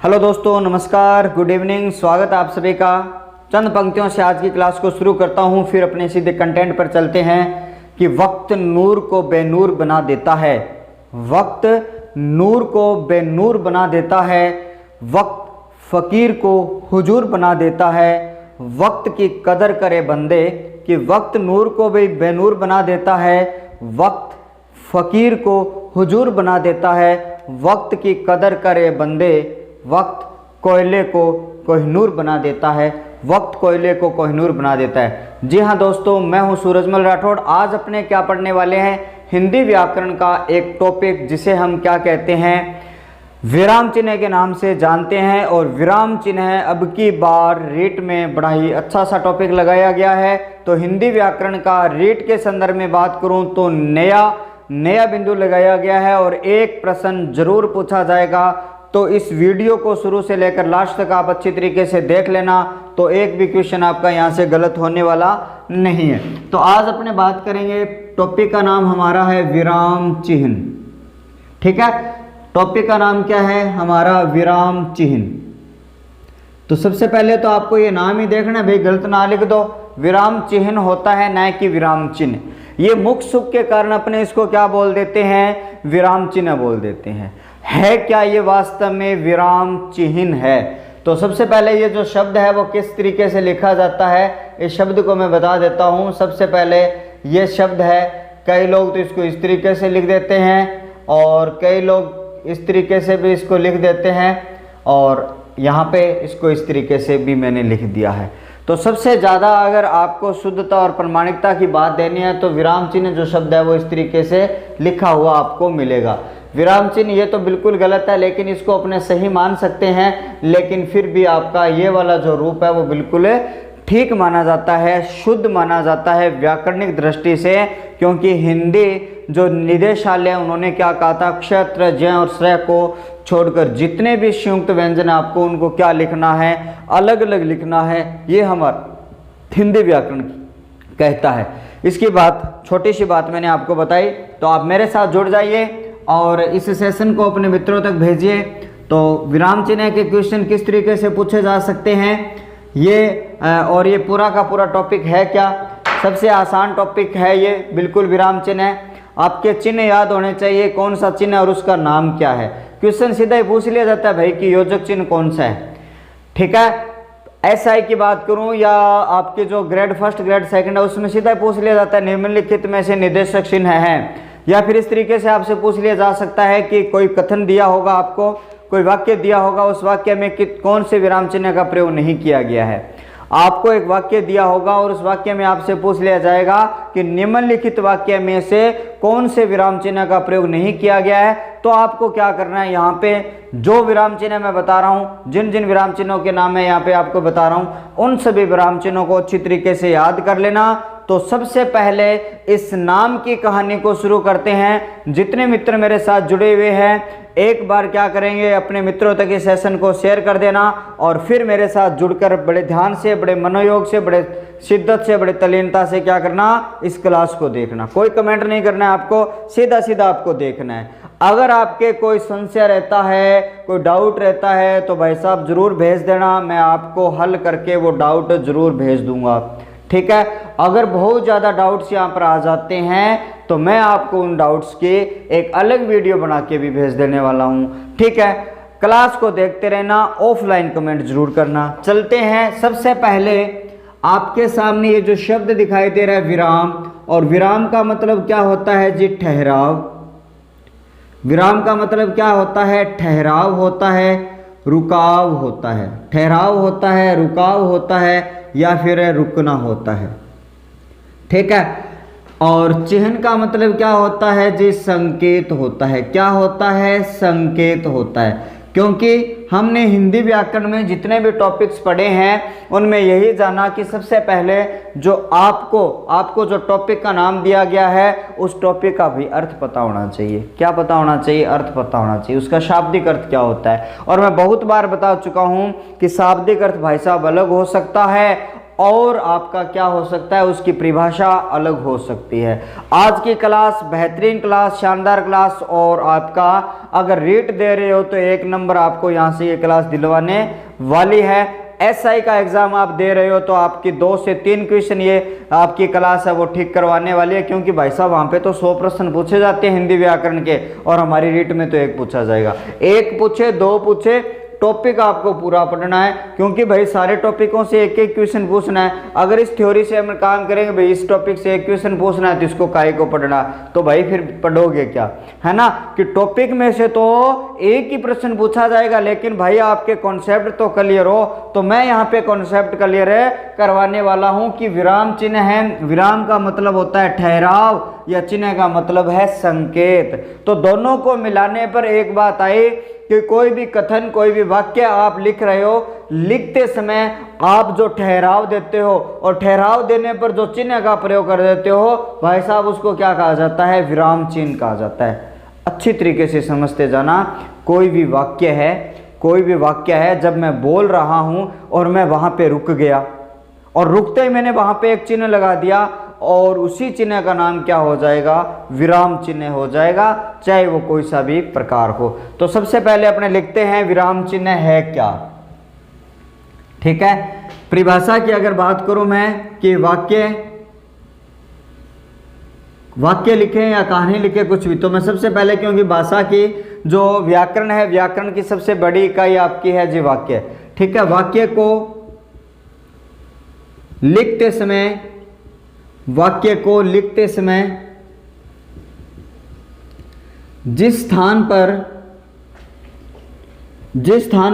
Hello दोस्तों, नमस्कार, good evening. स्वागत है आप सभी का। चंद पंक्तियों से आज की क्लास को शुरू करता हूं, फिर अपने सीधे कंटेंट पर चलते हैं कि वक्त नूर को बेनूर बना देता है। वक्त नूर को बेनूर बना देता है। वक्त फकीर को हुजूर बना देता है। वक्त की कदर करे बंदे, कि वक्त नूर को भी बेनूर बना देता है। वक्त फकीर को हुजूर बना देता है। वक्त की कदर करे बंदे, वक्त कोयले को कोहिनूर बना देता है। वक्त कोयले को कोहिनूर बना देता है। जी हाँ दोस्तों, मैं हूँ सूरजमल राठौड़। आज अपने क्या पढ़ने वाले हैं, हिंदी व्याकरण का एक टॉपिक जिसे हम क्या कहते हैं, विराम चिन्ह के नाम से जानते हैं। और विराम चिन्ह अब की बार रीट में बड़ा ही अच्छा सा टॉपिक लगाया गया है। तो हिंदी व्याकरण का रीट के संदर्भ में बात करूं तो नया बिंदु लगाया गया है और एक प्रश्न जरूर पूछा जाएगा। तो इस वीडियो को शुरू से लेकर लास्ट तक आप अच्छी तरीके से देख लेना, तो एक भी क्वेश्चन आपका यहाँ से गलत होने वाला नहीं है। तो आज अपने बात करेंगे, टॉपिक का नाम हमारा है विराम चिन्ह। ठीक है, टॉपिक का नाम क्या है हमारा, विराम चिन्ह। तो सबसे पहले तो आपको ये नाम ही देखना है भाई, गलत ना लिख दो। विराम चिन्ह होता है, न कि विराम चिन्ह। ये मुख सुख के कारण अपने इसको क्या बोल देते हैं, विराम चिन्ह बोल देते हैं। है क्या ये वास्तव में विराम चिन्ह है? तो सबसे पहले ये जो शब्द है वो किस तरीके से लिखा जाता है, इस शब्द को मैं बता देता हूँ। सबसे पहले ये शब्द है, कई लोग तो इसको इस तरीके से लिख देते हैं और कई लोग इस तरीके से भी इसको लिख देते हैं, और यहाँ पे इसको इस तरीके से भी मैंने लिख दिया है। तो सबसे ज़्यादा अगर आपको शुद्धता और प्रामाणिकता की बात देनी है तो विराम चिन्ह जो शब्द है वो इस तरीके से लिखा हुआ आपको मिलेगा। विराम चिन्ह ये तो बिल्कुल गलत है, लेकिन इसको अपने सही मान सकते हैं, लेकिन फिर भी आपका ये वाला जो रूप है वो बिल्कुल ठीक माना जाता है, शुद्ध माना जाता है व्याकरणिक दृष्टि से। क्योंकि हिंदी जो निदेशालय उन्होंने क्या कहा था, क्षत्र जय और श्रय को छोड़कर जितने भी संयुक्त व्यंजन आपको उनको क्या लिखना है, अलग अलग लिखना है। ये हमारा हिंदी व्याकरण कहता है। इसकी बात, छोटी सी बात मैंने आपको बताई, तो आप मेरे साथ जुड़ जाइए और इस सेशन को अपने मित्रों तक भेजिए। तो विराम चिन्ह के क्वेश्चन किस तरीके से पूछे जा सकते हैं ये, और ये पूरा का पूरा टॉपिक है क्या, सबसे आसान टॉपिक है ये, बिल्कुल विराम चिन्ह है। आपके चिन्ह याद होने चाहिए, कौन सा चिन्ह और उसका नाम क्या है। क्वेश्चन सीधा ही पूछ लिया जाता है भाई कि योजक चिन्ह कौन सा है। ठीक है, एसआई की बात करूं या आपके जो ग्रेड फर्स्ट ग्रेड सेकंड है उसमें सीधा ही पूछ लिया जाता है निम्नलिखित में से निर्देशक चिन्ह है। या फिर इस तरीके से आपसे पूछ लिया जा सकता है कि कोई कथन दिया होगा आपको, कोई वाक्य दिया होगा, उस वाक्य में कौन से विराम चिन्ह का प्रयोग नहीं किया गया है। आपको एक वाक्य दिया होगा और उस वाक्य में आपसे पूछ लिया जाएगा कि निम्नलिखित वाक्य में से कौन से विराम चिन्ह का प्रयोग नहीं किया गया है। तो आपको क्या करना है, यहाँ पे जो विराम चिन्ह मैं बता रहा हूँ, जिन जिन विराम चिन्हों के नाम मैं यहाँ पे आपको बता रहा हूँ, उन सभी विराम चिन्हों को अच्छी तरीके से याद कर लेना। तो सबसे पहले इस नाम की कहानी को शुरू करते हैं। जितने मित्र मेरे साथ जुड़े हुए हैं एक बार क्या करेंगे, अपने मित्रों तक इस सेशन को शेयर कर देना और फिर मेरे साथ जुड़कर बड़े ध्यान से, बड़े मनोयोग से, बड़े शिद्दत से, बड़े तल्लीनता से क्या करना, इस क्लास को देखना। कोई कमेंट नहीं करना है आपको, सीधा सीधा आपको देखना है। अगर आपके कोई संशय रहता है, कोई डाउट रहता है तो भाई साहब जरूर भेज देना, मैं आपको हल करके वो डाउट जरूर भेज दूंगा। ठीक है, अगर बहुत ज़्यादा डाउट्स यहाँ पर आ जाते हैं तो मैं आपको उन डाउट्स की एक अलग वीडियो बना के भी भेज देने वाला हूँ। ठीक है, क्लास को देखते रहना, ऑफलाइन कमेंट जरूर करना। चलते हैं, सबसे पहले आपके सामने ये जो शब्द दिखाई दे रहा है विराम, और विराम का मतलब क्या होता है जी, ठहराव। विराम का मतलब क्या होता है, ठहराव होता है, रुकाव होता है। ठहराव होता है, रुकाव होता है, या फिर रुकना होता है। ठीक है, और चिन्ह का मतलब क्या होता है जी, संकेत होता है। क्या होता है, संकेत होता है। क्योंकि हमने हिंदी व्याकरण में जितने भी टॉपिक्स पढ़े हैं उनमें यही जाना कि सबसे पहले जो आपको जो टॉपिक का नाम दिया गया है उस टॉपिक का भी अर्थ पता होना चाहिए। क्या पता होना चाहिए, अर्थ पता होना चाहिए, उसका शाब्दिक अर्थ क्या होता है। और मैं बहुत बार बता चुका हूं कि शाब्दिक अर्थ भाई साहब अलग हो सकता है और आपका क्या हो सकता है, उसकी परिभाषा अलग हो सकती है। आज की क्लास बेहतरीन क्लास, शानदार क्लास, और आपका अगर रेट दे रहे हो तो 1 नंबर आपको यहाँ से ये क्लास दिलवाने वाली है। एसआई का एग्जाम आप दे रहे हो तो आपकी 2 से 3 क्वेश्चन ये आपकी क्लास है वो ठीक करवाने वाली है, क्योंकि भाई साहब वहाँ पे तो 100 प्रश्न पूछे जाते हैं हिंदी व्याकरण के, और हमारी रीट में तो 1 पूछा जाएगा। 1 पूछे 2 पूछे, टॉपिक आपको पूरा पढ़ना है, क्योंकि भाई सारे टॉपिकों से एक एक क्वेश्चन पूछना है। अगर इस थ्योरी से हम काम करेंगे भाई इस टॉपिक से 1 क्वेश्चन पूछना है तो इसको काहे को पढ़ना, तो भाई फिर पढ़ोगे क्या, है ना, कि टॉपिक में से तो एक ही प्रश्न पूछा जाएगा, लेकिन भाई आपके कॉन्सेप्ट तो क्लियर हो। तो मैं यहाँ पे कॉन्सेप्ट क्लियर है करवाने वाला हूँ कि विराम चिन्ह है, विराम का मतलब होता है ठहराव, या चिन्ह का मतलब है संकेत। तो दोनों को मिलाने पर एक बात आई कि कोई भी कथन, कोई भी वाक्य आप लिख रहे हो, लिखते समय आप जो ठहराव देते हो और ठहराव देने पर जो चिन्ह का प्रयोग कर देते हो भाई साहब, उसको क्या कहा जाता है, विराम चिन्ह कहा जाता है। अच्छी तरीके से समझते जाना। कोई भी वाक्य है, कोई भी वाक्य है, जब मैं बोल रहा हूं और मैं वहां पे रुक गया और रुकते ही मैंने वहां पे एक चिन्ह लगा दिया, और उसी चिन्ह का नाम क्या हो जाएगा, विराम चिन्ह हो जाएगा, चाहे वो कोई सा भी प्रकार हो। तो सबसे पहले अपने लिखते हैं विराम चिन्ह है क्या। ठीक है, परिभाषा की अगर बात करूं मैं कि वाक्य लिखें या कहानी लिखे कुछ भी, तो मैं सबसे पहले, क्योंकि भाषा की जो व्याकरण है, व्याकरण की सबसे बड़ी इकाई आपकी है जी वाक्य। ठीक है, वाक्य को लिखते समय जिस स्थान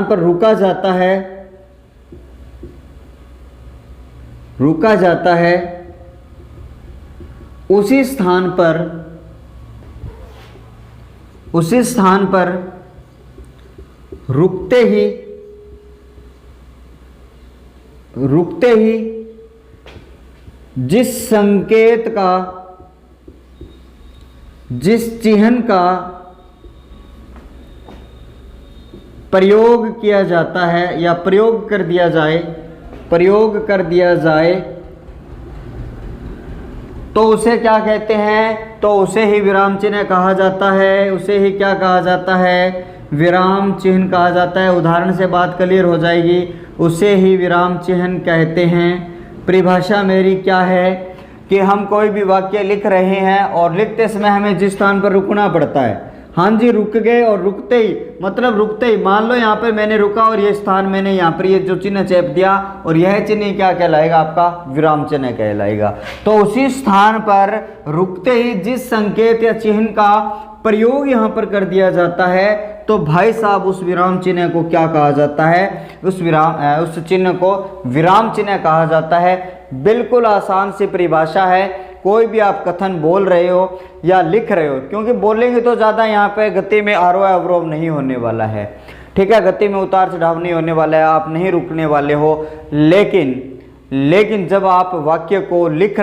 पर रुका जाता है उसी स्थान पर रुकते ही जिस संकेत का, जिस चिन्ह का प्रयोग किया जाता है या प्रयोग कर दिया जाए तो उसे क्या कहते हैं, तो उसे ही विराम चिन्ह कहा जाता है। उसे ही क्या कहा जाता है, विराम चिन्ह कहा जाता है। उदाहरण से बात क्लियर हो जाएगी। उसे ही विराम चिन्ह कहते हैं। परिभाषा मेरी क्या है कि हम कोई भी वाक्य लिख रहे हैं और लिखते समय हमें जिस स्थान पर रुकना पड़ता है, हाँ जी, रुक गए, और रुकते ही मतलब रुकते ही, मान लो यहाँ पे मैंने रुका और ये स्थान मैंने यहाँ पर ये जो चिन्ह चेप दिया, और यह चिन्ह क्या कहलाएगा, आपका विराम चिन्ह कहलाएगा। तो उसी स्थान पर रुकते ही जिस संकेत या चिन्ह का प्रयोग यहाँ पर कर दिया जाता है, तो भाई साहब उस विराम चिन्ह को क्या कहा जाता है, उस चिन्ह को विराम चिन्ह कहा जाता है। बिल्कुल आसान सी परिभाषा है। कोई भी आप कथन बोल रहे हो या लिख रहे हो, क्योंकि बोलेंगे तो ज़्यादा यहाँ पे गति में आरोह अवरोह नहीं होने वाला है। ठीक है, गति में उतार चढ़ाव नहीं होने वाला है, आप नहीं रुकने वाले हो। लेकिन जब आप वाक्य को लिख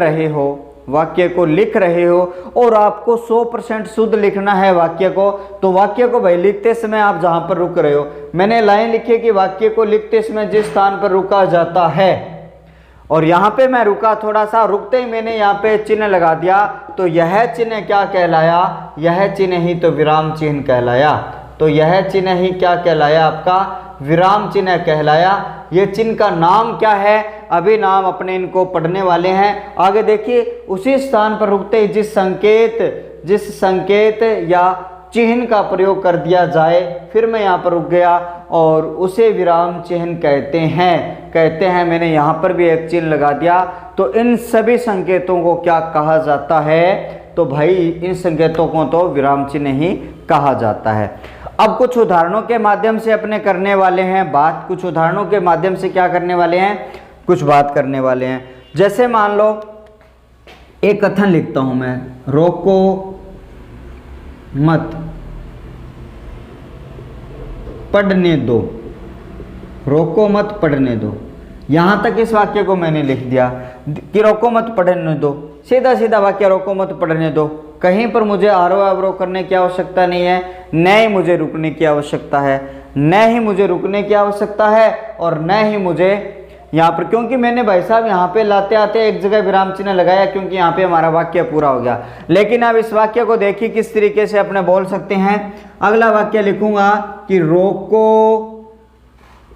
रहे हो और आपको 100% शुद्ध लिखना है वाक्य को, तो वाक्य को भाई लिखते समय आप जहां पर रुक रहे हो, मैंने लाइन लिखी कि वाक्य को लिखते समय जिस स्थान पर रुका जाता है, और यहाँ पे मैं रुका, थोड़ा सा रुकते ही मैंने यहाँ पे चिन्ह लगा दिया, तो यह चिन्ह क्या कहलाया, यह चिन्ह ही तो विराम चिन्ह कहलाया। तो यह चिन्ह ही क्या कहलाया, आपका विराम चिन्ह कहलाया। ये चिन्ह का नाम क्या है, अभी नाम अपने इनको पढ़ने वाले हैं। आगे देखिए, उसी स्थान पर रुकते ही जिस संकेत या चिन्ह का प्रयोग कर दिया जाए, फिर मैं यहाँ पर रुक गया और उसे विराम चिन्ह कहते हैं। मैंने यहाँ पर भी एक चिन्ह लगा दिया। तो इन सभी संकेतों को क्या कहा जाता है, तो भाई इन संकेतों को तो विराम चिन्ह ही कहा जाता है। अब कुछ उदाहरणों के माध्यम से अपने करने वाले हैं बात, कुछ उदाहरणों के माध्यम से क्या करने वाले हैं, कुछ बात करने वाले हैं। जैसे मान लो एक कथन लिखता हूं मैं, रोको मत पढ़ने दो, रोको मत पढ़ने दो। यहां तक इस वाक्य को मैंने लिख दिया कि रोको मत पढ़ने दो, सीधा सीधा वाक्य रोको मत पढ़ने दो। कहीं पर मुझे आरोह अवरोह करने की आवश्यकता नहीं है, न ही मुझे रुकने की आवश्यकता है, और न ही मुझे यहाँ पर, क्योंकि मैंने भाई साहब यहाँ पे लाते आते एक जगह विराम चिन्ह लगाया, क्योंकि यहाँ पे हमारा वाक्य पूरा हो गया। लेकिन अब इस वाक्य को देखिए किस तरीके से अपने बोल सकते हैं। अगला वाक्य लिखूंगा कि रोको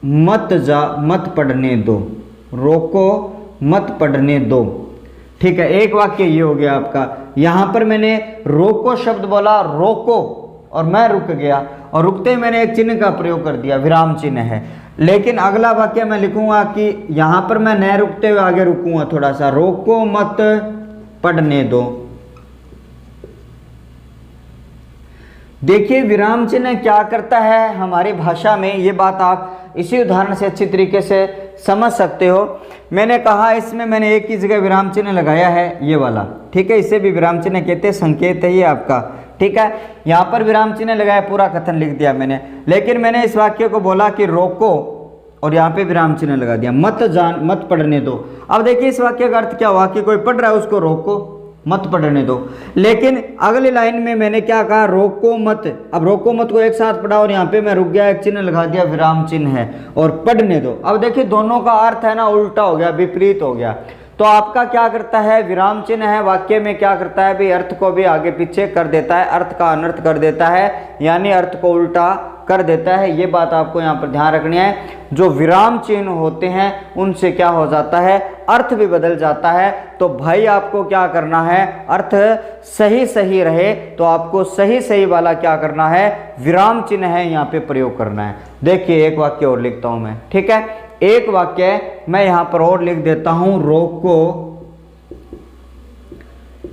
मत पढ़ने दो, रोको मत पढ़ने दो। ठीक है, एक वाक्य ये हो गया आपका। यहां पर मैंने रोको शब्द बोला, रोको, और मैं रुक गया, और रुकते ही मैंने एक चिन्ह का प्रयोग कर दिया, विराम चिन्ह है। लेकिन अगला वाक्य मैं लिखूंगा कि यहां पर मैं न रुकते हुए आगे रुकूंगा थोड़ा सा, रोको मत पढ़ने दो। देखिए विराम चिन्ह क्या करता है हमारी भाषा में, ये बात आप इसी उदाहरण से अच्छी तरीके से समझ सकते हो। मैंने कहा इसमें मैंने एक ही जगह विराम चिन्ह लगाया है, ये वाला, ठीक है, इसे भी विराम चिन्ह कहते हैं, संकेत है ये आपका, ठीक है। यहाँ पर विराम चिन्ह लगाया, पूरा कथन लिख दिया मैंने। लेकिन मैंने इस वाक्य को बोला कि रोको, और यहाँ पे विराम चिन्ह लगा दिया, मत पढ़ने दो। अब देखिए इस वाक्य का अर्थ क्या हुआ कि कोई पढ़ रहा है उसको रोको मत पढ़ने दो। लेकिन अगली लाइन में मैंने क्या कहा, रोको मत। अब रोको मत को एक साथ पढ़ा और यहाँ पे मैं रुक गया, एक चिन्ह लगा दिया, विराम चिन्ह है, और पढ़ने दो। अब देखिए दोनों का अर्थ है ना उल्टा हो गया, विपरीत हो गया। तो आपका क्या करता है, विराम चिन्ह है वाक्य में क्या करता है भी, अर्थ को भी आगे पीछे कर देता है, अर्थ का अनर्थ कर देता है, यानी अर्थ को उल्टा कर देता है। ये बात आपको यहाँ पर ध्यान रखनी है। जो विराम चिन्ह होते हैं उनसे क्या हो जाता है, अर्थ भी बदल जाता है। तो भाई आपको क्या करना है, अर्थ सही सही रहे तो आपको सही सही वाला क्या करना है, विराम चिन्ह है यहाँ पे प्रयोग करना है। देखिए एक वाक्य और लिखता हूं मैं, ठीक है, एक वाक्य मैं यहाँ पर और लिख देता हूं, रोको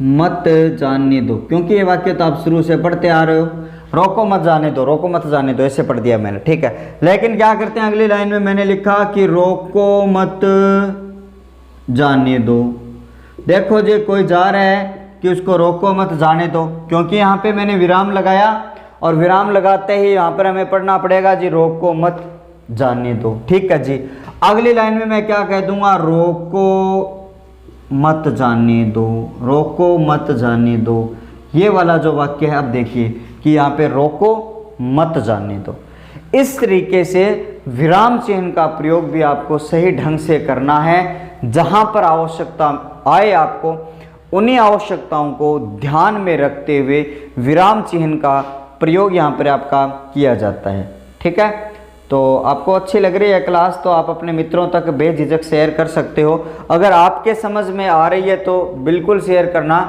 मत जाने दो, क्योंकि ये वाक्य तो आप शुरू से पढ़ते आ रहे हो। रोको मत जाने दो, रोको मत जाने दो, ऐसे पढ़ दिया मैंने, ठीक है। लेकिन क्या करते हैं अगली लाइन में मैंने लिखा कि रोको मत जाने दो। देखो जी कोई जा रहा है कि उसको रोको मत जाने दो, क्योंकि यहाँ पे मैंने विराम लगाया, और विराम लगाते ही यहाँ पर हमें पढ़ना पड़ेगा जी रोको मत जाने दो, ठीक है जी। अगली लाइन में मैं क्या कह दूंगा, रोको मत जाने दो, रोको मत जाने दो। ये वाला जो वाक्य है, अब देखिए कि यहाँ पे रोको मत जाने दो। इस तरीके से विराम चिन्ह का प्रयोग भी आपको सही ढंग से करना है। जहाँ पर आवश्यकता आए आपको उन्हीं आवश्यकताओं को ध्यान में रखते हुए विराम चिन्ह का प्रयोग यहाँ पर आपका किया जाता है, ठीक है। तो आपको अच्छी लग रही है क्लास तो आप अपने मित्रों तक बेझिझक शेयर कर सकते हो। अगर आपके समझ में आ रही है तो बिल्कुल शेयर करना,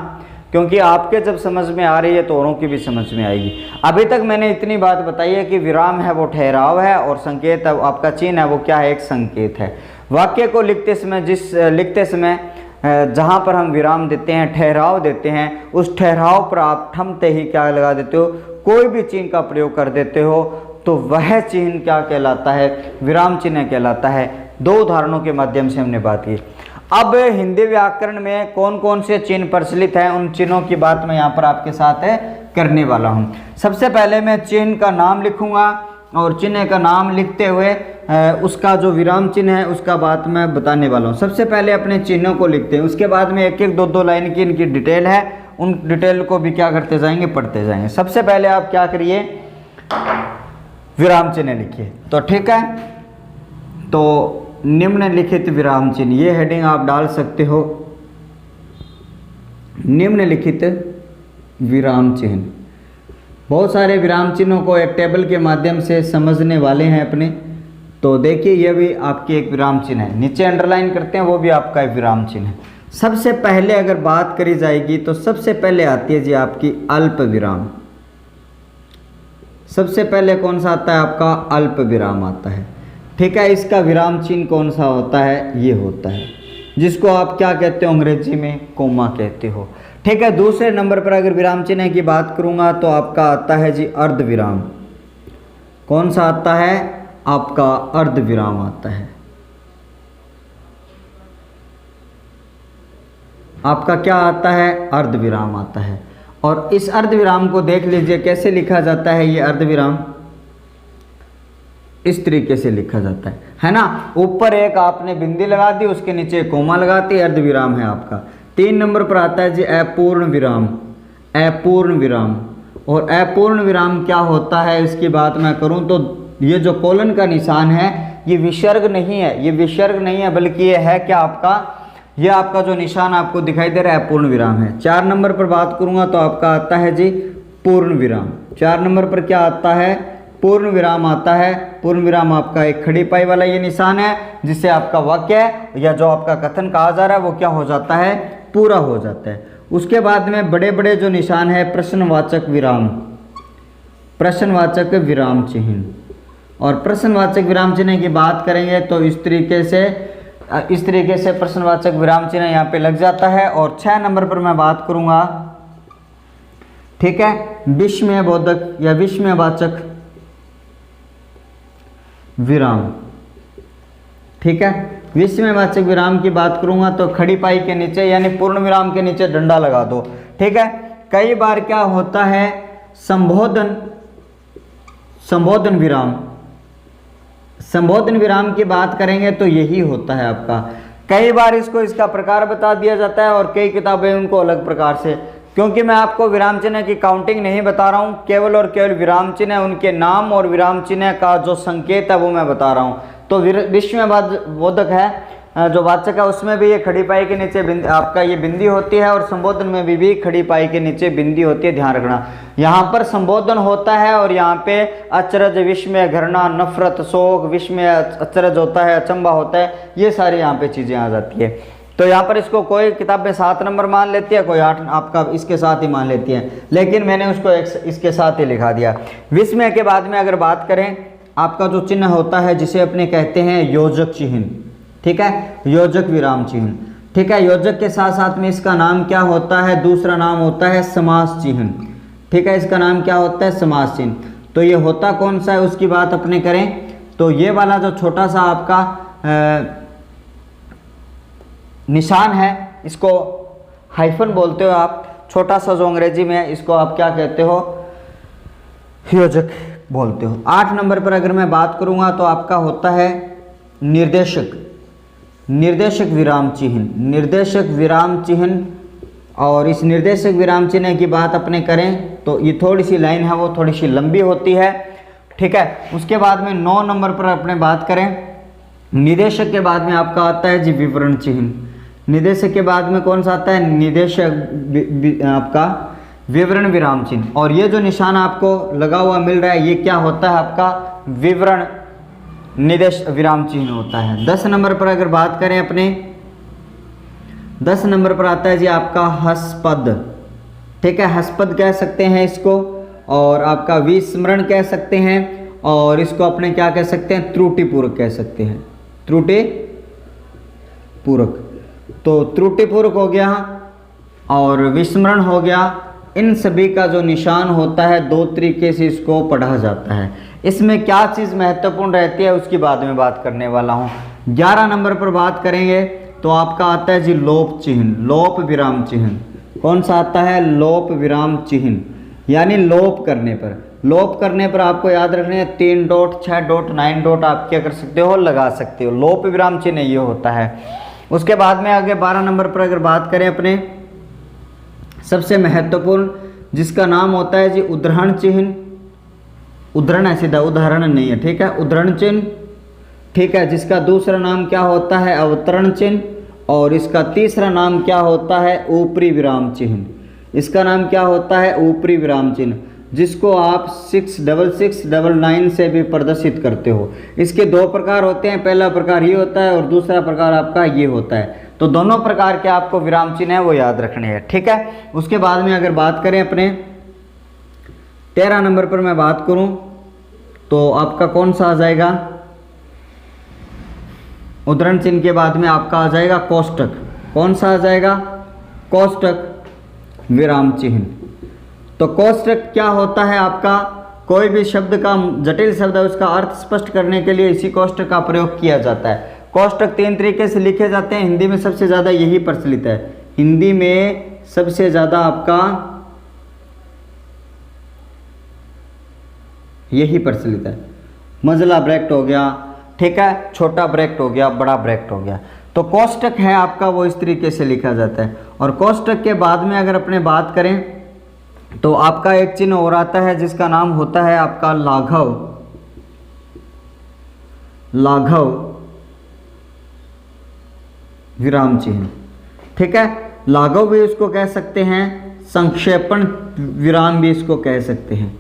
क्योंकि आपके जब समझ में आ रही है तो औरों की भी समझ में आएगी। अभी तक मैंने इतनी बात बताई है कि विराम है वो ठहराव है, और संकेत है आपका चिन्ह है वो क्या है, एक संकेत है। वाक्य को लिखते समय जहाँ पर हम विराम देते हैं, ठहराव देते हैं, उस ठहराव पर आप ठमते ही क्या लगा देते हो, कोई भी चिन्ह का प्रयोग कर देते हो, तो वह चिन्ह क्या कहलाता है, विराम चिन्ह कहलाता है। दो उदाहरणों के माध्यम से हमने बात की। अब हिंदी व्याकरण में कौन कौन से चिन्ह प्रचलित हैं, उन चिन्हों की बात मैं यहाँ पर आपके साथ करने वाला हूँ। सबसे पहले मैं चिन्ह का नाम लिखूंगा, और चिन्ह का नाम लिखते हुए उसका जो विराम चिन्ह है उसका बात मैं बताने वाला हूँ। सबसे पहले अपने चिन्हों को लिखते हैं, उसके बाद में एक एक दो लाइन की इनकी डिटेल है, उन डिटेल को भी क्या करते जाएंगे, पढ़ते जाएंगे। सबसे पहले आप क्या करिए, विराम चिन्ह लिखिए। तो ठीक है, तो निम्नलिखित विराम चिन्ह, ये हेडिंग आप डाल सकते हो, निम्नलिखित विराम चिन्ह। बहुत सारे विराम चिन्हों को एक टेबल के माध्यम से समझने वाले हैं अपने। तो देखिए ये भी आपकी एक विराम चिन्ह है, नीचे अंडरलाइन करते हैं, वो भी आपका एक विराम चिन्ह है। सबसे पहले अगर बात करी जाएगी तो सबसे पहले आती है जी आपकी अल्प विराम। सबसे पहले कौन सा आता है आपका, अल्प विराम आता है, ठीक है। इसका विराम चिन्ह कौन सा होता है, ये होता है, जिसको आप क्या कहते हो अंग्रेजी में कोमा कहते हो, ठीक है। दूसरे नंबर पर अगर विराम चिन्ह की बात करूंगा तो आपका आता है जी अर्ध विराम। कौन सा आता है आपका, अर्ध विराम आता है। आपका क्या आता है, अर्ध विराम आता है। और इस अर्ध विराम को देख लीजिए कैसे लिखा जाता है, ये अर्ध विराम इस तरीके से लिखा जाता है ना। ऊपर एक आपने बिंदी लगा दी, उसके नीचे कोमा लगाती, अर्ध विराम है आपका। 3 नंबर पर आता है जी अपूर्ण विराम, अपूर्ण विराम। और अपूर्ण विराम क्या होता है इसकी बात मैं करूं तो ये जो कोलन का निशान है ये विसर्ग नहीं है, ये विसर्ग नहीं है, बल्कि ये है क्या आपका, ये आपका जो निशान आपको दिखाई दे रहा है पूर्ण विराम है। 4 नंबर पर बात करूंगा तो आपका आता है जी पूर्ण विराम। 4 नंबर पर क्या आता है, पूर्ण विराम आता है। पूर्ण विराम आपका एक खड़ी पाई वाला ये निशान है, जिससे आपका वाक्य या जो आपका कथन कहा जा रहा है वो क्या हो जाता है, पूरा हो जाता है। उसके बाद में बड़े बड़े जो निशान है प्रश्नवाचक विराम, प्रश्नवाचक विराम चिन्ह, और प्रश्नवाचक विराम चिन्ह की बात करेंगे तो इस तरीके से प्रश्नवाचक विराम चिन्ह यहाँ पे लग जाता है। और 6 नंबर पर मैं बात करूंगा, ठीक है, विस्मयबोधक या विस्मयवाचक विराम, ठीक है। विस्मयवाचक विराम की बात करूंगा तो खड़ी पाई के नीचे यानी पूर्ण विराम के नीचे डंडा लगा दो, ठीक है। कई बार क्या होता है संबोधन विराम, संबोधन विराम की बात करेंगे तो यही होता है आपका। कई बार इसको इसका प्रकार बता दिया जाता है और कई किताबें उनको अलग प्रकार से, क्योंकि मैं आपको विराम चिन्ह की काउंटिंग नहीं बता रहा हूं, केवल और केवल विराम चिन्ह उनके नाम और विराम चिन्ह का जो संकेत है वो मैं बता रहा हूं। तो विस्मयबोधक है जो वाचक है उसमें भी ये खड़ी पाई के नीचे आपका ये बिंदी होती है, और संबोधन में भी खड़ी पाई के नीचे बिंदी होती है, ध्यान रखना। यहाँ पर संबोधन होता है और यहाँ पे अचरज, विस्मय, घृणा, नफरत, शोक, विस्मय, अचरज होता है, अचंबा होता है, ये सारी यहाँ पे चीजें आ जाती है। तो यहाँ पर इसको कोई किताब में 7 नंबर मान लेती है, कोई 8 आपका इसके साथ ही मान लेती है, लेकिन मैंने उसको इसके साथ ही लिखा दिया। विस्मय के बाद में अगर बात करें, आपका जो चिन्ह होता है जिसे अपने कहते हैं योजक चिन्ह, ठीक है, योजक विराम चिन्ह, ठीक है। योजक के साथ साथ में इसका नाम क्या होता है, दूसरा नाम होता है समास चिन्ह, ठीक है। इसका नाम क्या होता है, समास चिन्ह। तो ये होता कौन सा है उसकी बात अपने करें तो ये वाला जो छोटा सा आपका निशान है, इसको हाइफन बोलते हो आप, छोटा सा जो अंग्रेजी में है इसको आप क्या कहते हो, योजक बोलते हो। 8 नंबर पर अगर मैं बात करूंगा तो आपका होता है निर्देशक, निर्देशक विराम चिन्ह, निर्देशक विराम चिन्ह। और इस निर्देशक विराम चिन्ह की बात अपने करें तो ये थोड़ी सी लाइन है वो थोड़ी सी लंबी होती है, ठीक है। उसके बाद में 9 नंबर पर अपने बात करें, निदेशक के बाद में आपका आता है जी विवरण चिन्ह। निदेशक के बाद में कौन सा आता है, निदेशक आपका विवरण विराम चिन्ह। और ये जो निशान आपको लगा हुआ मिल रहा है ये क्या होता है, आपका विवरण निदेश विराम चिन्ह होता है। 10 नंबर पर अगर बात करें अपने, 10 नंबर पर आता है जी आपका हस्पद, ठीक है, हस्पद कह सकते हैं इसको, और आपका विस्मरण कह सकते हैं, और इसको अपने क्या कह सकते हैं, त्रुटिपूर्वक कह सकते हैं, त्रुटिपूर्वक। तो त्रुटिपूर्वक हो गया और विस्मरण हो गया, इन सभी का जो निशान होता है 2 तरीके से इसको पढ़ा जाता है। इसमें क्या चीज़ महत्वपूर्ण रहती है उसकी बाद में बात करने वाला हूँ। 11 नंबर पर बात करेंगे तो आपका आता है जी लोप चिन्ह, लोप विराम चिन्ह। कौन सा आता है, लोप विराम चिन्ह, यानी लोप करने पर, लोप करने पर आपको याद रखने हैं 3 डॉट, 6 डॉट, 9 डॉट आप क्या कर सकते हो, लगा सकते हो। लोप विराम चिन्ह ये होता है। उसके बाद में आगे 12 नंबर पर अगर बात करें अपने, सबसे महत्वपूर्ण जिसका नाम होता है जी उद्धरण चिन्ह, उद्धरण है सीधा, उदाहरण नहीं है, ठीक है, उद्धरण चिन्ह, ठीक है। जिसका दूसरा नाम क्या होता है, अवतरण चिन्ह, और इसका तीसरा नाम क्या होता है, ऊपरी विराम चिन्ह। इसका नाम क्या होता है, ऊपरी विराम चिन्ह, जिसको आप 66699 से भी प्रदर्शित करते हो। इसके 2 प्रकार होते हैं, पहला प्रकार ये होता है और दूसरा प्रकार आपका ये होता है। तो दोनों प्रकार के आपको विराम चिन्ह है वो याद रखने हैं, ठीक है। उसके बाद में अगर बात करें अपने 13 नंबर पर मैं बात करूं तो आपका कौन सा आ जाएगा, उद्धरण चिन्ह के बाद में आपका आ जाएगा कोष्टक। कौन सा आ जाएगा, कोष्टक विराम चिन्ह। तो कोष्टक क्या होता है, आपका कोई भी शब्द का जटिल शब्द है उसका अर्थ स्पष्ट करने के लिए इसी कोष्टक का प्रयोग किया जाता है। कोष्टक 3 तरीके से लिखे जाते हैं, हिंदी में सबसे ज़्यादा यही प्रचलित है, हिंदी में सबसे ज़्यादा आपका यही प्रचलित है। मंझला ब्रैकेट हो गया, ठीक है, छोटा ब्रैकेट हो गया, बड़ा ब्रैकेट हो गया। तो कोष्टक है आपका वो इस तरीके से लिखा जाता है। और कोष्टक के बाद में अगर अपने बात करें तो आपका एक चिन्ह और आता है जिसका नाम होता है आपका लाघव, लाघव विराम चिन्ह। ठीक है, लाघव भी इसको कह सकते हैं, संक्षेपण विराम भी इसको कह सकते हैं।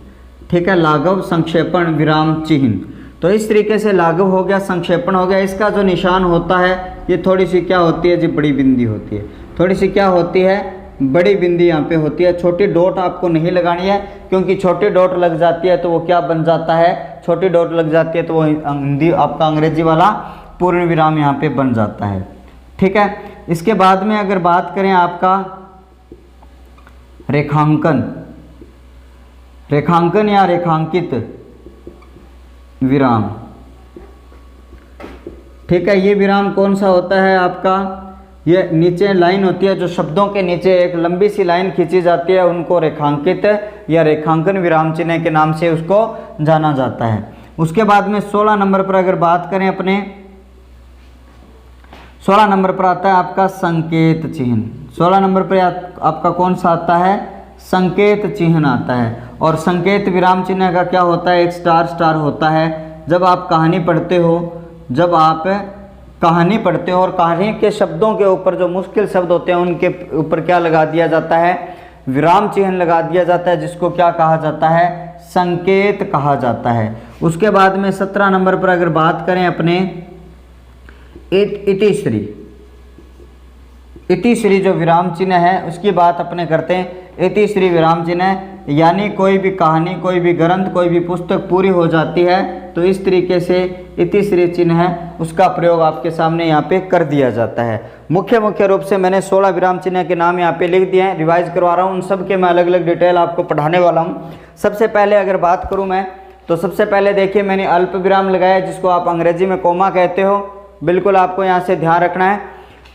ठीक है, लाघव संक्षेपण विराम चिन्ह। तो इस तरीके से लाघव हो गया, संक्षेपण हो गया। इसका जो निशान होता है ये थोड़ी सी क्या होती है जी, बड़ी बिंदी होती है। थोड़ी सी क्या होती है, बड़ी बिंदी यहाँ पे होती है। छोटी डॉट आपको नहीं लगानी है, क्योंकि छोटी डॉट लग जाती है तो वो क्या बन जाता है, छोटी डॉट लग जाती है तो वो हिंदी आपका अंग्रेजी वाला पूर्ण विराम यहाँ पे बन जाता है। ठीक है, इसके बाद में अगर बात करें आपका रेखांकन, रेखांकन या रेखांकित विराम। ठीक है, ये विराम कौन सा होता है आपका, ये नीचे लाइन होती है, जो शब्दों के नीचे एक लंबी सी लाइन खींची जाती है, उनको रेखांकित या रेखांकन विराम चिन्ह के नाम से उसको जाना जाता है। उसके बाद में 16 नंबर पर अगर बात करें अपने, 16 नंबर पर आता है आपका संकेत चिन्ह। 16 नंबर पर आपका कौन सा आता है, संकेत चिन्ह आता है। और संकेत विराम चिन्ह का क्या होता है, एक स्टार स्टार होता है। जब आप कहानी पढ़ते हो, जब आप कहानी पढ़ते हो और कहानी के शब्दों के ऊपर जो मुश्किल शब्द होते हैं उनके ऊपर क्या लगा दिया जाता है, विराम चिन्ह लगा दिया जाता है, जिसको क्या कहा जाता है, संकेत कहा जाता है। उसके बाद में 17 नंबर पर अगर बात करें अपने इतिश्री, इतिश्री जो विराम चिन्ह है उसकी बात अपने करते हैं। इतिश्री विराम चिन्ह यानी कोई भी कहानी, कोई भी ग्रंथ, कोई भी पुस्तक पूरी हो जाती है तो इस तरीके से इतिश्री चिन्ह है उसका प्रयोग आपके सामने यहाँ पे कर दिया जाता है। मुख्य रूप से मैंने 16 विराम चिन्ह के नाम यहाँ पे लिख दिए हैं, रिवाइज करवा रहा हूँ। उन सब के मैं अलग अलग डिटेल आपको पढ़ाने वाला हूँ। सबसे पहले अगर बात करूँ मैं, तो सबसे पहले देखिए मैंने अल्प विराम लगाया, जिसको आप अंग्रेजी में कोमा कहते हो, बिल्कुल आपको यहाँ से ध्यान रखना है।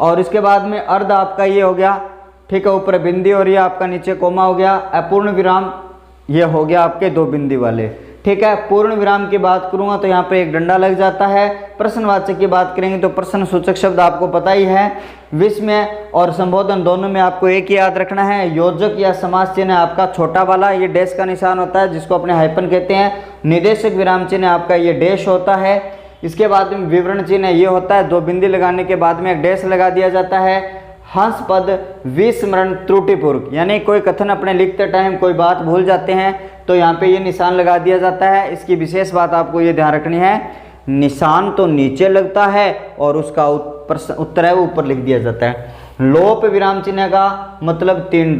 और इसके बाद में अर्ध आपका ये हो गया, ठीक है, ऊपर बिंदी और ये आपका नीचे कोमा हो गया। अपूर्ण विराम ये हो गया आपके 2 बिंदी वाले। ठीक है, पूर्ण विराम की बात करूंगा तो यहाँ पे एक डंडा लग जाता है। प्रश्नवाचक की बात करेंगे तो प्रश्न सूचक शब्द आपको पता ही है, विस्मय और संबोधन दोनों में आपको एक ही याद रखना है। योजक या समास चिन्ह आपका छोटा वाला, ये डैश का निशान होता है जिसको अपने हाइपन कहते हैं। निदेशक विराम चिन्ह आपका ये डैश होता है। इसके बाद में विवरण चिन्ह ये होता है, 2 बिंदी लगाने के बाद में एक डैश लगा दिया जाता है। हंस पद विस्मरण त्रुटिपूर्वक, यानी कोई कथन अपने लिखते टाइम कोई बात भूल जाते हैं तो यहाँ पे ये निशान लगा दिया जाता है। इसकी विशेष बात आपको ये ध्यान रखनी है, निशान तो नीचे लगता है और उसका उत्तर है वो ऊपर लिख दिया जाता है। लोप विराम चिन्ह का मतलब 3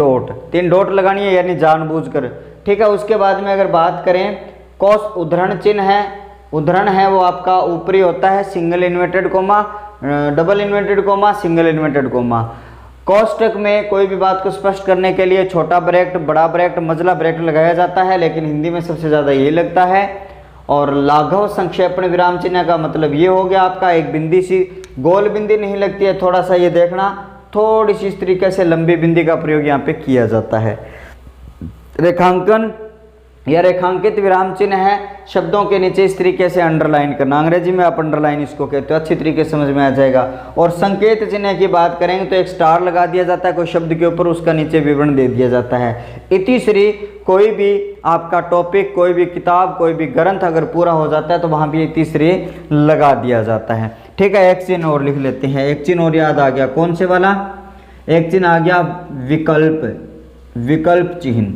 डॉट लगानी है, यानी जानबूझकर। ठीक है, उसके बाद में अगर बात करें कोष उद्धरण चिन्ह है, उद्धरण है वो आपका ऊपरी होता है, single inverted comma, double inverted comma, single inverted comma. कोष्टक में कोई भी बात को स्पष्ट करने के लिए छोटा ब्रैकेट, बड़ा ब्रैकेट, मझला ब्रैकेट लगाया जाता है, लेकिन हिंदी में सबसे ज़्यादा यही लगता है। और लाघव संक्षेपण विराम चिन्ह का मतलब ये हो गया आपका, एक बिंदी सी गोल बिंदी नहीं लगती है, थोड़ा सा ये देखना, थोड़ी सी इस तरीके से लंबी बिंदी का प्रयोग यहाँ पे किया जाता है। रेखांकन या रेखांकित विराम चिन्ह है शब्दों के नीचे इस तरीके से अंडरलाइन करना, अंग्रेजी में आप अंडरलाइन इसको कहते हो, अच्छी तरीके से समझ में आ जाएगा। और संकेत चिन्ह की बात करेंगे तो एक स्टार लगा दिया जाता है कोई शब्द के ऊपर, उसका नीचे विवरण दे दिया जाता है। इतिश्री कोई भी आपका टॉपिक, कोई भी किताब, कोई भी ग्रंथ अगर पूरा हो जाता है तो वहाँ भी इतिश्री लगा दिया जाता है। ठीक है, एक चिन्ह और लिख लेते हैं, एक चिन्ह और याद आ गया, कौन से वाला, एक चिन्ह आ गया विकल्प चिन्ह,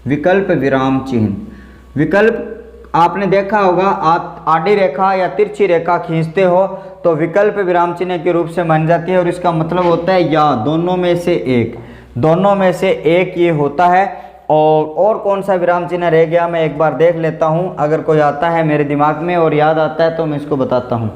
विकल्प विराम चिन्ह। विकल्प आपने देखा होगा, आप आड़ी रेखा या तिरछी रेखा खींचते हो तो विकल्प विराम चिन्ह के रूप से मान जाती है और इसका मतलब होता है या दोनों में से एक, दोनों में से एक ये होता है। और कौन सा विराम चिन्ह रह गया मैं एक बार देख लेता हूँ, अगर कोई आता है मेरे दिमाग में और याद आता है तो मैं इसको बताता हूँ।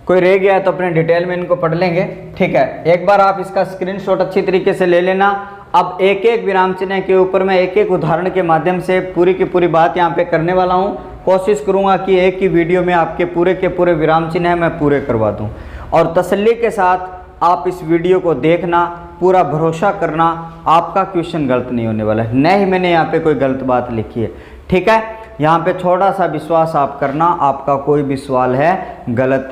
कोई रह गया है तो अपने डिटेल में इनको पढ़ लेंगे। ठीक है, एक बार आप इसका स्क्रीनशॉट अच्छी तरीके से ले लेना। अब एक एक विराम चिन्ह के ऊपर मैं एक एक उदाहरण के माध्यम से पूरी की पूरी बात यहाँ पे करने वाला हूँ। कोशिश करूँगा कि एक ही वीडियो में आपके पूरे के पूरे विराम चिन्ह मैं पूरे करवा दूँ, और तसल्ली के साथ आप इस वीडियो को देखना, पूरा भरोसा करना, आपका क्वेश्चन गलत नहीं होने वाला है, न ही मैंने यहाँ पे कोई गलत बात लिखी है। ठीक है, यहाँ पे थोड़ा सा विश्वास आप करना, आपका कोई भी सवाल है गलत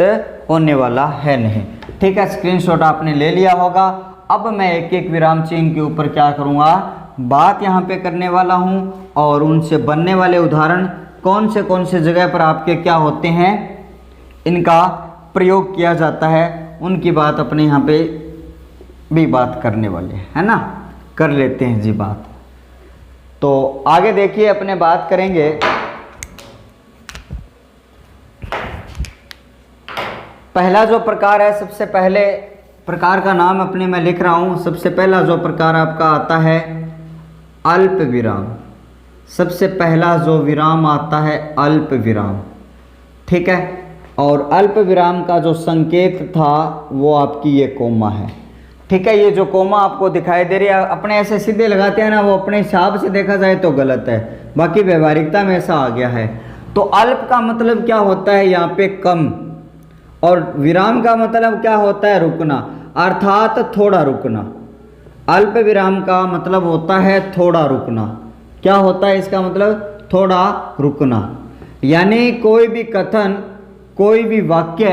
होने वाला है नहीं। ठीक है, स्क्रीनशॉट आपने ले लिया होगा। अब मैं एक एक विराम चिन्ह के ऊपर क्या करूँगा, बात यहाँ पे करने वाला हूँ, और उनसे बनने वाले उदाहरण कौन से जगह पर आपके क्या होते हैं, इनका प्रयोग किया जाता है, उनकी बात अपने यहाँ पे भी बात करने वाले हैं, है ना। कर लेते हैं जी बात। तो आगे देखिए अपने बात करेंगे पहला जो प्रकार है, सबसे पहले प्रकार का नाम अपने मैं लिख रहा हूँ। सबसे पहला जो प्रकार आपका आता है अल्प विराम। सबसे पहला जो विराम आता है अल्प विराम, ठीक है। और अल्प विराम का जो संकेत था वो आपकी ये कोमा है, ठीक है। ये जो कोमा आपको दिखाई दे रही है, अपने ऐसे सीधे लगाते हैं ना, वो अपने हिसाब से देखा जाए तो गलत है, बाकी व्यवहारिकता में ऐसा आ गया है। तो अल्प का मतलब क्या होता है यहाँ पे कम, और विराम का मतलब क्या होता है रुकना, अर्थात थोड़ा रुकना। अल्प विराम का मतलब होता है थोड़ा रुकना। क्या होता है इसका मतलब? थोड़ा रुकना। यानी कोई भी कथन, कोई भी वाक्य,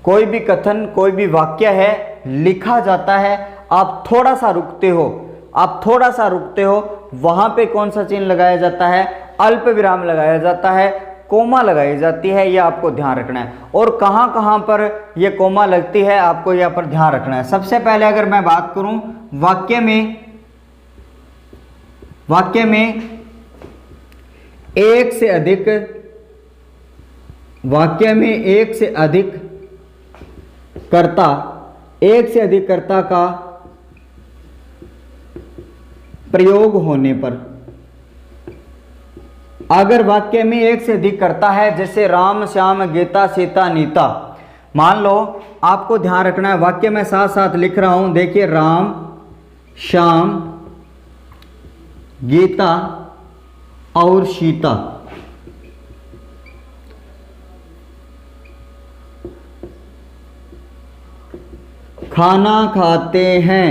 कोई भी कथन, कोई भी वाक्य है, लिखा जाता है, आप थोड़ा सा रुकते हो, आप थोड़ा सा रुकते हो, वहां पे कौन सा चिन्ह लगाया जाता है? अल्प विराम लगाया जाता है, कोमा लगाई जाती है, ये आपको ध्यान रखना है। और कहां कहां पर ये कोमा लगती है आपको यहाँ पर ध्यान रखना है। सबसे पहले अगर मैं बात करूं वाक्य में एक से अधिक, वाक्य में एक से अधिक कर्ता, एक से अधिक कर्ता का प्रयोग होने पर, अगर वाक्य में एक से अधिक कर्ता है, जैसे राम श्याम गीता सीता नीता, मान लो आपको ध्यान रखना है, वाक्य में साथ साथ लिख रहा हूं, देखिए राम श्याम गीता और सीता, खाना खाते हैं,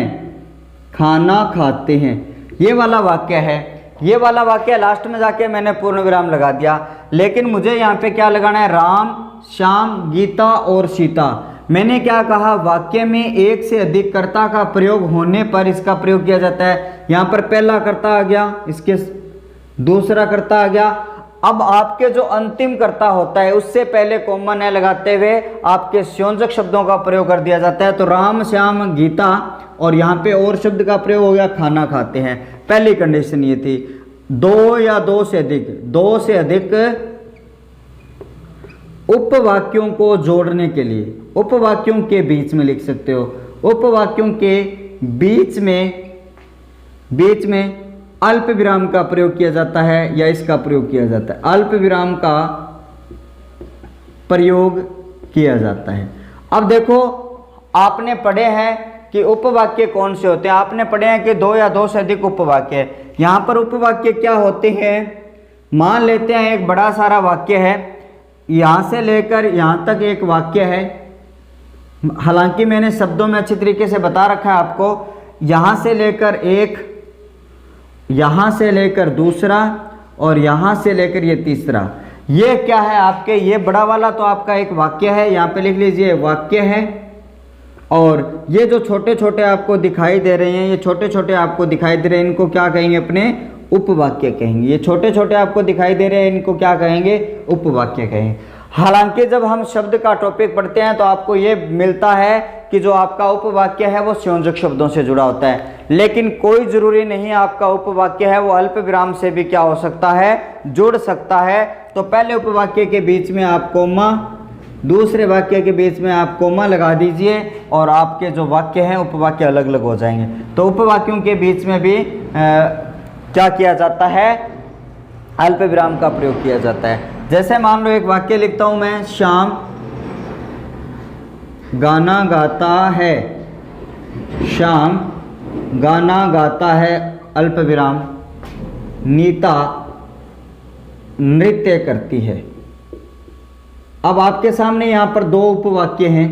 खाना खाते हैं, ये वाला वाक्य है। ये वाला वाक्य लास्ट में जाके मैंने पूर्ण विराम लगा दिया, लेकिन मुझे यहाँ पे क्या लगाना है? राम श्याम गीता और सीता। मैंने क्या कहा? वाक्य में एक से अधिक कर्ता का प्रयोग होने पर इसका प्रयोग किया जाता है। यहाँ पर पहला कर्ता आ गया, इसके दूसरा कर्ता आ गया। अब आपके जो अंतिम कर्ता होता है उससे पहले कोमा न लगाते हुए आपके संयोजक शब्दों का प्रयोग कर दिया जाता है। तो राम श्याम गीता, और यहाँ पे और शब्द का प्रयोग हो गया खाना खाते हैं। पहली कंडीशन ये थी, दो या दो से अधिक उपवाक्यों को जोड़ने के लिए, उपवाक्यों के बीच में लिख सकते हो, उपवाक्यों के बीच में अल्प विराम का प्रयोग किया जाता है या इसका प्रयोग किया जाता है? अल्प विराम का प्रयोग किया जाता है। अब देखो, आपने पढ़े हैं कि उपवाक्य कौन से होते हैं, आपने पढ़े हैं कि दो या दो से अधिक उपवाक्य। यहाँ पर उपवाक्य क्या होते हैं? मान लेते हैं एक बड़ा सारा वाक्य है, यहाँ से लेकर यहाँ तक एक वाक्य है, हालांकि मैंने शब्दों में अच्छी तरीके से बता रखा है आपको, यहाँ से लेकर एक, यहाँ से लेकर दूसरा, और यहाँ से लेकर ये तीसरा। ये क्या है आपके? ये बड़ा वाला तो आपका एक वाक्य है, यहाँ पे लिख लीजिए वाक्य है। और ये जो छोटे छोटे आपको दिखाई दे रहे हैं, ये छोटे छोटे आपको दिखाई दे रहे हैं, इनको क्या कहेंगे? अपने उपवाक्य कहेंगे। ये छोटे छोटे आपको दिखाई दे रहे हैं, इनको क्या कहेंगे? उपवाक्य कहेंगे। हालांकि जब हम शब्द का टॉपिक पढ़ते हैं तो आपको ये मिलता है कि जो आपका उपवाक्य है वो संयोजक शब्दों से जुड़ा होता है, लेकिन कोई जरूरी नहीं आपका उपवाक्य है वो अल्प विराम से भी क्या हो सकता है? जुड़ सकता है। तो पहले उपवाक्य के बीच में आप कोमा, दूसरे वाक्य के बीच में आप कोमा लगा दीजिए, और आपके जो वाक्य हैं उपवाक्य अलग अलग हो जाएंगे। तो उपवाक्यों के बीच में भी क्या किया जाता है? अल्प विराम का प्रयोग किया जाता है। जैसे मान लो एक वाक्य लिखता हूं मैं, श्याम गाना गाता है, श्याम गाना गाता है अल्प विराम, नीता नृत्य करती है। अब आपके सामने यहाँ पर दो उपवाक्य हैं,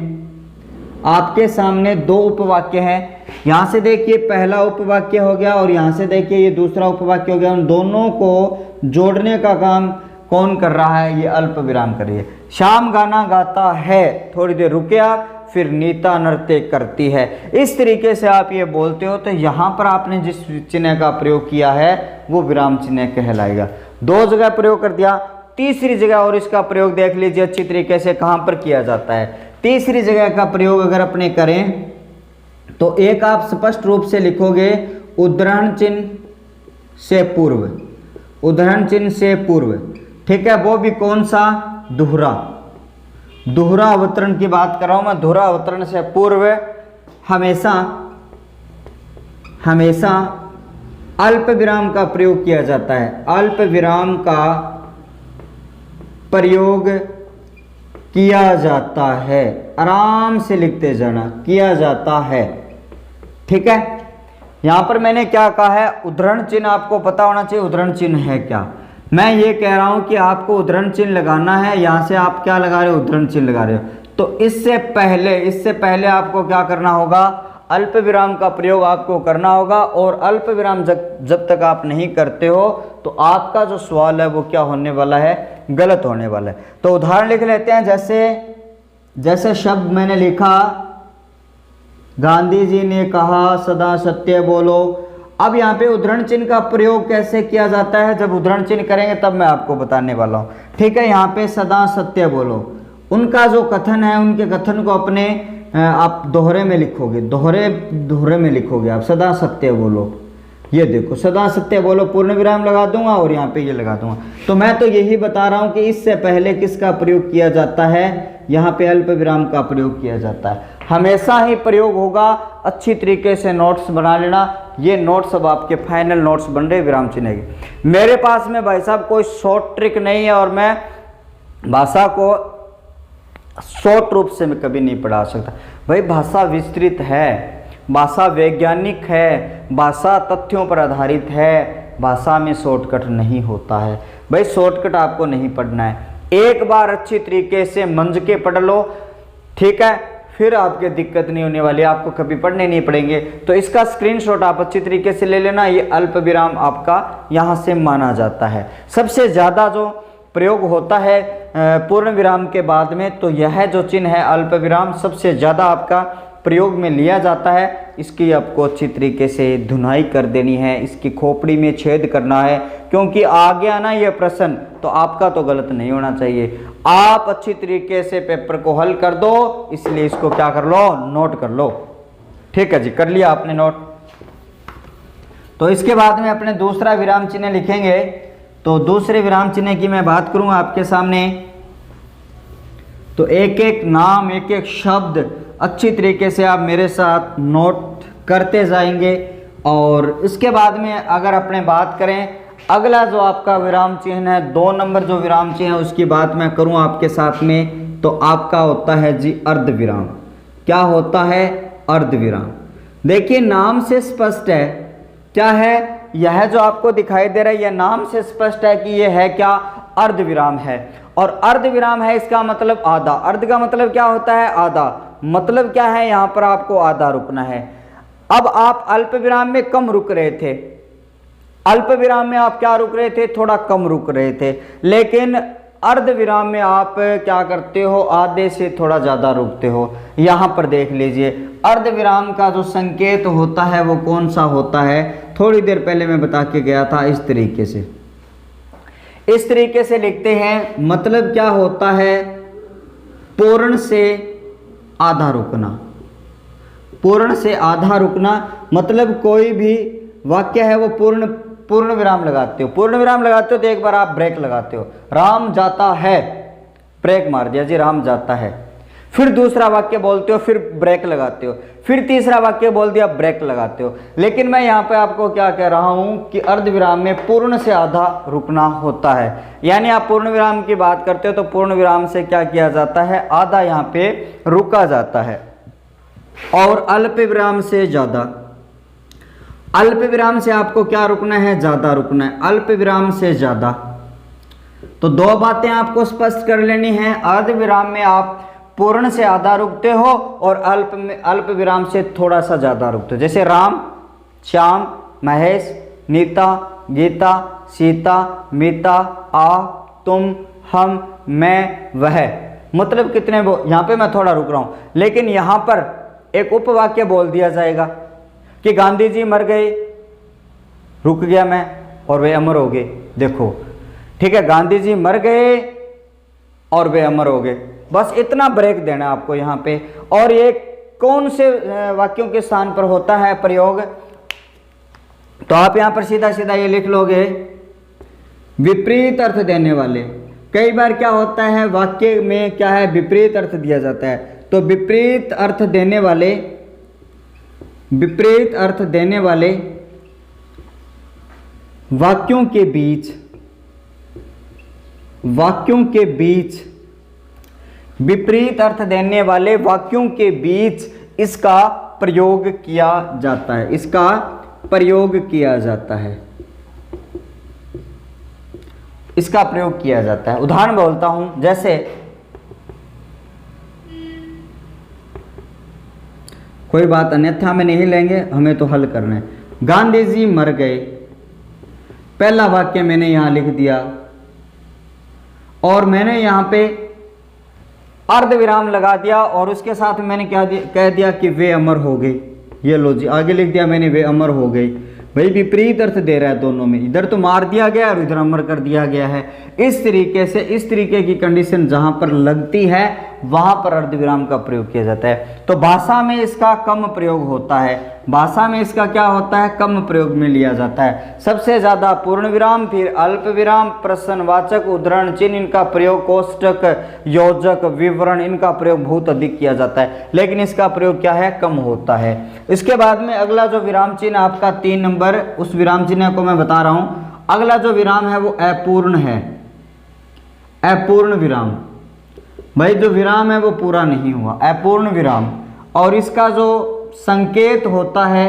आपके सामने दो उपवाक्य हैं। यहाँ से देखिए पहला उपवाक्य हो गया, और यहाँ से देखिए ये दूसरा उपवाक्य हो गया। उन दोनों को जोड़ने का काम कौन कर रहा है? ये अल्प विराम कर रही है। श्याम गाना गाता है, थोड़ी देर रुकिया, फिर नीता नृत्य करती है। इस तरीके से आप ये बोलते हो तो यहाँ पर आपने जिस चिन्ह का प्रयोग किया है वो विराम चिन्ह कहलाएगा। दो जगह प्रयोग कर दिया, तीसरी जगह और इसका प्रयोग देख लीजिए अच्छी तरीके से कहाँ पर किया जाता है। तीसरी जगह का प्रयोग अगर अपने करें तो एक आप स्पष्ट रूप से लिखोगे उद्धरण चिन्ह से पूर्व, उद्धरण चिन्ह से पूर्व, ठीक है। वो भी कौन सा? दोहरा, दोहरा अवतरण की बात कर रहा हूं मैं। दोहरा अवतरण से पूर्व हमेशा हमेशा अल्प विराम का प्रयोग किया जाता है। अल्प विराम का प्रयोग किया जाता है, आराम से लिखते जाना, किया जाता है, ठीक है। यहां पर मैंने क्या कहा है, उद्धरण चिन्ह आपको पता होना चाहिए उद्धरण चिन्ह है क्या। मैं ये कह रहा हूं कि आपको उद्धरण चिन्ह लगाना है, यहां से आप क्या लगा रहे हो, उद्धरण चिन्ह लगा रहे हो। तो इससे पहले आपको क्या करना होगा, अल्प विराम का प्रयोग आपको करना होगा। और अल्प विराम जब तक आप नहीं करते हो तो आपका जो सवाल है वो क्या होने वाला है, गलत होने वाला है। तो उदाहरण लिख लेते हैं, जैसे शब्द मैंने लिखा, गांधी जी ने कहा सदा सत्य बोलो। अब यहाँ पे उद्धरण चिन्ह का प्रयोग कैसे किया जाता है, जब उद्धरण चिन्ह करेंगे तब मैं आपको बताने वाला हूँ, ठीक है। यहाँ पे सदा सत्य बोलो, उनका जो कथन है, उनके कथन को अपने आप दोहरे में लिखोगे, दोहरे में लिखोगे आप, सदा सत्य बोलो। ये देखो सदा सत्य बोलो, पूर्ण विराम लगा दूंगा और यहाँ पे ये लगा दूंगा। तो मैं तो यही बता रहा हूँ कि इससे पहले किसका प्रयोग किया जाता है, यहाँ पे अल्प विराम का प्रयोग किया जाता है, हमेशा ही प्रयोग होगा। अच्छी तरीके से नोट्स बना लेना, ये नोट्स अब आपके फाइनल नोट्स बन रहे विराम चिन्ह के। मेरे पास में भाई साहब कोई शॉर्ट ट्रिक नहीं है और मैं भाषा को शॉर्ट रूप से मैं कभी नहीं पढ़ा सकता। भाई भाषा विस्तृत है, भाषा वैज्ञानिक है, भाषा तथ्यों पर आधारित है, भाषा में शॉर्टकट नहीं होता है। भाई शॉर्टकट आपको नहीं पढ़ना है, एक बार अच्छी तरीके से मंझ के पढ़ लो, ठीक है, फिर आपके दिक्कत नहीं होने वाली, आपको कभी पढ़ने नहीं पड़ेंगे। तो इसका स्क्रीनशॉट आप अच्छी तरीके से ले लेना। ये अल्प विराम आपका यहाँ से माना जाता है। सबसे ज़्यादा जो प्रयोग होता है पूर्ण विराम के बाद में, तो यह जो चिन्ह है अल्प विराम सबसे ज़्यादा आपका प्रयोग में लिया जाता है। इसकी आपको अच्छी तरीके से धुनाई कर देनी है, इसकी खोपड़ी में छेद करना है, क्योंकि आ गया ना ये प्रश्न तो आपका तो गलत नहीं होना चाहिए। आप अच्छी तरीके से पेपर को हल कर दो, इसलिए इसको क्या कर लो, नोट कर लो, ठीक है जी। कर लिया आपने नोट। तो इसके बाद में अपने दूसरा विराम चिन्ह लिखेंगे। तो दूसरे विराम चिन्ह की मैं बात करूं आपके सामने, तो एक एक नाम, एक एक शब्द अच्छी तरीके से आप मेरे साथ नोट करते जाएंगे। और इसके बाद में अगर अपने बात करें, अगला जो आपका विराम चिन्ह है, 2 नंबर जो विराम चिन्ह है उसकी बात मैं करूं आपके साथ में, तो आपका होता है जी अर्ध विराम। क्या होता है, अर्ध विराम। देखिए नाम से स्पष्ट है, क्या है, यह जो आपको दिखाई दे रहा है यह नाम से स्पष्ट है कि यह है क्या, अर्ध विराम है। और अर्ध विराम है इसका मतलब आधा। अर्ध का मतलब क्या होता है, आधा। मतलब क्या है, यहां पर आपको आधा रुकना है। अब आप अल्प विराम में कम रुक रहे थे, अल्प विराम में आप क्या रुक रहे थे, थोड़ा कम रुक रहे थे, लेकिन अर्ध विराम में आप क्या करते हो, आधे से थोड़ा ज्यादा रुकते हो। यहां पर देख लीजिए अर्ध विराम का जो संकेत होता है वो कौन सा होता है, थोड़ी देर पहले मैं बता के गया था। इस तरीके से लिखते हैं। मतलब क्या होता है, पूर्ण से आधा रुकना। पूर्ण से आधा रुकना मतलब कोई भी वाक्य है वो पूर्ण विराम लगाते हो। पूर्ण विराम लगाते हो तो एक बार आप ब्रेक लगाते हो, राम जाता है, ब्रेक मार दिया जी, राम जाता है। फिर दूसरा वाक्य बोलते हो, फिर ब्रेक लगाते हो, फिर तीसरा वाक्य बोल दिया, ब्रेक लगाते हो। लेकिन मैं यहाँ पे आपको क्या कह रहा हूँ कि अर्ध विराम में पूर्ण से आधा रुकना होता है। यानी आप पूर्ण विराम की बात करते हो तो पूर्ण विराम से क्या किया जाता है, आधा यहाँ पे रुका जाता है। और अल्प विराम से ज्यादा, अल्प विराम से आपको क्या रुकना है, ज्यादा रुकना है, अल्प विराम से ज्यादा। तो 2 बातें आपको स्पष्ट कर लेनी है। अर्ध विराम में आप पूर्ण से आधा रुकते हो और अल्प विराम से थोड़ा सा ज्यादा रुकते हो। जैसे राम, श्याम, महेश, नीता, गीता, सीता, मीता, आ, तुम, हम, मैं, वह। मतलब कितने यहाँ पे मैं थोड़ा रुक रहा हूं, लेकिन यहां पर एक उपवाक्य बोल दिया जाएगा कि गांधी जी मर गए, रुक गया मैं, और वे अमर हो गए। देखो ठीक है, गांधी जी मर गए और वे अमर हो गए, बस इतना ब्रेक देना है आपको यहाँ पे। और ये कौन से वाक्यों के स्थान पर होता है प्रयोग, तो आप यहाँ पर सीधा सीधा ये लिख लोगे, विपरीत अर्थ देने वाले। कई बार क्या होता है वाक्य में क्या है, विपरीत अर्थ दिया जाता है, तो विपरीत अर्थ देने वाले, विपरीत अर्थ देने वाले वाक्यों के बीच, वाक्यों के बीच, विपरीत अर्थ देने वाले वाक्यों के बीच इसका प्रयोग किया जाता है, इसका प्रयोग किया जाता है, इसका प्रयोग किया जाता है। उदाहरण बोलता हूं, जैसे कोई बात अन्यथा में नहीं लेंगे, हमें तो हल करना है। गांधी जी मर गए, पहला वाक्य मैंने यहां लिख दिया और मैंने यहां पे अर्ध विराम लगा दिया और उसके साथ मैंने क्या कह दिया कि वे अमर हो गए। ये लो जी, आगे लिख दिया मैंने वे अमर हो गए। भाई विपरीत अर्थ दे रहा है दोनों में, इधर तो मार दिया गया और इधर अमर कर दिया गया है। इस तरीके से, इस तरीके की कंडीशन जहां पर लगती है वहां पर अर्धविराम का प्रयोग किया जाता है। तो भाषा में इसका कम प्रयोग होता है, भाषा में इसका क्या होता है, कम प्रयोग में लिया जाता है। सबसे ज्यादा पूर्ण विराम, फिर अल्प विराम, प्रश्नवाचक, उद्धरण चिन्ह, इनका प्रयोग, कोष्टक, योजक, विवरण, इनका प्रयोग बहुत अधिक किया जाता है, लेकिन इसका प्रयोग क्या है, कम होता है। इसके बाद में अगला जो विराम चिन्ह आपका 3 नंबर, उस विराम चिन्ह को मैं बता रहा हूं। अगला जो विराम है वो अपूर्ण है, अपूर्ण विराम। भाई जो विराम है वो पूरा नहीं हुआ, अपूर्ण विराम। और इसका जो संकेत होता है,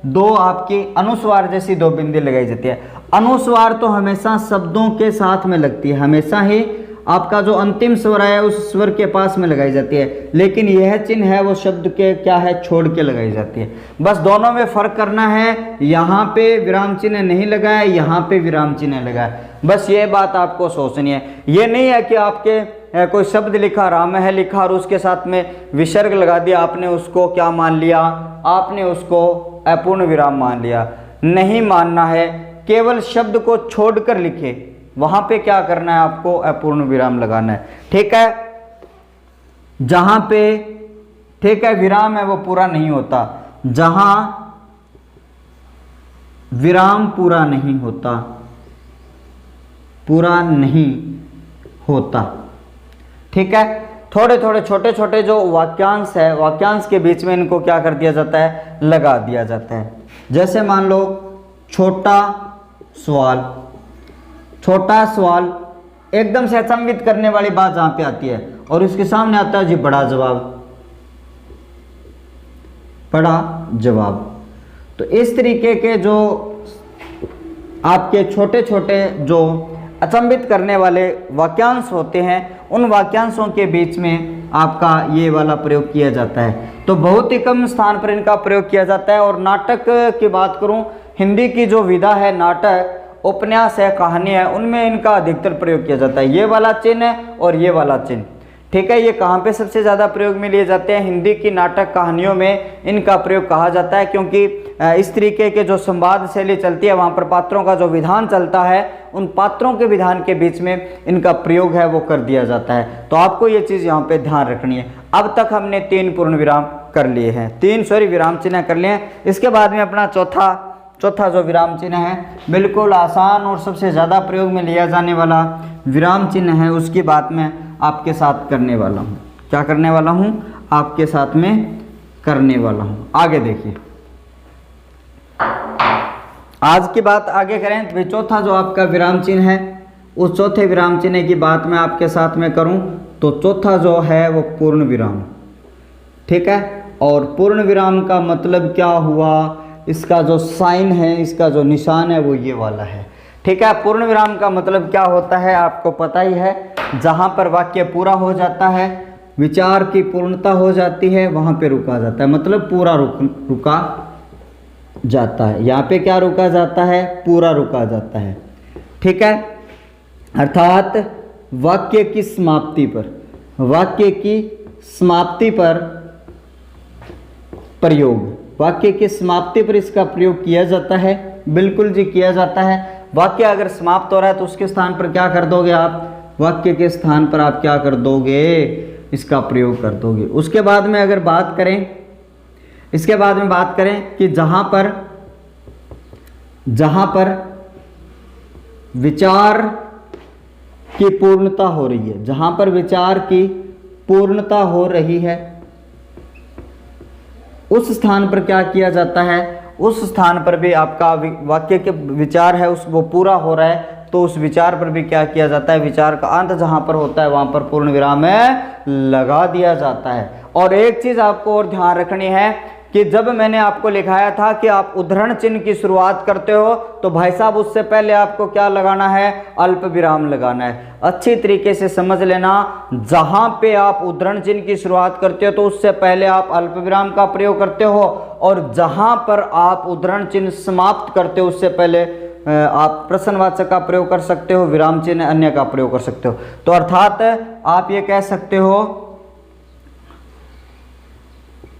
दो आपकी अनुस्वार जैसी 2 बिंदी लगाई जाती है। अनुस्वार तो हमेशा शब्दों के साथ में लगती है, हमेशा ही आपका जो अंतिम स्वर है उस स्वर के पास में लगाई जाती है, लेकिन यह चिन्ह है वो शब्द के क्या है, छोड़ के लगाई जाती है। बस दोनों में फर्क करना है, यहाँ पे विराम चिन्ह नहीं लगा है, यहाँ पे विराम चिन्ह लगा है। बस ये बात आपको सोचनी है। ये नहीं है कि आपके कोई शब्द लिखा, राम है लिखा और उसके साथ में विसर्ग लगा दिया, आपने उसको क्या मान लिया, आपने उसको अपूर्ण विराम मान लिया। नहीं मानना है, केवल शब्द को छोड़कर लिखे, वहां पे क्या करना है, आपको अपूर्ण विराम लगाना है। ठीक है, जहां पे ठीक है विराम है वो पूरा नहीं होता, जहां विराम पूरा नहीं होता, पूरा नहीं होता। ठीक है, थोड़े थोड़े छोटे छोटे जो वाक्यांश है, वाक्यांश के बीच में इनको क्या कर दिया जाता है, लगा दिया जाता है। जैसे मान लो छोटा सवाल, छोटा सवाल एकदम से अचंभित करने वाली बात जहां पे आती है और उसके सामने आता है जी बड़ा जवाब, बड़ा जवाब। तो इस तरीके के जो आपके छोटे छोटे जो अचंभित करने वाले वाक्यांश होते हैं, उन वाक्यांशों के बीच में आपका ये वाला प्रयोग किया जाता है। तो बहुत ही कम स्थान पर इनका प्रयोग किया जाता है। और नाटक की बात करूं, हिंदी की जो विधा है, नाटक, उपन्यास है, कहानी है, उनमें इनका अधिकतर प्रयोग किया जाता है। ये वाला चिन्ह और ये वाला चिन्ह, ठीक है, ये कहाँ पे सबसे ज़्यादा प्रयोग में लिए जाते हैं, हिंदी की नाटक कहानियों में इनका प्रयोग कहा जाता है, क्योंकि इस तरीके के जो संवाद शैली चलती है वहाँ पर पात्रों का जो विधान चलता है, उन पात्रों के विधान के बीच में इनका प्रयोग है वो कर दिया जाता है। तो आपको ये चीज़ यहाँ पे ध्यान रखनी है। अब तक हमने 3 पूर्ण विराम कर लिए हैं, 3 विराम चिन्ह कर लिए हैं। इसके बाद में अपना चौथा जो विराम चिन्ह है, बिल्कुल आसान और सबसे ज़्यादा प्रयोग में लिया जाने वाला विराम चिन्ह है, उसकी बात मैं आपके साथ करने वाला हूँ। क्या करने वाला हूँ, आपके साथ में करने वाला हूँ। आगे देखिए, आज की बात आगे करें तो चौथा जो आपका विराम चिन्ह है, उस चौथे विराम चिन्ह की बात मैं आपके साथ में करूं तो चौथा जो है वो पूर्ण विराम। ठीक है, और पूर्ण विराम का मतलब क्या हुआ, इसका जो साइन है, इसका जो निशान है वो ये वाला है। ठीक है, पूर्ण विराम का मतलब क्या होता है आपको पता ही है, जहां पर वाक्य पूरा हो जाता है, विचार की पूर्णता हो जाती है, वहां पे रुका जाता है, मतलब पूरा रुका जाता है। यहाँ पे क्या रुका जाता है, पूरा रुका जाता है। ठीक है, अर्थात वाक्य की समाप्ति पर, वाक्य की समाप्ति पर प्रयोग, वाक्य की समाप्ति पर इसका प्रयोग किया जाता है। बिल्कुल जी किया जाता है। वाक्य अगर समाप्त हो रहा है तो उसके स्थान पर क्या कर दोगे आप, वाक्य के स्थान पर आप क्या कर दोगे, इसका प्रयोग कर दोगे। उसके बाद में अगर बात करें, इसके बाद में बात करें कि जहां पर विचार की पूर्णता हो रही है, जहां पर विचार की पूर्णता हो रही है, उस स्थान पर क्या किया जाता है, उस स्थान पर भी आपका वाक्य के विचार है वो पूरा हो रहा है, तो उस विचार पर भी क्या किया जाता है, विचार का अंत जहां पर होता है वहां पर पूर्ण विराम लगा दिया जाता है। और एक चीज आपको और ध्यान रखनी है कि जब मैंने आपको लिखाया था कि आप उद्धरण चिन्ह की शुरुआत करते हो तो भाई साहब उससे पहले आपको क्या लगाना है, अल्प विराम लगाना है। अच्छी तरीके से समझ लेना, जहां पे आप उद्धरण चिन्ह की शुरुआत करते हो तो उससे पहले आप अल्प विराम का प्रयोग करते हो, और जहां पर आप उद्धरण चिन्ह समाप्त करते हो उससे पहले आप प्रश्नवाचक का प्रयोग कर सकते हो, विराम चिन्ह अन्य का प्रयोग कर सकते हो। तो अर्थात आप ये कह सकते हो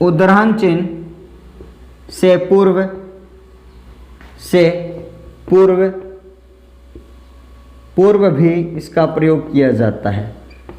उद्धरण चिन्ह से पूर्व भी इसका प्रयोग किया जाता है,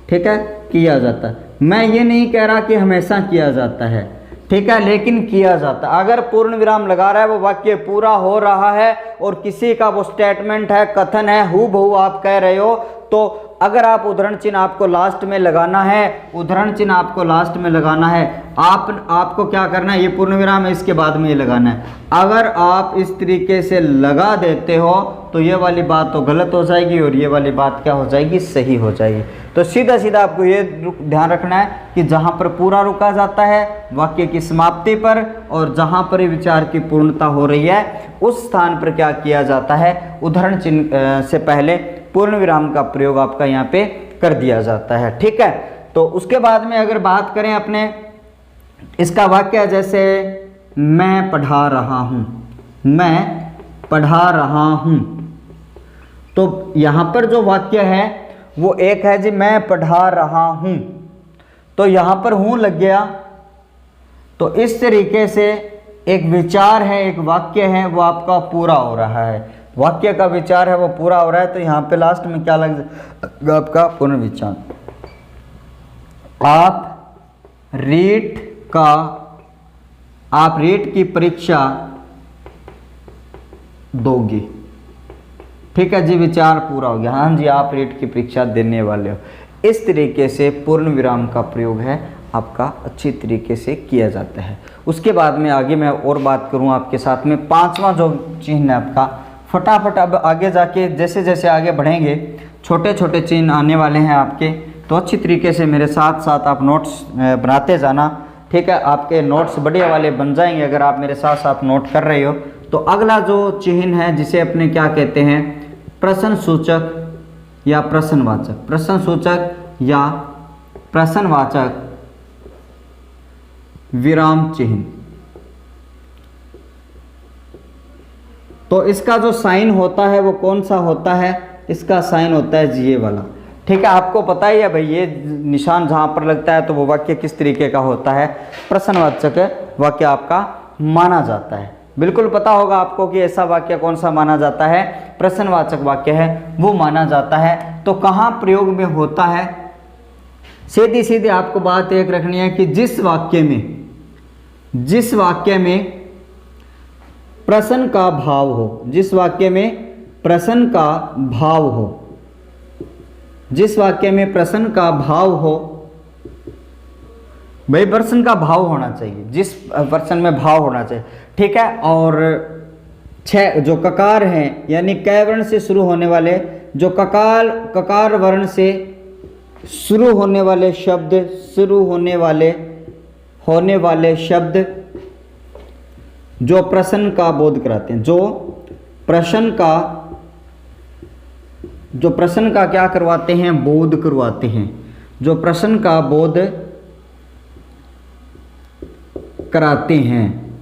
ठीक है, किया जाता है। मैं ये नहीं कह रहा कि हमेशा किया जाता है, ठीक है, लेकिन किया जाता है। अगर पूर्ण विराम लगा रहा है, वो वाक्य पूरा हो रहा है और किसी का वो स्टेटमेंट है, कथन है, हूबहू आप कह रहे हो, तो अगर आप उद्धरण चिन्ह आपको लास्ट में लगाना है, उद्धरण चिन्ह आपको लास्ट में लगाना है, आपको क्या करना है, ये पूर्ण विराम है, इसके बाद में ये लगाना है। अगर आप इस तरीके से लगा देते हो तो ये वाली बात तो गलत हो जाएगी और ये वाली बात क्या हो जाएगी, सही हो जाएगी। तो सीधा सीधा आपको ये ध्यान रखना है कि जहां पर पूरा रुका जाता है वाक्य की समाप्ति पर, और जहां पर विचार की पूर्णता हो रही है उस स्थान पर क्या किया जाता है, उद्धरण चिन्ह से पहले पूर्ण विराम का प्रयोग आपका यहाँ पे कर दिया जाता है, ठीक है। तो उसके बाद में अगर बात करें अपने इसका वाक्य, जैसे मैं पढ़ा रहा हूं, मैं पढ़ा रहा हूं, तो यहां पर जो वाक्य है वो एक है जी, मैं पढ़ा रहा हूं, तो यहां पर हूं लग गया। तो इस तरीके से एक विचार है, एक वाक्य है, वो आपका पूरा हो रहा है, वाक्य का विचार है वो पूरा हो रहा है। तो यहां पे लास्ट में क्या लग जाएगा, आपका पुनर्विचार। आप रीट की परीक्षा दोगे, ठीक है जी, विचार पूरा हो गया, हाँ जी, आप रीट की परीक्षा देने वाले हो। इस तरीके से पूर्ण विराम का प्रयोग है आपका अच्छी तरीके से किया जाता है। उसके बाद में आगे मैं और बात करूं आपके साथ में, पांचवा जो चिन्ह है आपका, फटाफट अब आगे जाके जैसे जैसे आगे बढ़ेंगे छोटे छोटे चिन्ह आने वाले हैं आपके, तो अच्छी तरीके से मेरे साथ साथ आप नोट्स बनाते जाना, ठीक है। आपके नोट्स बढ़िया वाले बन जाएंगे अगर आप मेरे साथ साथ नोट कर रहे हो। तो अगला जो चिन्ह है जिसे अपने क्या कहते हैं, प्रश्न सूचक या प्रश्नवाचक, प्रश्न सूचक या प्रश्नवाचक विराम चिन्ह। तो इसका जो साइन होता है वो कौन सा होता है, इसका साइन होता है जी ये वाला, ठीक है। आपको पता ही है भाई, ये निशान जहां पर लगता है तो वो वाक्य किस तरीके का होता है, प्रश्नवाचक वाक्य आपका माना जाता है। बिल्कुल पता होगा आपको कि ऐसा वाक्य कौन सा माना जाता है, प्रश्नवाचक वाक्य है वो माना जाता है। तो कहाँ प्रयोग में होता है, सीधी सीधी आपको बात एक रखनी है कि जिस वाक्य में प्रश्न का भाव हो, जिस वाक्य में प्रश्न का भाव हो, जिस वाक्य में प्रश्न का भाव हो, भाई प्रश्न का भाव होना चाहिए, जिस प्रश्न में भाव होना चाहिए, ठीक है। और छह जो ककार हैं यानी कै वर्ण से शुरू होने वाले, जो ककार वर्ण से शुरू होने वाले शब्द जो प्रश्न का बोध कराते हैं, जो प्रश्न का क्या करवाते हैं, बोध करवाते हैं, जो प्रश्न का बोध कराते हैं,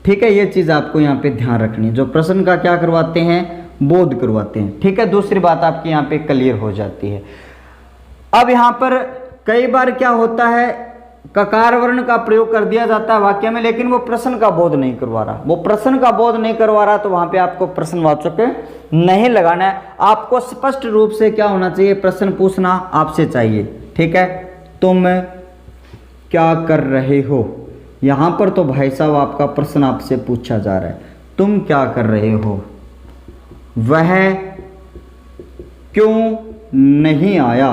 ठीक है। ये चीज आपको यहाँ पे ध्यान रखनी है, जो प्रश्न का क्या करवाते हैं, बोध करवाते हैं, ठीक है। दूसरी बात आपकी यहाँ पे क्लियर हो जाती है। अब यहाँ पर कई बार क्या होता है, ककार वर्ण का प्रयोग कर दिया जाता है वाक्य में, लेकिन वो प्रश्न का बोध नहीं करवा रहा, वो प्रश्न का बोध नहीं करवा रहा, तो वहां पे आपको प्रश्नवाचक नहीं लगाना है। आपको स्पष्ट रूप से क्या होना चाहिए, प्रश्न पूछना आपसे चाहिए। ठीक है, तुम क्या कर रहे हो, यहां पर तो भाई साहब आपका प्रश्न आपसे पूछा जा रहा है, तुम क्या कर रहे हो, वह क्यों नहीं आया,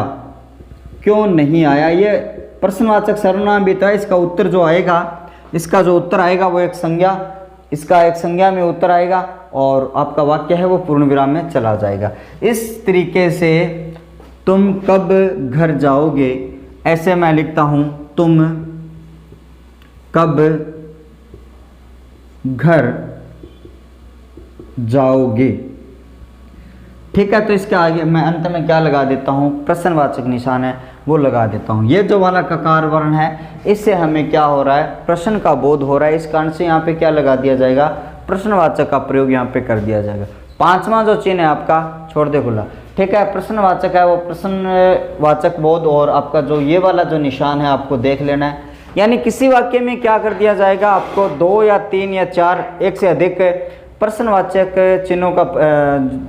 क्यों नहीं आया, ये प्रश्नवाचक सर्वनाम भी था। इसका उत्तर जो आएगा, इसका जो उत्तर आएगा वो एक संज्ञा, इसका एक संज्ञा में उत्तर आएगा और आपका वाक्य है वो पूर्ण विराम में चला जाएगा। इस तरीके से तुम कब घर जाओगे, ऐसे मैं लिखता हूं, तुम कब घर जाओगे। ठीक है, तो इसके आगे मैं अंत में क्या लगा देता हूं, प्रश्नवाचक निशान है वो लगा देता हूं। ये जो वाला ककार वर्ण है, इससे हमें क्या हो रहा है, प्रश्न का बोध हो रहा है, इस कारण से यहाँ पे क्या लगा दिया जाएगा, प्रश्नवाचक का प्रयोग यहाँ पे कर दिया जाएगा। पांचवा जो चिन्ह है आपका छोड़ दे खुला। ठीक है, प्रश्नवाचक है वो प्रश्नवाचक बोध, और आपका जो ये वाला जो निशान है आपको देख लेना है। यानी किसी वाक्य में क्या कर दिया जाएगा, आपको 2 या 3 या 4 एक से अधिक प्रश्नवाचक चिन्हों का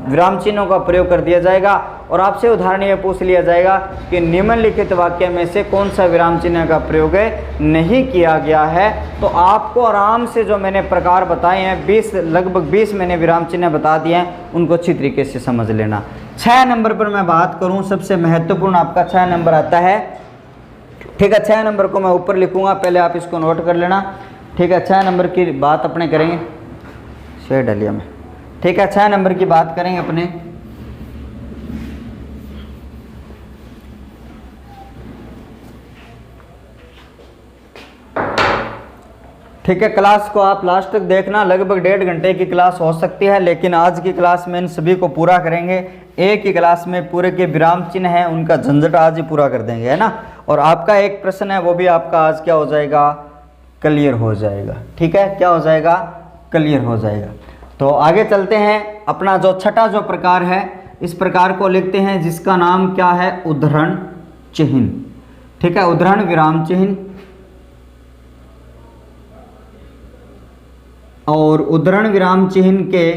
विराम चिन्हों का प्रयोग कर दिया जाएगा, और आपसे उदाहरण ये पूछ लिया जाएगा कि निम्नलिखित वाक्य में से कौन सा विराम चिन्ह का प्रयोग नहीं किया गया है। तो आपको आराम से जो मैंने प्रकार बताए हैं, 20 लगभग 20 मैंने विराम चिन्ह बता दिए हैं, उनको अच्छी तरीके से समझ लेना। 6 नंबर पर मैं बात करूं, सबसे महत्वपूर्ण आपका 6 नंबर आता है। ठीक है, 6 नंबर को मैं ऊपर लिखूंगा, पहले आप इसको नोट कर लेना। ठीक है, 6 नंबर की बात अपने करेंगे, शेयर डालिए में। ठीक है, 6 नंबर की बात करेंगे अपने। ठीक है, क्लास को आप लास्ट तक देखना, लगभग 1.5 घंटे की क्लास हो सकती है, लेकिन आज की क्लास में इन सभी को पूरा करेंगे। एक ही क्लास में पूरे के विराम चिन्ह हैं उनका झंझट आज ही पूरा कर देंगे, है ना। और आपका एक प्रश्न है वो भी आपका आज क्या हो जाएगा, क्लियर हो जाएगा। ठीक है, क्या हो जाएगा, क्लियर हो जाएगा। तो आगे चलते हैं, अपना जो छठा जो प्रकार है, इस प्रकार को लिखते हैं जिसका नाम क्या है, उद्धरण चिन्ह। ठीक है, उद्धरण विराम चिन्ह। और उद्धरण विराम चिन्ह के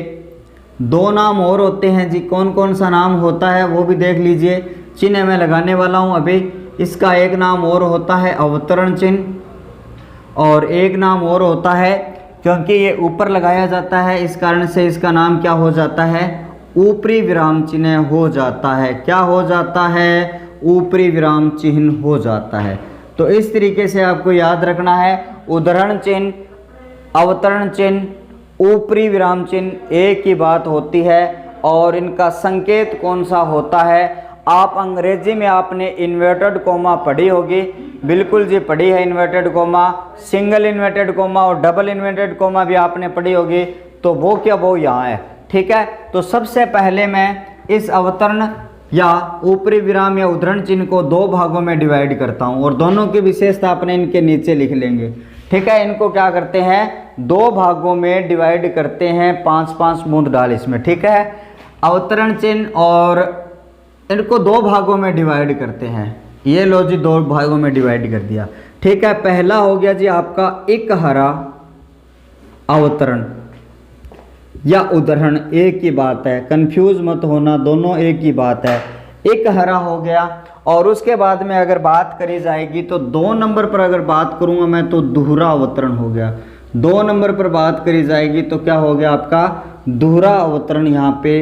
2 नाम और होते हैं जी, कौन कौन सा नाम होता है वो भी देख लीजिए। चिन्ह मैं लगाने वाला हूं अभी। इसका एक नाम और होता है अवतरण चिन्ह, और एक नाम और होता है, क्योंकि ये ऊपर लगाया जाता है इस कारण से इसका नाम क्या हो जाता है, ऊपरी विराम चिन्ह हो जाता है। क्या हो जाता है, ऊपरी विराम चिन्ह हो जाता है। तो इस तरीके से आपको याद रखना है, उद्धरण चिन्ह, अवतरण चिन्ह, ऊपरी विराम चिन्ह एक ही बात होती है। और इनका संकेत कौन सा होता है, आप अंग्रेजी में आपने इन्वर्टेड कोमा पढ़ी होगी, बिल्कुल जी पढ़ी है inverted comma, single inverted coma और डबल इन्वर्टेड कोमा भी आपने पढ़ी होगी। तो वो क्या, वो यहाँ है। ठीक है, तो सबसे पहले मैं इस अवतरण या ऊपरी विराम या उद्धरण चिन्ह को 2 भागों में डिवाइड करता हूँ, और दोनों की विशेषता अपने इनके नीचे लिख लेंगे। ठीक है, इनको क्या करते हैं, 2 भागों में डिवाइड करते हैं, 5-5 बूंद डाल इसमें। ठीक है, अवतरण चिन्ह, और इनको 2 भागों में डिवाइड करते हैं। ये लो जी, 2 भागों में डिवाइड कर दिया। ठीक है, पहला हो गया जी आपका इकहरा अवतरण या उद्धरण, एक ही बात है, कंफ्यूज मत होना, दोनों एक ही बात है। इकहरा हो गया, और उसके बाद में अगर बात करी जाएगी तो 2 नंबर पर अगर बात करूंगा मैं तो दोहरा अवतरण हो गया। 2 नंबर पर बात करी जाएगी तो क्या हो गया आपका, दोहरा अवतरण यहाँ पे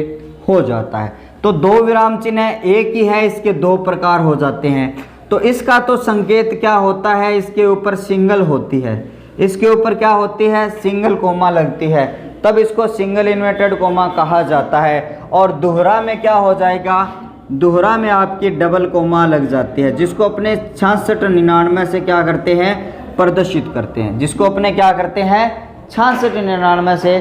हो जाता है। तो 2 विराम चिन्ह एक ही है, इसके 2 प्रकार हो जाते हैं। तो इसका तो संकेत क्या होता है, इसके ऊपर सिंगल होती है, इसके ऊपर क्या होती है, सिंगल कोमा लगती है, तब इसको सिंगल इन्वर्टेड कोमा कहा जाता है। और दोहरा में क्या हो जाएगा, दोहरा में आपकी डबल कोमा लग जाती है, जिसको अपने 66-99 से क्या करते हैं, प्रदर्शित करते हैं, जिसको अपने क्या करते हैं, 66-99 से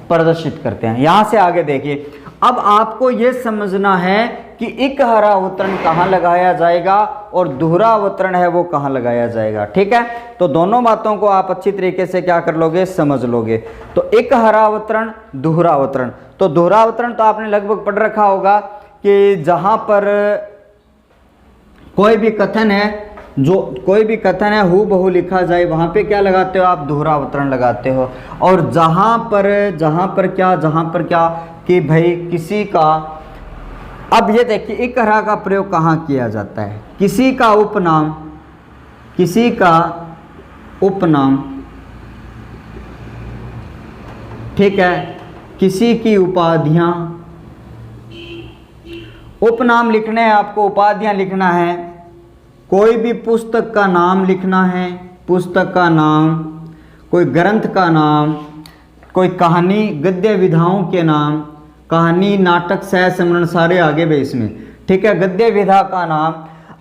प्रदर्शित करते हैं। यहाँ से आगे देखिए, अब आपको ये समझना है कि इकहरा अवतरण कहाँ लगाया जाएगा और दोहरा अवतरण है वो कहाँ लगाया जाएगा। ठीक है, तो दोनों बातों को आप अच्छी तरीके से क्या कर लोगे, समझ लोगे। तो इकहरा अवतरण, दोहरा अवतरण। तो दोहरा अवतरण तो आपने लगभग पढ़ रखा होगा कि जहां पर कोई भी कथन है जो कोई भी कथन है हू बहू लिखा जाए, वहाँ पे क्या लगाते हो आप? दोहरा अवतरण लगाते हो। और जहाँ पर क्या कि भाई किसी का, अब ये देखिए इकरा का प्रयोग कहाँ किया जाता है? किसी का उपनाम, ठीक है, किसी की उपाधियां, उपनाम लिखने हैं आपको, उपाधियां लिखना है, कोई भी पुस्तक का नाम लिखना है, पुस्तक का नाम, कोई ग्रंथ का नाम, कोई कहानी गद्य विधाओं के नाम, कहानी नाटक सह सिमरन सारे आगे भी इसमें, ठीक है, गद्य विधा का नाम।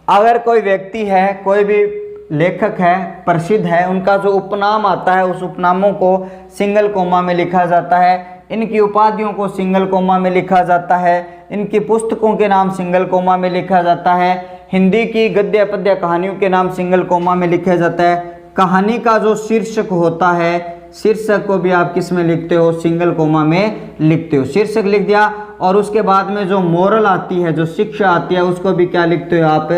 अगर कोई व्यक्ति है, कोई भी लेखक है, प्रसिद्ध है, उनका जो उपनाम आता है उस उपनामों को सिंगल कोमा में लिखा जाता है, इनकी उपाधियों को सिंगल कोमा में लिखा जाता है, इनकी पुस्तकों के नाम सिंगल कोमा में लिखा जाता है, हिंदी की गद्य पद्य कहानियों के नाम सिंगल कोमा में लिखा जाता है। कहानी का जो शीर्षक होता है, शीर्षक को भी आप किस में लिखते हो? सिंगल कोमा में लिखते हो। शीर्षक लिख दिया, और उसके बाद में जो मोरल आती है, जो शिक्षा आती है, उसको भी क्या लिखते हो आप?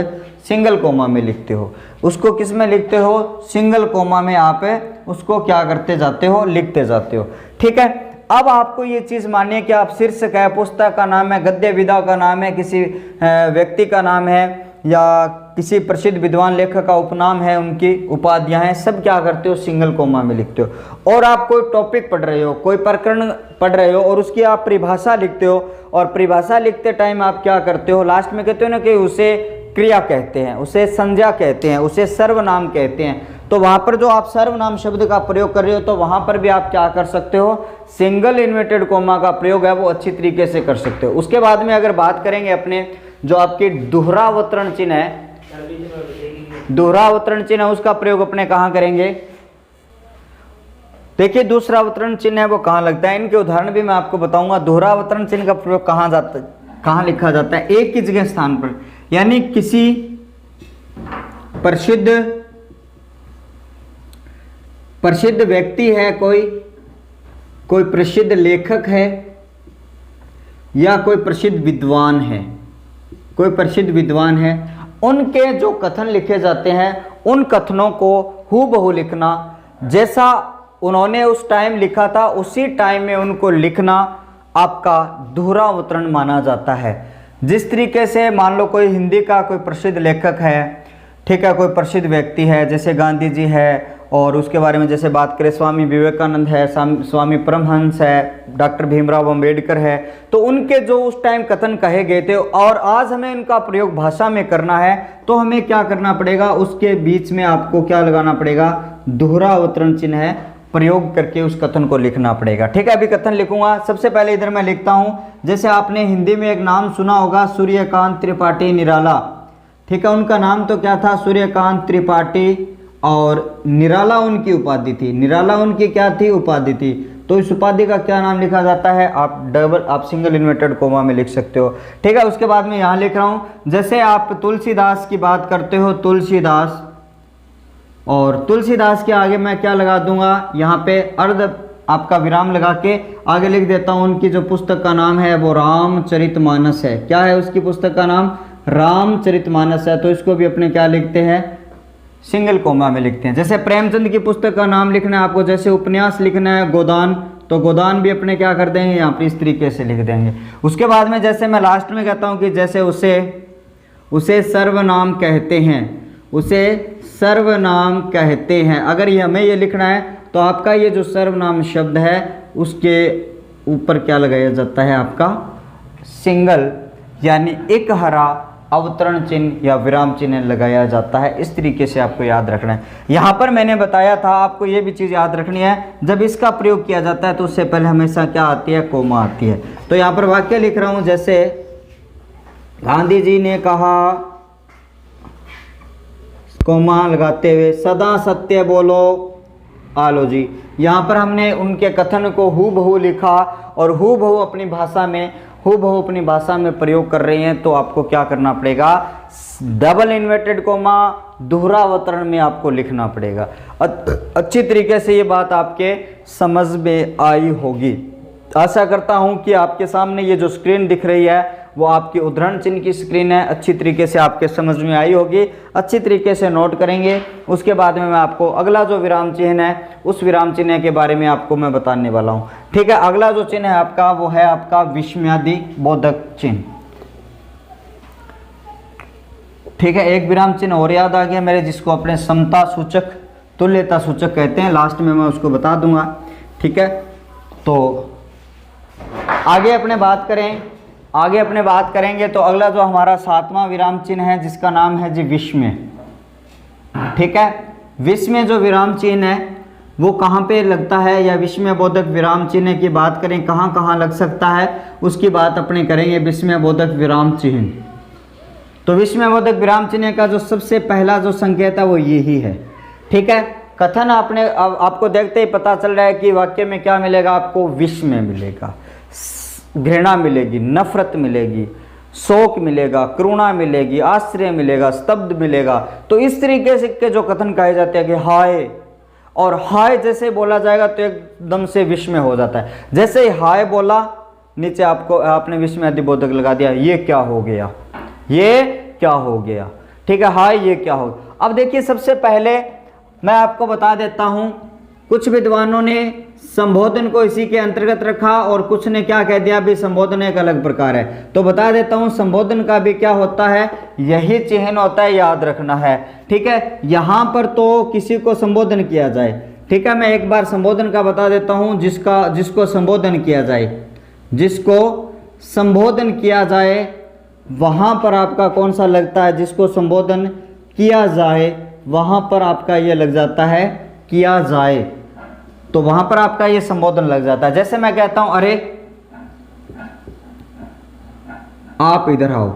सिंगल कोमा में लिखते हो। उसको किस में लिखते हो? सिंगल कोमा में आप उसको क्या करते जाते हो? लिखते जाते हो। ठीक है, अब आपको ये चीज़ मानिए कि आप शीर्षक है, पुस्तक का नाम है, गद्य विधा का नाम है, किसी व्यक्ति का नाम है, या किसी प्रसिद्ध विद्वान लेखक का उपनाम है, उनकी उपाधियां हैं, सब क्या करते हो? सिंगल कोमा में लिखते हो। और आप कोई टॉपिक पढ़ रहे हो, कोई प्रकरण पढ़ रहे हो, और उसकी आप परिभाषा लिखते हो, और परिभाषा लिखते टाइम आप क्या करते हो? लास्ट में कहते हो ना कि उसे क्रिया कहते हैं, उसे संज्ञा कहते हैं, उसे सर्वनाम कहते हैं। तो वहाँ पर जो आप सर्वनाम शब्द का प्रयोग कर रहे हो, तो वहाँ पर भी आप क्या कर सकते हो? सिंगल इन्वर्टेड कोमा का प्रयोग है वो अच्छी तरीके से कर सकते हो। उसके बाद में अगर बात करेंगे अपने जो आपकी दोहरावतरण चिन्ह है, दोहरावतरण चिन्ह है, उसका प्रयोग अपने कहाँ करेंगे? देखिए दूसरा अवतरण चिन्ह है वो कहाँ लगता है, इनके उदाहरण भी मैं आपको बताऊंगा। दोहरावतरण चिन्ह का प्रयोग कहाँ लिखा जाता है? एक ही जगह स्थान पर, यानी किसी प्रसिद्ध व्यक्ति है, कोई प्रसिद्ध लेखक है, या कोई प्रसिद्ध विद्वान है, कोई प्रसिद्ध विद्वान है, उनके जो कथन लिखे जाते हैं उन कथनों को हूबहू लिखना, जैसा उन्होंने उस टाइम लिखा था उसी टाइम में उनको लिखना आपका दोहरावतरण माना जाता है। जिस तरीके से मान लो कोई हिंदी का कोई प्रसिद्ध लेखक है, ठीक है, कोई प्रसिद्ध व्यक्ति है, जैसे गांधी जी है, और उसके बारे में जैसे बात करें स्वामी विवेकानंद है, स्वामी परमहंस है, डॉक्टर भीमराव अंबेडकर है, तो उनके जो उस टाइम कथन कहे गए थे और आज हमें इनका प्रयोग भाषा में करना है, तो हमें क्या करना पड़ेगा? उसके बीच में आपको क्या लगाना पड़ेगा? दोहरावतरण चिन्ह है, प्रयोग करके उस कथन को लिखना पड़ेगा। ठीक है, अभी कथन लिखूंगा। सबसे पहले इधर मैं लिखता हूं, जैसे आपने हिंदी में एक नाम सुना होगा, सूर्यकांत त्रिपाठी निराला। ठीक है, उनका नाम तो क्या था? सूर्यकांत त्रिपाठी, और निराला उनकी उपाधि थी। निराला उनकी क्या थी? उपाधि थी। तो इस उपाधि का क्या नाम लिखा जाता है? आप सिंगल इन्वर्टेड कोमा में लिख सकते हो। ठीक है, उसके बाद में यहाँ लिख रहा हूँ, जैसे आप तुलसीदास की बात करते हो, तुलसीदास, और तुलसीदास के आगे मैं क्या लगा दूंगा? यहाँ पे अर्ध आपका विराम लगा के आगे लिख देता हूँ, उनकी जो पुस्तक का नाम है वो रामचरितमानस है। क्या है उसकी पुस्तक का नाम? रामचरितमानस है। तो इसको भी अपने क्या लिखते हैं? सिंगल कोमा में लिखते हैं। जैसे प्रेमचंद की पुस्तक का नाम लिखना है आपको, जैसे उपन्यास लिखना है गोदान, तो गोदान भी अपने क्या कर देंगे? यहाँ पर इस तरीके से लिख देंगे। उसके बाद में जैसे मैं लास्ट में कहता हूँ कि जैसे उसे सर्वनाम कहते हैं, उसे सर्वनाम कहते हैं। अगर ये हमें ये लिखना है तो आपका ये जो सर्वनाम शब्द है उसके ऊपर क्या लगाया जाता है? आपका सिंगल यानी एक हरा अवतरण चिन्ह या विराम चिन्ह लगाया जाता है। इस तरीके से आपको याद रखना है। यहाँ पर मैंने बताया था आपको ये भी चीज़ याद रखनी है, जब इसका प्रयोग किया जाता है तो उससे पहले हमेशा क्या आती है? कोमा आती है। तो यहाँ पर वाक्य लिख रहा हूँ, जैसे गांधी जी ने कहा, कोमा लगाते हुए, सदा सत्य बोलो आलो जी। यहाँ पर हमने उनके कथन को हूबहू लिखा, और हूबहू अपनी भाषा में प्रयोग कर रहे हैं, तो आपको क्या करना पड़ेगा? डबल इन्वर्टेड कोमा दोहरावतरण में आपको लिखना पड़ेगा। अच्छी तरीके से ये बात आपके समझ में आई होगी। आशा करता हूँ कि आपके सामने ये जो स्क्रीन दिख रही है वो आपकी उद्धरण चिन्ह की स्क्रीन है, अच्छी तरीके से आपके समझ में आई होगी, अच्छी तरीके से नोट करेंगे। उसके बाद में मैं आपको अगला जो विराम चिन्ह है उस विराम चिन्ह के बारे में आपको मैं बताने वाला हूँ। ठीक है, अगला जो चिन्ह है आपका वो है आपका विस्मयादि बोधक चिन्ह। ठीक है, एक विराम चिन्ह और याद आ गया मेरे, जिसको अपने समता सूचक, तुल्यता सूचक कहते हैं, लास्ट में मैं उसको बता दूंगा। ठीक है, तो आगे अपने बात करेंगे तो अगला जो हमारा 7वां विराम चिन्ह है जिसका नाम है जी विस्मय। ठीक है, विस्मय जो विराम चिन्ह है वो कहाँ पे लगता है, या विस्मय बोधक विराम चिन्ह की बात करें कहाँ कहाँ लग सकता है उसकी बात अपने करेंगे। विस्मय बोधक विराम चिन्ह, तो विस्मय बोधक विराम चिन्ह का जो सबसे पहला जो संकेत है वो यही है। ठीक है, कथन आपको देखते ही पता चल रहा है कि वाक्य में क्या मिलेगा, आपको विस्मय मिलेगा, घृणा मिलेगी, नफरत मिलेगी, शोक मिलेगा, करुणा मिलेगी, आश्चर्य मिलेगा, स्तब्ध मिलेगा। तो इस तरीके से के जो कथन कहे जाते हैं कि हाय, और हाय जैसे बोला जाएगा तो एकदम से विस्मय हो जाता है। जैसे ही हाय बोला, नीचे आपने विस्मयादि बोधक लगा दिया, ये क्या हो गया, ये क्या हो गया। ठीक है, हाय ये क्या हो। अब देखिए, सबसे पहले मैं आपको बता देता हूं, कुछ विद्वानों ने संबोधन को इसी के अंतर्गत रखा और कुछ ने क्या कह दिया, भी संबोधन एक अलग प्रकार है। तो बता देता हूं, संबोधन का भी क्या होता है, यही चिन्ह होता है, याद रखना है। ठीक है, यहां पर तो किसी को संबोधन किया जाए। ठीक है, मैं एक बार संबोधन का बता देता हूं, जिसको संबोधन किया जाए, जिसको संबोधन किया जाए वहां पर आपका कौन सा लगता है, जिसको संबोधन किया जाए वहां पर आपका ये लग जाता है किया जाए, तो वहां पर आपका ये संबोधन लग जाता है। जैसे मैं कहता हूं, अरे आप इधर आओ,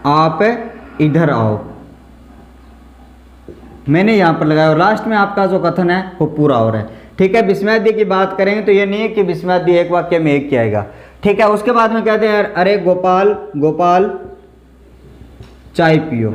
आप इधर आओ, मैंने यहां पर लगाया और लास्ट में आपका जो कथन है वो पूरा हो रहा है। ठीक है, विस्मयादि की बात करेंगे तो ये नहीं है कि विस्मयादि एक वाक्य में एक किया आएगा। ठीक है, उसके बाद में कहते हैं अरे गोपाल, गोपाल चाय पियो।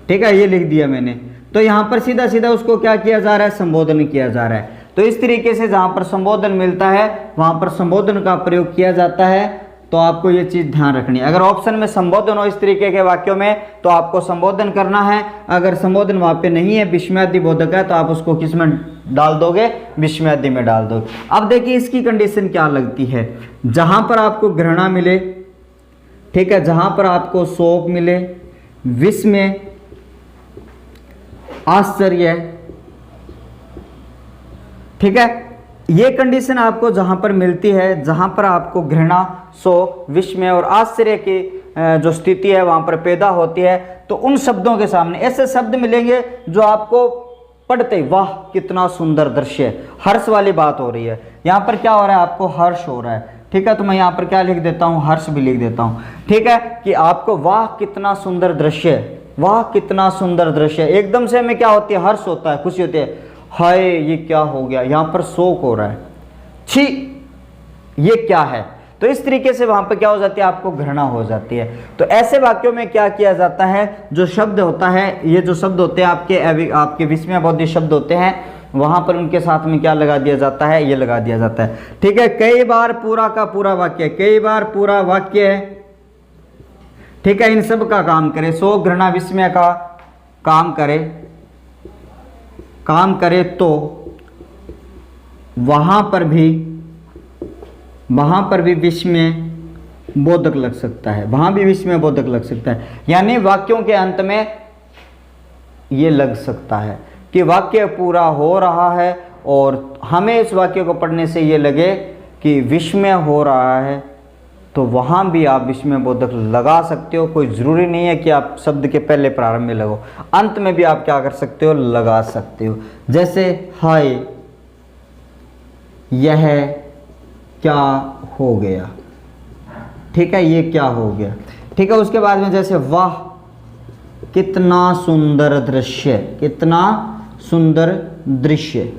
ठीक है, ये लिख दिया मैंने, तो यहां पर सीधा सीधा उसको क्या किया जा रहा है, संबोधन किया जा रहा है। तो इस तरीके से जहां पर संबोधन मिलता है वहां पर संबोधन का प्रयोग किया जाता है। तो आपको ये चीज ध्यान रखनी है, अगर ऑप्शन में संबोधन हो इस तरीके के वाक्यों में तो आपको संबोधन करना है। अगर संबोधन वहां पे नहीं है, विस्मयादि बोधक है, तो आप उसको किस में डाल दोगे, विस्मयादि में डाल दोगे। अब देखिए इसकी कंडीशन क्या लगती है, जहां पर आपको घृणा मिले, ठीक है, जहां पर आपको शोक मिले, विस्मय, आश्चर्य, ठीक है, ये कंडीशन आपको जहां पर मिलती है, जहां पर आपको घृणा, शोक, विस्मय और आश्चर्य की जो स्थिति है वहां पर पैदा होती है, तो उन शब्दों के सामने ऐसे शब्द मिलेंगे जो आपको पढ़ते वाह कितना सुंदर दृश्य, हर्ष वाली बात हो रही है। यहां पर क्या हो रहा है, आपको हर्ष हो रहा है। ठीक है, तो मैं यहां पर क्या लिख देता हूं, हर्ष भी लिख देता हूं। ठीक है, कि आपको वाह कितना सुंदर दृश्य, वाह कितना सुंदर दृश्य, एकदम से हमें क्या होती है, हर्ष होता है, खुशी होती है, हाय ये क्या हो गया, यहां पर शोक हो रहा है, छी ये क्या है। तो इस तरीके से वहां पर क्या हो जाती है, आपको घृणा हो जाती है। तो ऐसे वाक्यों में क्या किया जाता है, जो शब्द होता है, ये जो शब्द होते हैं आपके विस्मय बोधी शब्द होते हैं, वहां पर उनके साथ में क्या लगा दिया जाता है, ये लगा दिया जाता है। ठीक है, कई बार पूरा का पूरा वाक्य, कई बार पूरा वाक्य है, ठीक है, इन सब का काम करे, शोक, घृणा, विस्मय का काम करे तो वहां पर भी विस्मय बोधक लग सकता है, वहां भी विस्मय बोधक लग सकता है। यानी वाक्यों के अंत में ये लग सकता है कि वाक्य पूरा हो रहा है और हमें इस वाक्य को पढ़ने से ये लगे कि विस्मय हो रहा है, तो वहां भी आप विस्मय बोधक लगा सकते हो। कोई ज़रूरी नहीं है कि आप शब्द के पहले प्रारंभ में लगो, अंत में भी आप क्या कर सकते हो, लगा सकते हो। जैसे हाय यह क्या हो गया, ठीक है, ये क्या हो गया। ठीक है, उसके बाद में जैसे वाह कितना सुंदर दृश्य, कितना सुंदर दृश्य,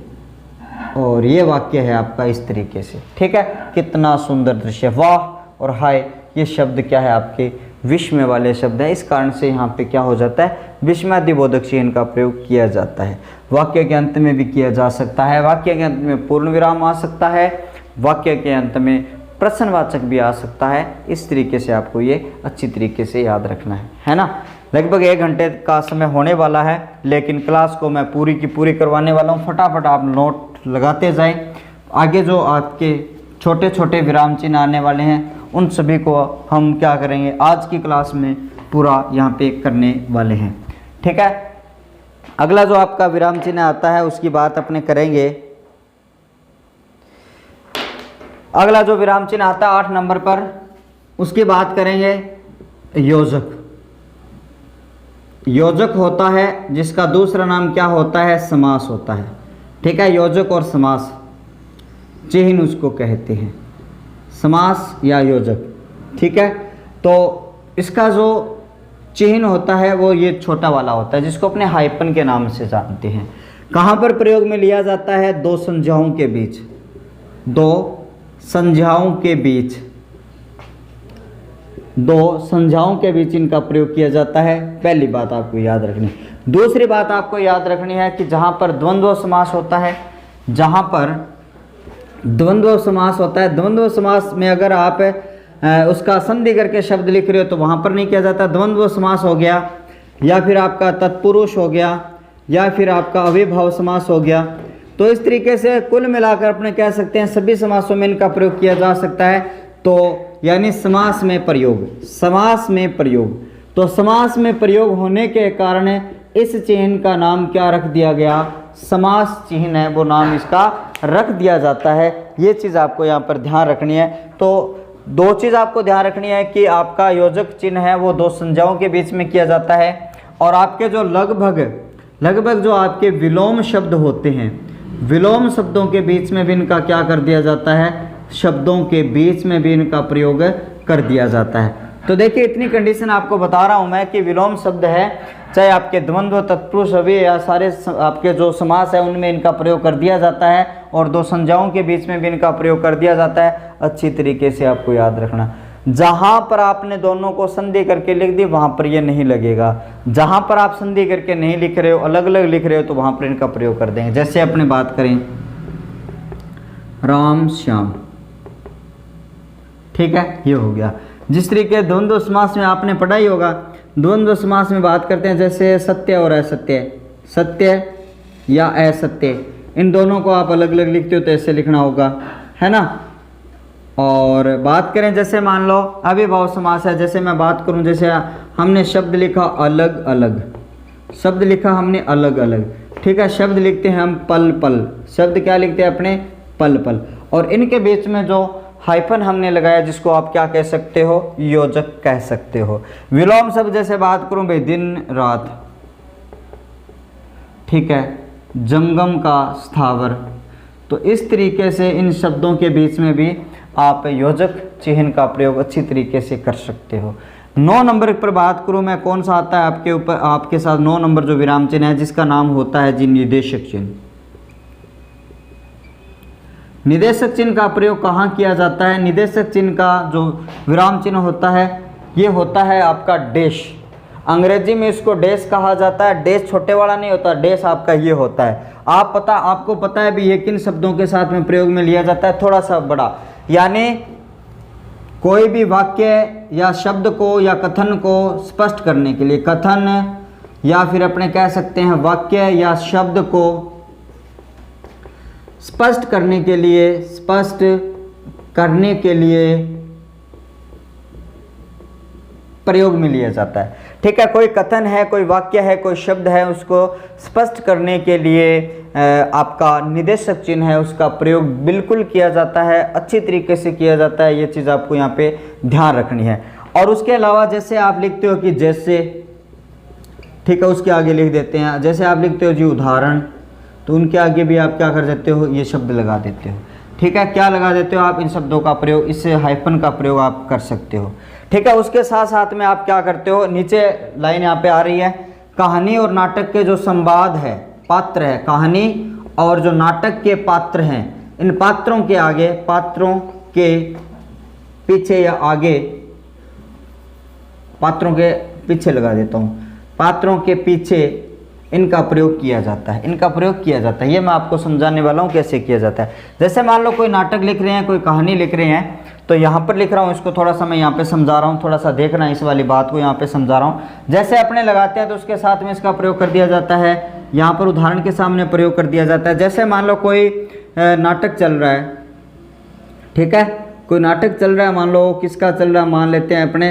और ये वाक्य है आपका इस तरीके से। ठीक है, कितना सुंदर दृश्य, वाह और हाय ये शब्द क्या है, आपके विस्मय वाले शब्द है। इस कारण से यहाँ पे क्या हो जाता है, विस्मयादि बोधक चिन्ह का प्रयोग किया जाता है। वाक्य के अंत में भी किया जा सकता है, वाक्य के अंत में पूर्ण विराम आ सकता है, वाक्य के अंत में प्रश्नवाचक भी आ सकता है। इस तरीके से आपको ये अच्छी तरीके से याद रखना है ना। लगभग 1 घंटे का समय होने वाला है, लेकिन क्लास को मैं पूरी की पूरी करवाने वाला हूँ। फटाफट आप नोट लगाते जाएं। आगे जो आपके छोटे छोटे विराम चिन्ह आने वाले हैं उन सभी को हम क्या करेंगे, आज की क्लास में पूरा यहाँ पे करने वाले हैं। ठीक है, अगला जो आपका विराम चिन्ह आता है उसकी बात अपने करेंगे। अगला जो विराम चिन्ह आता है 8 नंबर पर, उसकी बात करेंगे योजक। योजक होता है जिसका दूसरा नाम क्या होता है, समास होता है। ठीक है, योजक और समास, चिन्ह उसको कहते हैं, समास या योजक। ठीक है, तो इसका जो चिन्ह होता है वो ये छोटा वाला होता है, जिसको अपने हाइपन के नाम से जानते हैं। कहाँ पर प्रयोग में लिया जाता है, दो संज्ञाओं के बीच, दो संज्ञाओं के बीच, दो संज्ञाओं के बीच इनका प्रयोग किया जाता है। पहली बात आपको याद रखनी। दूसरी बात आपको याद रखनी है कि जहाँ पर द्वंद्व समास होता है, जहाँ पर द्वंद्व समास होता है, द्वंद्व समास में अगर आप उसका संधि करके शब्द लिख रहे हो तो वहाँ पर नहीं किया जाता। द्वंद्व समास हो गया, या फिर आपका तत्पुरुष हो गया, या फिर आपका अविभाव समास हो गया। तो इस तरीके से कुल मिलाकर अपने कह सकते हैं सभी समासों में इनका प्रयोग किया जा सकता है। तो यानी समास में प्रयोग, समास में प्रयोग। तो समास में प्रयोग होने के कारण इस चिन्ह का नाम क्या रख दिया गया, समास चिन्ह है वो नाम इसका रख दिया जाता है। ये चीज़ आपको यहाँ पर ध्यान रखनी है। तो दो चीज़ आपको ध्यान रखनी है कि आपका योजक चिन्ह है वो दो संज्ञाओं के बीच में किया जाता है, और आपके जो लगभग जो आपके विलोम शब्द होते हैं, विलोम शब्दों के बीच में भी इनका क्या कर दिया जाता है, शब्दों के बीच में भी इनका प्रयोग कर दिया जाता है। तो देखिए इतनी कंडीशन आपको बता रहा हूँ मैं कि विलोम शब्द है, चाहे आपके द्वंद्व, तत्पुरुष, अव्यय या सारे आपके जो समास है उनमें इनका प्रयोग कर दिया जाता है, और दो संज्ञाओं के बीच में भी इनका प्रयोग कर दिया जाता है। अच्छी तरीके से आपको याद रखना। जहाँ पर आपने दोनों को संधि करके लिख दी वहाँ पर ये नहीं लगेगा। जहाँ पर आप संधि करके नहीं लिख रहे हो, अलग अलग लिख रहे हो, तो वहाँ पर इनका प्रयोग कर देंगे। जैसे अपने बात करें राम श्याम, ठीक है, ये हो गया। जिस तरीके द्वंद्व समास में आपने पढ़ा ही होगा, द्वंद्व समास में बात करते हैं जैसे सत्य और असत्य, सत्य या असत्य, इन दोनों को आप अलग अलग लिखते हो तो ऐसे लिखना होगा, है ना। और बात करें जैसे मान लो अविभाव समास है, जैसे मैं बात करूं, जैसे हमने शब्द लिखा अलग अलग, शब्द लिखा हमने अलग अलग, ठीक है। शब्द लिखते हैं हम पल पल, शब्द क्या लिखते हैं अपने, पल पल, और इनके बीच में जो हाइफन हमने लगाया जिसको आप क्या कह सकते हो, योजक कह सकते हो। विलोम शब्द जैसे बात करूं भाई दिन रात, ठीक है, जंगम का स्थावर, तो इस तरीके से इन शब्दों के बीच में भी आप योजक चिन्ह का प्रयोग अच्छी तरीके से कर सकते हो। 9 नंबर पर बात करूं मैं, कौन सा आता है आपके ऊपर, आपके साथ 9 नंबर जो विराम चिन्ह है जिसका नाम होता है जी निदेशक चिन्ह। निदेशक चिन्ह का प्रयोग कहाँ किया जाता है, निदेशक चिन्ह का जो विराम चिन्ह होता है ये होता है आपका डैश। अंग्रेजी में इसको डैश कहा जाता है। डैश छोटे वाला नहीं होता, डैश आपका ये होता है। आपको पता है भी ये किन शब्दों के साथ में प्रयोग में लिया जाता है, थोड़ा सा बड़ा, यानी कोई भी वाक्य या शब्द को या कथन को स्पष्ट करने के लिए, कथन या फिर अपने कह सकते हैं वाक्य या शब्द को स्पष्ट करने के लिए प्रयोग में लिया जाता है, ठीक है। कोई कथन है, कोई वाक्य है, कोई शब्द है, उसको स्पष्ट करने के लिए आपका निदेशक चिन्ह है उसका प्रयोग बिल्कुल किया जाता है, अच्छी तरीके से किया जाता है। ये चीज़ आपको यहाँ पे ध्यान रखनी है। और उसके अलावा जैसे आप लिखते हो कि जैसे, ठीक है, उसके आगे लिख देते हैं, जैसे आप लिखते हो जी उदाहरण, तो उनके आगे भी आप क्या कर देते हो, ये शब्द लगा देते हो, ठीक है। क्या लगा देते हो आप, इन शब्दों का प्रयोग, इससे हाइफन का प्रयोग आप कर सकते हो, ठीक है। उसके साथ साथ में आप क्या करते हो, नीचे लाइन यहाँ पे आ रही है, कहानी और नाटक के जो संवाद है, पात्र है, कहानी और जो नाटक के पात्र हैं, इन पात्रों के आगे, पात्रों के पीछे या आगे, पात्रों के पीछे लगा देता हूँ, पात्रों के पीछे इनका प्रयोग किया जाता है, इनका प्रयोग किया जाता है। ये मैं आपको समझाने वाला हूँ कैसे किया जाता है। जैसे मान लो कोई नाटक लिख रहे हैं, कोई कहानी लिख रहे हैं, तो यहाँ पर लिख रहा हूँ, इसको थोड़ा सा मैं यहाँ पे समझा रहा हूँ, थोड़ा सा देखना इस वाली बात को यहाँ पे समझा रहा हूँ। जैसे अपने लगाते हैं तो उसके साथ में इसका प्रयोग कर दिया जाता है, यहाँ पर उदाहरण के सामने प्रयोग कर दिया जाता है। जैसे मान लो कोई नाटक चल रहा है, ठीक है, कोई नाटक चल रहा है, मान लो किसका चल रहा है, मान लेते हैं अपने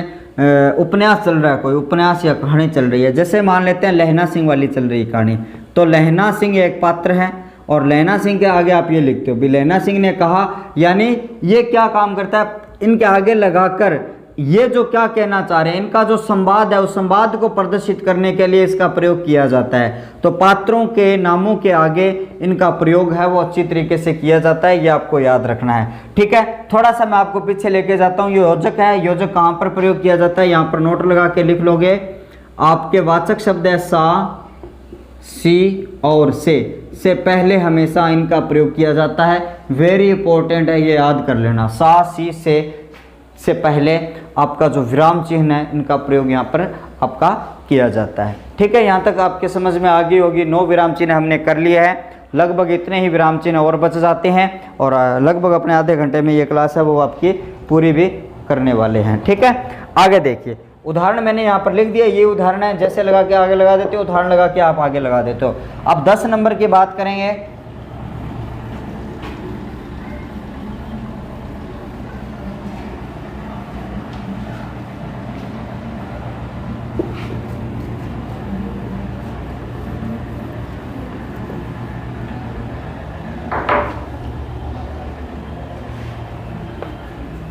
उपन्यास चल रहा है, कोई उपन्यास या कहानी चल रही है। जैसे मान लेते हैं लहना सिंह वाली चल रही कहानी, तो लहना सिंह एक पात्र है और लहना सिंह के आगे आप ये लिखते हो भी लहना सिंह ने कहा, यानी ये क्या काम करता है, इनके आगे लगाकर ये जो क्या कहना चाह रहे हैं, इनका जो संवाद है उस संवाद को प्रदर्शित करने के लिए इसका प्रयोग किया जाता है। तो पात्रों के नामों के आगे इनका प्रयोग है वो अच्छी तरीके से किया जाता है, ये आपको याद रखना है, ठीक है। थोड़ा सा मैं आपको पीछे लेके जाता हूँ। ये योजक है, योजक कहाँ पर प्रयोग किया जाता है, यहाँ पर नोट लगा के लिख लोगे। आपके वाचक शब्द है सा, सी और से पहले हमेशा इनका प्रयोग किया जाता है। वेरी इंपॉर्टेंट है, ये याद कर लेना। सा, सी, से पहले आपका जो विराम चिन्ह है इनका प्रयोग यहाँ पर आपका किया जाता है, ठीक है। यहाँ तक आपके समझ में आ गई होगी। 9 विराम चिन्ह हमने कर लिए हैं, लगभग इतने ही विराम चिन्ह और बच जाते हैं और लगभग अपने आधे घंटे में ये क्लास है वो आपकी पूरी भी करने वाले हैं, ठीक है। आगे देखिए, उदाहरण मैंने यहाँ पर लिख दिया, ये उदाहरण है, जैसे लगा के आगे लगा देते हो, उदाहरण लगा के आप आगे लगा देते हो। अब 10 नंबर की बात करेंगे।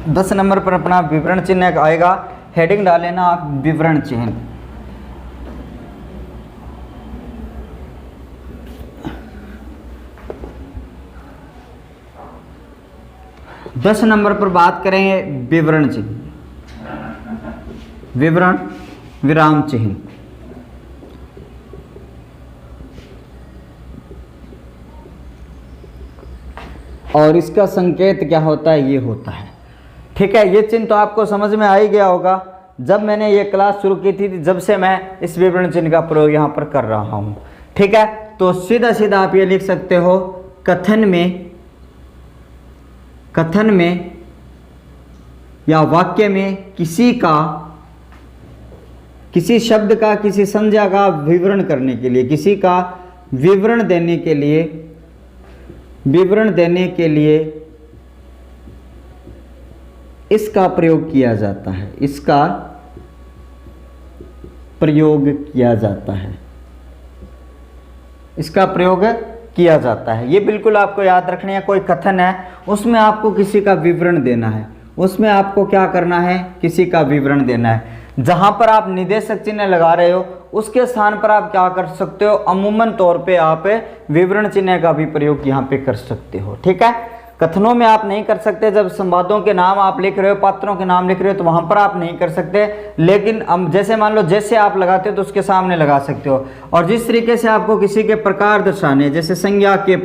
दस नंबर पर अपना विवरण चिन्ह आएगा, हेडिंग डालेना आप विवरण चिन्ह। दस नंबर पर बात करेंगे विवरण चिन्ह, विवरण विराम चिन्ह। और इसका संकेत क्या होता है, ये होता है, ठीक है। ये चिन्ह तो आपको समझ में आ ही गया होगा। जब मैंने ये क्लास शुरू की थी जब से मैं इस विवरण चिन्ह का प्रयोग यहाँ पर कर रहा हूँ, ठीक है। तो सीधा सीधा आप ये लिख सकते हो, कथन में या वाक्य में किसी शब्द का, किसी संज्ञा का विवरण करने के लिए, किसी का विवरण देने के लिए इसका प्रयोग किया जाता है, इसका प्रयोग किया जाता है, इसका प्रयोग किया जाता है। ये बिल्कुल आपको याद रखनी है। कोई कथन है, उसमें आपको किसी का विवरण देना है, उसमें आपको क्या करना है, किसी का विवरण देना है। जहां पर आप निदेशक चिन्ह लगा रहे हो उसके स्थान पर आप क्या कर सकते हो, अमूमन तौर पे आप विवरण चिन्ह का भी प्रयोग यहाँ पे कर सकते हो, ठीक है। कथनों में आप नहीं कर सकते, जब संवादों के नाम आप लिख रहे हो, पात्रों के नाम लिख रहे हो तो वहां पर आप नहीं कर सकते। लेकिन जैसे मान लो जैसे आप लगाते हो तो उसके सामने लगा सकते हो। और जिस तरीके से आपको किसी के प्रकार दर्शाने, जैसे संज्ञा के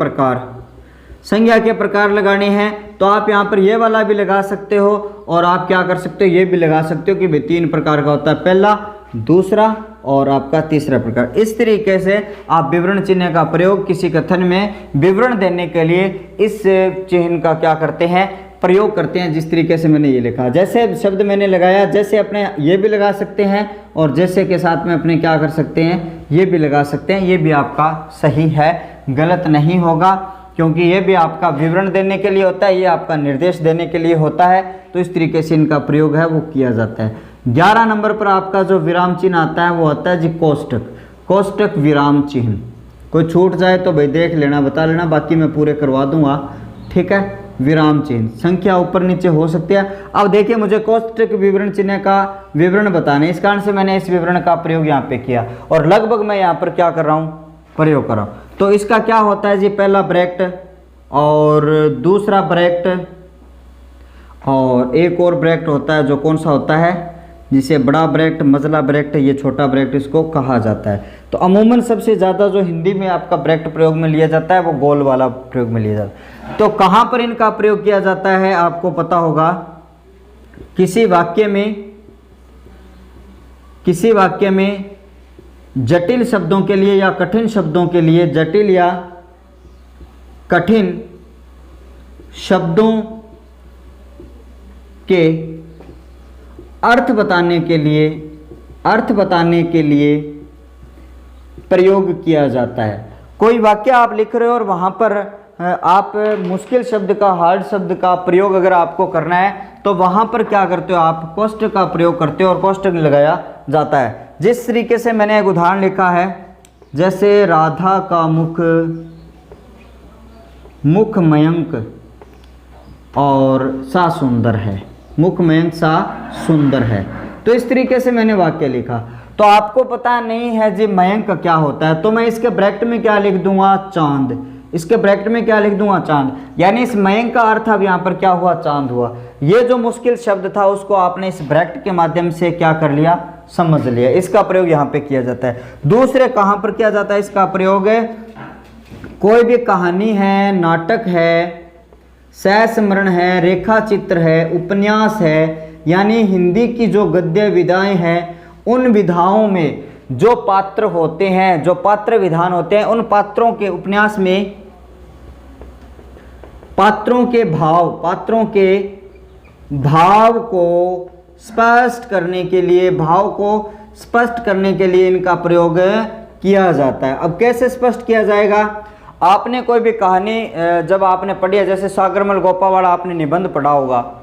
प्रकार लगाने हैं तो आप यहाँ पर ये वाला भी लगा सकते हो और आप क्या कर सकते हो, ये भी लगा सकते हो कि भाई 3 प्रकार का होता है, पहला, दूसरा और आपका तीसरा प्रकार। इस तरीके से आप विवरण चिन्ह का प्रयोग किसी कथन में विवरण देने के लिए इस चिन्ह का क्या करते हैं, प्रयोग करते हैं। जिस तरीके से मैंने ये लिखा, जैसे शब्द मैंने लगाया, जैसे अपने ये भी लगा सकते हैं और जैसे के साथ में अपने क्या कर सकते हैं, ये भी लगा सकते हैं। ये भी आपका सही है, गलत नहीं होगा, क्योंकि ये भी आपका विवरण देने के लिए होता है, ये आपका निर्देश देने के लिए होता है। तो इस तरीके से इनका प्रयोग है वो किया जाता है। 11 नंबर पर आपका जो विराम चिन्ह आता है वो आता है जी कोष्टक विराम चिन्ह। कोई छूट जाए तो भाई देख लेना, बता लेना, बाकी मैं पूरे करवा दूंगा, ठीक है। विराम चिन्ह संख्या ऊपर नीचे हो सकती है। अब देखिए, मुझे कोष्टक विवरण चिन्ह का विवरण बताना है, इस कारण से मैंने इस विवरण का प्रयोग यहाँ पे किया और लगभग मैं यहाँ पर क्या कर रहा हूँ, प्रयोग कर रहा हूँ। तो इसका क्या होता है जी, पहला ब्रैकेट और दूसरा ब्रैकेट और एक और ब्रैकेट होता है, जो कौन सा होता है, जिसे बड़ा ब्रैकेट, मजला ब्रैकेट, ये छोटा ब्रैकेट इसको कहा जाता है। तो अमूमन सबसे ज़्यादा जो हिंदी में आपका ब्रैकेट प्रयोग में लिया जाता है वो गोल वाला प्रयोग में लिया जाता है। तो कहाँ पर इनका प्रयोग किया जाता है आपको पता होगा, किसी वाक्य में जटिल शब्दों के लिए या कठिन शब्दों के लिए, जटिल या कठिन शब्दों के अर्थ बताने के लिए प्रयोग किया जाता है। कोई वाक्य आप लिख रहे हो और वहाँ पर आप मुश्किल शब्द का, हार्ड शब्द का प्रयोग अगर आपको करना है तो वहाँ पर क्या करते हो, आप कोष्ठक का प्रयोग करते हो और कोष्ठक लगाया जाता है। जिस तरीके से मैंने एक उदाहरण लिखा है, जैसे राधा का मुख मयंक और सा सुंदर है, मुख मयंक सा सुंदर है। तो इस तरीके से मैंने वाक्य लिखा। तो आपको पता नहीं है जी मयंक क्या होता है, तो मैं इसके ब्रैकेट में क्या लिख दूंगा, चांद। इसके ब्रैकेट में क्या लिख दूंगा, चांद। यानी इस मयंक का अर्थ अब यहाँ पर क्या हुआ, चांद हुआ। ये जो मुश्किल शब्द था उसको आपने इस ब्रैकेट के माध्यम से क्या कर लिया, समझ लिया। इसका प्रयोग यहाँ पे किया जाता है। दूसरे कहाँ पर किया जाता है इसका प्रयोग, कोई भी कहानी है, नाटक है, सह स्मरण है, रेखा चित्र है, उपन्यास है, यानी हिंदी की जो गद्य विधाएं हैं, उन विधाओं में जो पात्र होते हैं, जो पात्र विधान होते हैं, उन पात्रों के, उपन्यास में पात्रों के भाव को स्पष्ट करने के लिए, इनका प्रयोग किया जाता है। अब कैसे स्पष्ट किया जाएगा, आपने कोई भी कहानी जब आपने पढ़ी है, जैसे सागरमल गोपा वाला आपने निबंध पढ़ा होगा,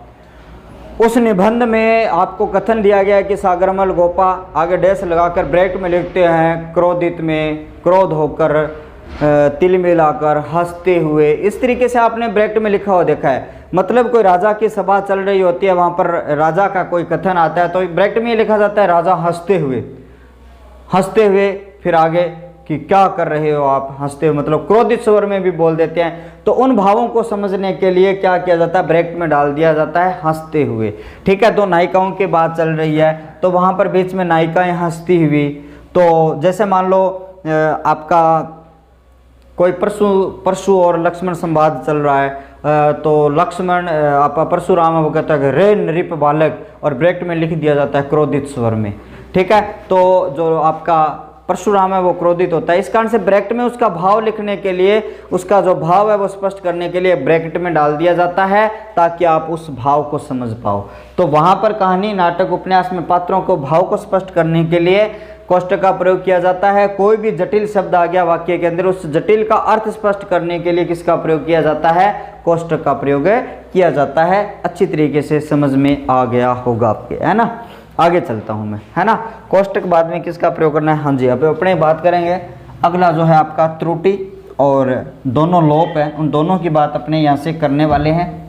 उस निबंध में आपको कथन दिया गया है कि सागरमल गोपा, आगे डैश लगाकर ब्रैकेट में लिखते हैं, क्रोधित में, क्रोध होकर, तिल मिलाकर, हंसते हुए, इस तरीके से आपने ब्रैकेट में लिखा हुआ देखा है। मतलब कोई राजा की सभा चल रही होती है, वहाँ पर राजा का कोई कथन आता है तो ब्रैकेट में लिखा जाता है राजा हंसते हुए, फिर आगे कि क्या कर रहे हो आप, हंसते हुए, मतलब क्रोधित स्वर में भी बोल देते हैं। तो उन भावों को समझने के लिए क्या किया जाता है, ब्रैकेट में डाल दिया जाता है हंसते हुए। ठीक है, तो नायिकाओं की बात चल रही है तो वहाँ पर बीच में नायिकाएं हंसती हुई। तो जैसे मान लो आपका कोई परशु और लक्ष्मण संवाद चल रहा है, तो लक्ष्मण आप परशुराम वो कहता है रे नृप बालक, और ब्रैकेट में लिख दिया जाता है क्रोधित स्वर में। ठीक है, तो जो आपका परशुराम है वो क्रोधित होता है। इस कारण से ब्रैकेट में उसका भाव लिखने के लिए, उसका जो भाव है वो स्पष्ट करने के लिए ब्रैकेट में डाल दिया जाता है ताकि आप उस भाव को समझ पाओ। तो वहाँ पर कहानी, नाटक, उपन्यास में पात्रों को भाव को स्पष्ट करने के लिए कोष्ठक का प्रयोग किया जाता है। कोई भी जटिल शब्द आ गया वाक्य के अंदर, उस जटिल का अर्थ स्पष्ट करने के लिए किसका प्रयोग किया जाता है, कोष्ठक का प्रयोग किया जाता है। अच्छी तरीके से समझ में आ गया होगा आपके, है ना। आगे चलता हूं मैं, है ना। कोष्ठक बाद में किसका प्रयोग करना है, हाँ जी, अब अपने बात करेंगे। अगला जो है आपका त्रुटि और दोनों लोप है, उन दोनों की बात अपने यहाँ से करने वाले हैं।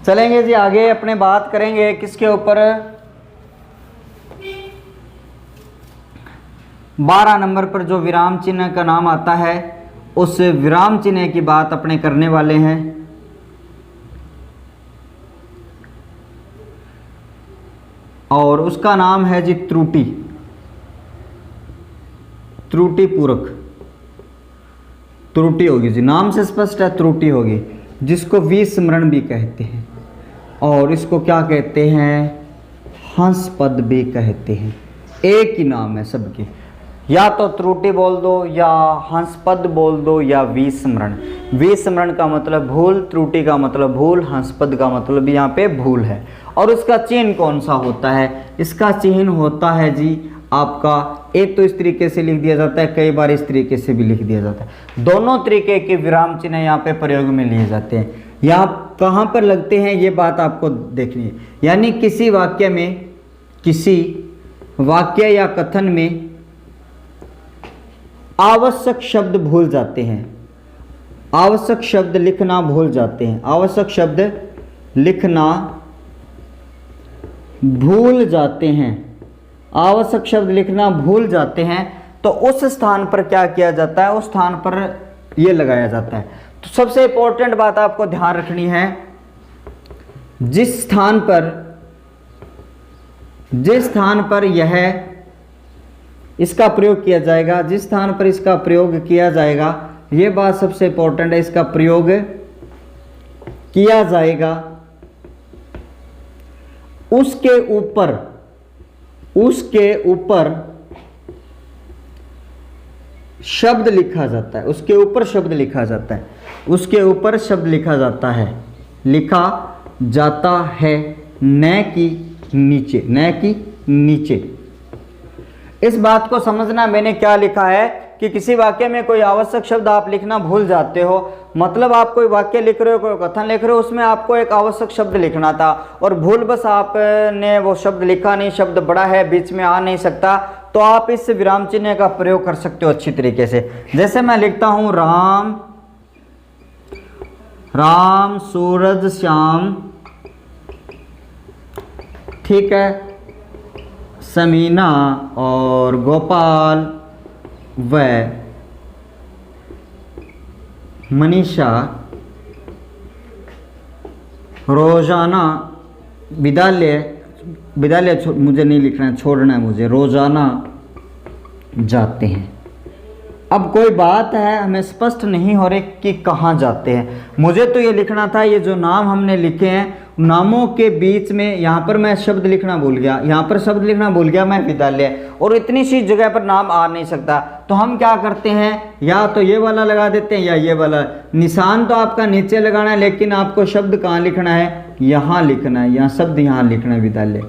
चलेंगे जी आगे, अपने बात करेंगे किसके ऊपर, 12 नंबर पर जो विराम चिन्ह का नाम आता है, उस विराम चिन्ह की बात अपने करने वाले हैं। और उसका नाम है जी त्रुटि, त्रुटि पूरक, त्रुटि होगी जी, नाम से स्पष्ट है, त्रुटि होगी, जिसको विस्मरण भी कहते हैं और इसको क्या कहते हैं, हंस पद भी कहते हैं। एक ही नाम है सबके, या तो त्रुटि बोल दो या हंसपद बोल दो या विस्मरण। विस्मरण का मतलब भूल, त्रुटि का मतलब भूल, हंसपद का मतलब यहाँ पे भूल है। और उसका चिन्ह कौन सा होता है, इसका चिन्ह होता है जी आपका, एक तो इस तरीके से लिख दिया जाता है, कई बार इस तरीके से भी लिख दिया जाता है। दोनों तरीके के विराम चिन्ह यहाँ पे प्रयोग में लिए जाते हैं। यहाँ कहाँ पर लगते हैं ये बात आपको देखनी है। यानी किसी वाक्य में, किसी वाक्य या कथन में आवश्यक शब्द भूल जाते हैं, आवश्यक शब्द लिखना भूल जाते हैं, आवश्यक शब्द लिखना भूल जाते हैं, आवश्यक शब्द लिखना भूल जाते हैं, तो उस स्थान पर क्या किया जाता है, उस स्थान पर ये लगाया जाता है। तो सबसे इंपॉर्टेंट बात आपको ध्यान रखनी है, जिस स्थान पर यह इसका प्रयोग किया जाएगा, जिस स्थान पर इसका प्रयोग किया जाएगा, ये बात सबसे इंपॉर्टेंट है, इसका प्रयोग किया जाएगा उसके ऊपर शब्द लिखा जाता है, उसके ऊपर शब्द लिखा जाता है, उसके ऊपर शब्द लिखा जाता है, लिखा जाता है, न कि नीचे, न कि नीचे। इस बात को समझना मैंने क्या लिखा है कि किसी वाक्य में कोई आवश्यक शब्द आप लिखना भूल जाते हो, मतलब आप कोई वाक्य लिख रहे हो, कोई कथन लिख रहे हो, उसमें आपको एक आवश्यक शब्द लिखना था और भूल बस आपने वो शब्द लिखा नहीं, शब्द बड़ा है, बीच में आ नहीं सकता, तो आप इस विराम चिन्ह का प्रयोग कर सकते हो अच्छी तरीके से। जैसे मैं लिखता हूं राम, राम सूरज श्याम, ठीक है, समीना और गोपाल व मनीषा रोजाना विद्यालय, विद्यालय मुझे नहीं लिखना है, छोड़ना है मुझे, रोजाना जाते हैं। अब कोई बात है हमें स्पष्ट नहीं हो रही कि कहाँ जाते हैं, मुझे तो ये लिखना था, ये जो नाम हमने लिखे हैं नामों के बीच में यहाँ पर मैं शब्द लिखना भूल गया, यहाँ पर शब्द लिखना भूल गया मैं विद्यालय, और इतनी सी जगह पर नाम आ नहीं सकता, तो हम क्या करते हैं, या तो ये वाला लगा देते हैं या ये वाला। निशान तो आपका नीचे लगाना है, लेकिन आपको शब्द कहाँ लिखना है, यहाँ लिखना है, यहाँ शब्द यहाँ लिखना है विद्यालय।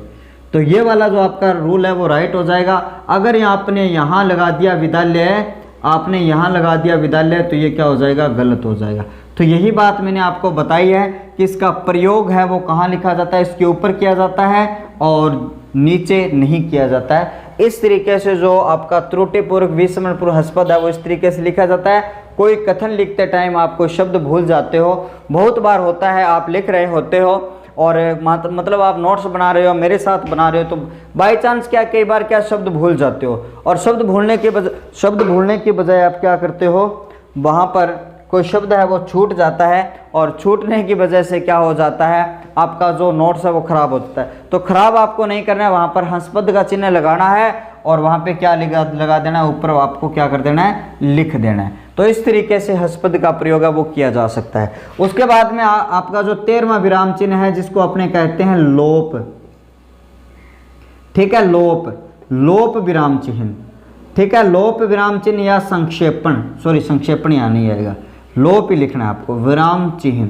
तो ये वाला जो आपका रूल है वो राइट हो जाएगा। अगर आपने यहाँ लगा दिया विद्यालय, आपने यहाँ लगा दिया विद्यालय, तो ये क्या हो जाएगा, गलत हो जाएगा। तो यही बात मैंने आपको बताई है कि इसका प्रयोग है वो कहाँ लिखा जाता है, इसके ऊपर किया जाता है और नीचे नहीं किया जाता है। इस तरीके से जो आपका त्रुटिपूर्वक विस्मरणपूर्वक हस्पद है वो इस तरीके से लिखा जाता है। कोई कथन लिखते टाइम आप कोई शब्द भूल जाते हो, बहुत बार होता है, आप लिख रहे होते हो और मतलब आप नोट्स बना रहे हो, मेरे साथ बना रहे हो, तो बाय चांस क्या कई बार क्या शब्द भूल जाते हो, और शब्द भूलने के बजाय आप क्या करते हो, वहाँ पर कोई शब्द है वो छूट जाता है, और छूटने की वजह से क्या हो जाता है, आपका जो नोट्स है वो खराब हो जाता है। तो खराब आपको नहीं करना है, वहाँ पर हंसपद का चिन्ह लगाना है और वहाँ पे क्या लगा देना है, ऊपर आपको क्या कर देना है, लिख देना है। तो इस तरीके से हंसपद का प्रयोग है वो किया जा सकता है। उसके बाद में आपका जो 13वां विराम चिन्ह है जिसको अपने कहते हैं लोप, ठीक है, लोप विराम चिन्ह, ठीक है, लोप विराम चिन्ह या संक्षेपण, संक्षेपण यहाँ नहीं आएगा, लोप ही लिखना है आपको, विराम चिन्ह।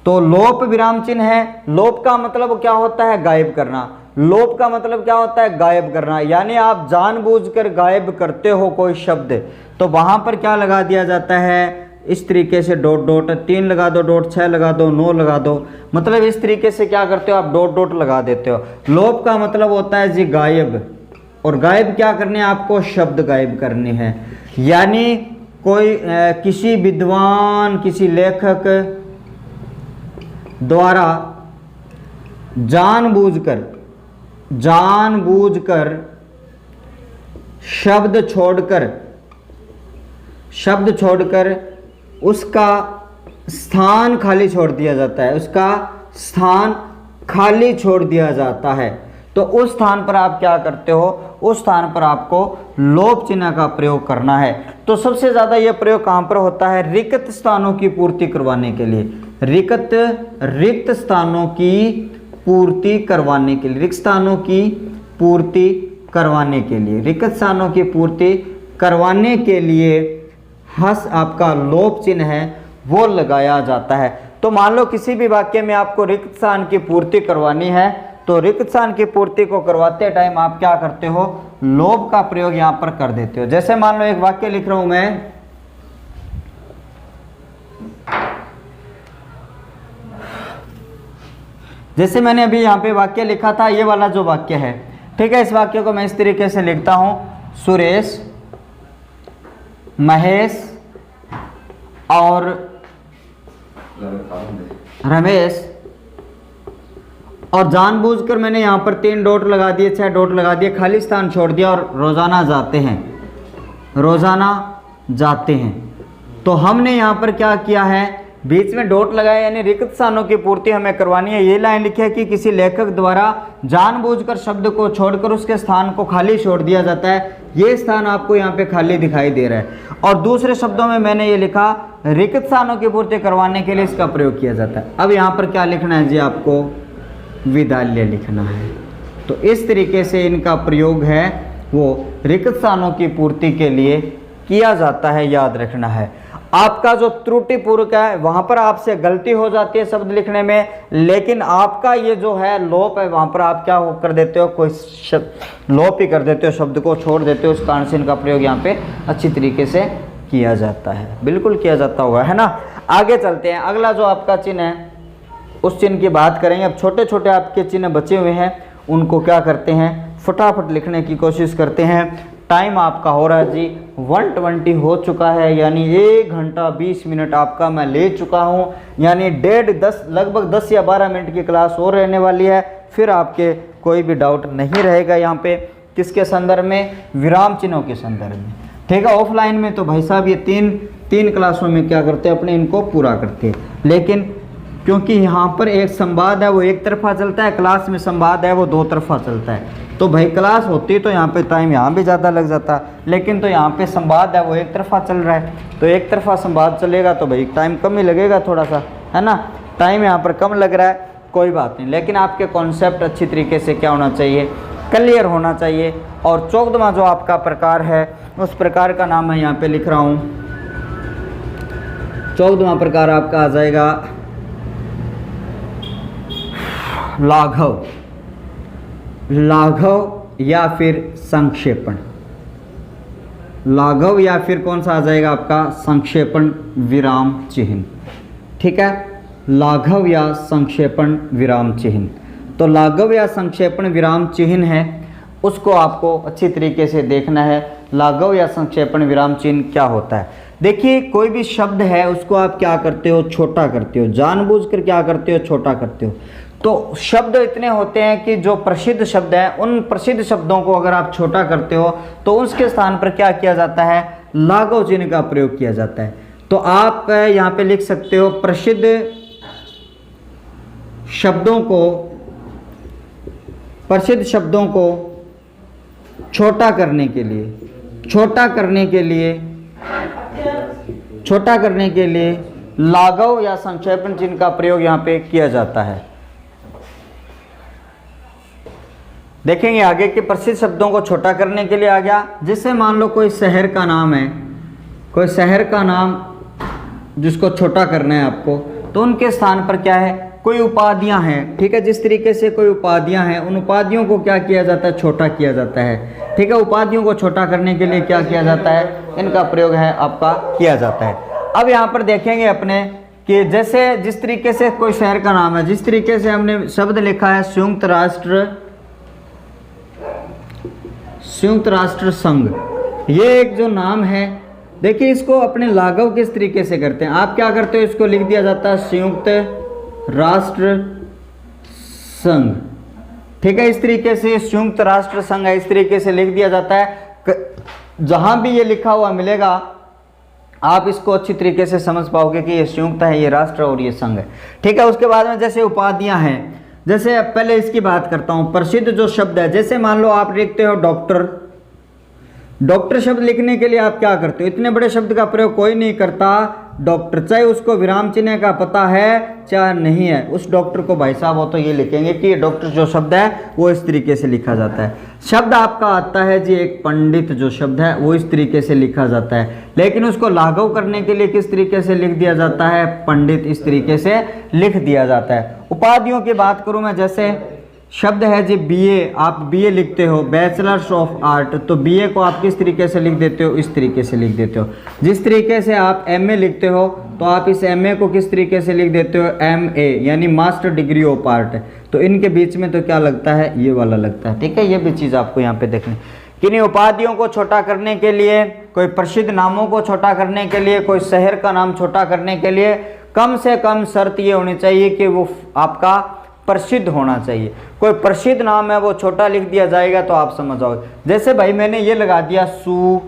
तो लोप विराम चिन्ह है, लोप का मतलब क्या होता है, गायब करना। लोप का मतलब क्या होता है, गायब करना, यानी आप जानबूझकर गायब करते हो कोई शब्द, तो वहां पर क्या लगा दिया जाता है, इस तरीके से डॉट डॉट, 3 लगा दो, डॉट 6 लगा दो, 9 लगा दो, मतलब इस तरीके से क्या करते हो आप, डॉट डॉट लगा देते हो। लोप का मतलब होता है जी गायब, और गायब क्या करने हैं आपको, शब्द गायब करने हैं। यानी कोई किसी विद्वान, किसी लेखक द्वारा जानबूझकर शब्द छोड़कर उसका स्थान खाली छोड़ दिया जाता है, उसका स्थान खाली छोड़ दिया जाता है। तो उस स्थान पर आप क्या करते हो, उस स्थान पर आपको लोप चिन्ह का प्रयोग करना है। तो सबसे ज़्यादा यह प्रयोग कहाँ पर होता है, रिक्त स्थानों की पूर्ति करवाने के लिए, रिक्त स्थानों की पूर्ति करवाने के लिए, रिक्त स्थानों की पूर्ति करवाने के लिए, रिक्त स्थानों की पूर्ति करवाने के लिए आपका लोप चिन्ह है वो लगाया जाता है। तो मान लो किसी भी वाक्य में आपको रिक्त स्थान की पूर्ति करवानी है, तो रिक्त स्थान की पूर्ति को करवाते टाइम आप क्या करते हो, लोप का प्रयोग यहाँ पर कर देते हो। जैसे मान लो एक वाक्य लिख रहा हूं मैं, जैसे मैंने अभी यहाँ पे वाक्य लिखा था, ये वाला जो वाक्य है, ठीक है, इस वाक्य को मैं इस तरीके से लिखता हूं, सुरेश, महेश और रमेश, और जानबूझकर मैंने यहाँ पर 3 डॉट लगा दिए, 6 डॉट लगा दिए, खाली स्थान छोड़ दिया, और रोजाना जाते हैं। तो हमने यहाँ पर क्या किया है, बीच में डॉट लगाया, यानी रिक्त स्थानों की पूर्ति हमें करवानी है। ये लाइन लिखी है कि किसी लेखक द्वारा जानबूझकर शब्द को छोड़कर उसके स्थान को खाली छोड़ दिया जाता है। ये स्थान आपको यहाँ पे खाली दिखाई दे रहा है। और दूसरे शब्दों में मैंने ये लिखा, रिक्त स्थानों की पूर्ति करवाने के लिए इसका प्रयोग किया जाता है। अब यहाँ पर क्या लिखना है जी, आपको विद्यालय लिखना है। तो इस तरीके से इनका प्रयोग है वो रिक्त स्थानों की पूर्ति के लिए किया जाता है, याद रखना है। आपका जो त्रुटिपूर्वक है वहां पर आपसे गलती हो जाती है शब्द लिखने में, लेकिन आपका ये जो है लोप है वहां पर आप क्या कर देते हो, कोई शब्द लोप ही कर देते हो, शब्द को छोड़ देते हो। उस कारण से इनका प्रयोग यहाँ पे अच्छी तरीके से किया जाता है, बिल्कुल किया जाता हुआ है ना। आगे चलते हैं, अगला जो आपका चिन्ह है उस चिन्ह की बात करेंगे। अब छोटे छोटे आपके चिन्ह बचे हुए हैं, उनको क्या करते हैं, फटाफट लिखने की कोशिश करते हैं। टाइम आपका हो रहा है जी 1:20 हो चुका है, यानी 1 घंटा 20 मिनट आपका मैं ले चुका हूँ, यानी लगभग 10 या 12 मिनट की क्लास और रहने वाली है। फिर आपके कोई भी डाउट नहीं रहेगा यहाँ पे, किसके संदर्भ में, विराम चिन्हों के संदर्भ में, ठीक है। ऑफलाइन में तो भाई साहब ये तीन क्लासों में क्या करते हैं, अपने इनको पूरा करते हैं, लेकिन क्योंकि यहाँ पर एक संवाद है वो एक तरफा चलता है, क्लास में संवाद है वो 2 तरफा चलता है। तो भाई क्लास होती तो यहाँ पे टाइम यहाँ भी ज़्यादा लग जाता, लेकिन तो यहाँ पे संवाद है वो एक तरफा चल रहा है, तो एक तरफा संवाद चलेगा तो भाई टाइम कम ही लगेगा थोड़ा सा, है ना। टाइम यहाँ पर कम लग रहा है, कोई बात नहीं, लेकिन आपके कॉन्सेप्ट अच्छी तरीके से क्या होना चाहिए, क्लियर होना चाहिए। और 14वां जो आपका प्रकार है उस प्रकार का नाम मैं यहाँ पे लिख रहा हूँ। 14वां प्रकार आपका आ जाएगा लाघव, लाघव या फिर संक्षेपण। लाघव या फिर कौन सा आ जाएगा आपका, संक्षेपण विराम चिन्ह, ठीक है। लाघव या संक्षेपण विराम चिन्ह, तो लाघव या संक्षेपण विराम चिन्ह है, उसको आपको अच्छी तरीके से देखना है। लाघव या संक्षेपण विराम चिन्ह क्या होता है, देखिए कोई भी शब्द है उसको आप क्या करते हो, छोटा करते हो, जानबूझकर क्या करते हो, छोटा करते हो। तो शब्द इतने होते हैं कि जो प्रसिद्ध शब्द हैं उन प्रसिद्ध शब्दों को अगर आप छोटा करते हो तो उसके स्थान पर क्या किया जाता है, लाघव चिन्ह का प्रयोग किया जाता है। तो आप यहाँ पे लिख सकते हो प्रसिद्ध शब्दों को छोटा करने के लिए लाघव या संक्षेपण चिन्ह का प्रयोग यहाँ पे किया जाता है। देखेंगे आगे कि प्रसिद्ध शब्दों को छोटा करने के लिए आ गया, जैसे मान लो कोई शहर का नाम है, कोई शहर का नाम जिसको छोटा करना है आपको, तो उनके स्थान पर क्या है, कोई उपाधियां हैं, ठीक है। जिस तरीके से कोई उपाधियां हैं उन उपाधियों को क्या किया जाता है, छोटा किया जाता है, ठीक है। उपाधियों को छोटा करने के लिए क्या किया जाता है, इनका प्रयोग है आपका किया जाता है। अब यहाँ पर देखेंगे अपने कि जैसे जिस तरीके से कोई शहर का नाम है, जिस तरीके से हमने शब्द लिखा है संयुक्त राष्ट्र संघ, ये एक जो नाम है, देखिए इसको अपने लाघव किस तरीके से करते हैं, आप क्या करते हो, इसको लिख दिया जाता है संयुक्त राष्ट्र संघ, ठीक है। इस तरीके से संयुक्त राष्ट्र संघ है, इस तरीके से लिख दिया जाता है। जहां भी ये लिखा हुआ मिलेगा आप इसको अच्छी तरीके से समझ पाओगे कि ये संयुक्त है, ये राष्ट्र और ये संघ है, ठीक है। उसके बाद में जैसे उपाधियां हैं, जैसे पहले इसकी बात करता हूं, प्रसिद्ध जो शब्द है, जैसे मान लो आप लिखते हो डॉक्टर, डॉक्टर शब्द लिखने के लिए आप क्या करते हो, इतने बड़े शब्द का प्रयोग कोई नहीं करता, डॉक्टर, चाहे उसको विराम चिन्ह का पता है चाहे नहीं है, उस डॉक्टर को भाई साहब वो तो ये लिखेंगे कि डॉक्टर जो शब्द है वो इस तरीके से लिखा जाता है। शब्द आपका आता है जी एक पंडित, जो शब्द है वो इस तरीके से लिखा जाता है, लेकिन उसको लाघव करने के लिए किस तरीके से लिख दिया जाता है, पंडित, इस तरीके से लिख दिया जाता है। उपाधियों की बात करूं मैं, जैसे शब्द है जी बीए, आप बीए लिखते हो, बैचलर्स ऑफ आर्ट, तो बीए को आप किस तरीके से लिख देते हो, इस तरीके से लिख देते हो। जिस तरीके से आप एमए लिखते हो तो आप इस एमए को किस तरीके से लिख देते हो, एमए, यानी मास्टर डिग्री ऑफ आर्ट, तो इनके बीच में तो क्या लगता है, ये वाला लगता है, ठीक है। ये भी चीज़ आपको यहाँ पे देखनी। किन्हीं उपाधियों को छोटा करने के लिए, कोई प्रसिद्ध नामों को छोटा करने के लिए, कोई शहर का नाम छोटा करने के लिए कम से कम शर्त ये होनी चाहिए कि वो आपका प्रसिद्ध होना चाहिए। कोई प्रसिद्ध नाम है वो छोटा लिख दिया जाएगा तो आप समझ जाओगे। जैसे भाई मैंने ये लगा दिया सू,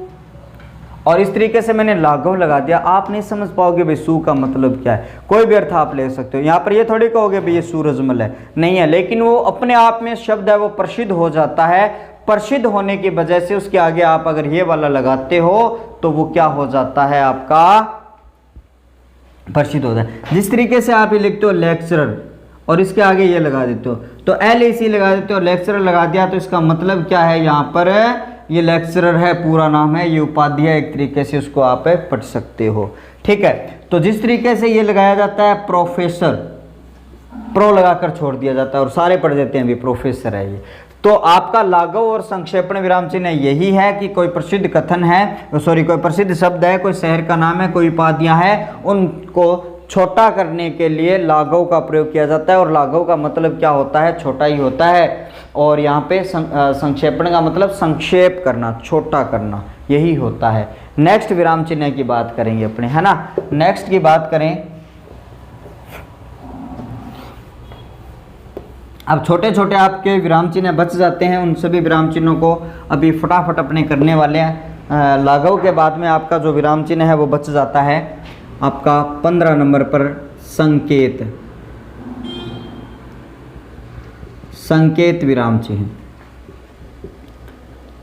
और इस तरीके से मैंने लाघव लगा दिया, आप नहीं समझ पाओगे भाई सू का मतलब क्या है। कोई भी अर्थ आप ले सकते हो, यहाँ पर ये थोड़ी कहोगे भाई ये सूरजमल है, नहीं है, लेकिन वो अपने आप में शब्द है वो प्रसिद्ध हो जाता है। प्रसिद्ध होने की वजह से उसके आगे आप अगर ये वाला लगाते हो तो वो क्या हो जाता है, आपका प्रसिद्ध होता है। जिस तरीके से आप ये लिखते हो लेक्चरर और इसके आगे ये लगा देते हो, तो LAC लगा देते हो, लेक्चरर लगा दिया, तो इसका मतलब क्या है, यहाँ पर ये लेक्चरर है, पूरा नाम है, ये उपाधि है, एक तरीके से उसको आप पढ़ सकते हो। ठीक है, तो जिस तरीके से ये लगाया जाता है प्रोफेसर, प्रो लगाकर छोड़ दिया जाता है और सारे पढ़ देते हैं भी प्रोफेसर है ये। तो आपका लाघव और संक्षेपण विराम चिन्ह यही है कि कोई प्रसिद्ध कथन है, कोई प्रसिद्ध शब्द है, कोई शहर का नाम है, कोई उपाधियां हैं, उनको छोटा करने के लिए लाघव का प्रयोग किया जाता है। और लाघव का मतलब क्या होता है? छोटा ही होता है। और यहाँ पे संक्षेपण का मतलब संक्षेप करना, छोटा करना, यही होता है। नेक्स्ट विराम चिन्ह की बात करेंगे अपने, है ना। नेक्स्ट की बात करें, अब छोटे छोटे आपके विराम चिन्ह बच जाते हैं, उन सभी विराम चिन्हों को अभी फटाफट अपने करने वाले हैं। लाघव के बाद में आपका जो विराम चिन्ह है वो बच जाता है आपका 15 नंबर पर संकेत, संकेत विराम चिन्ह।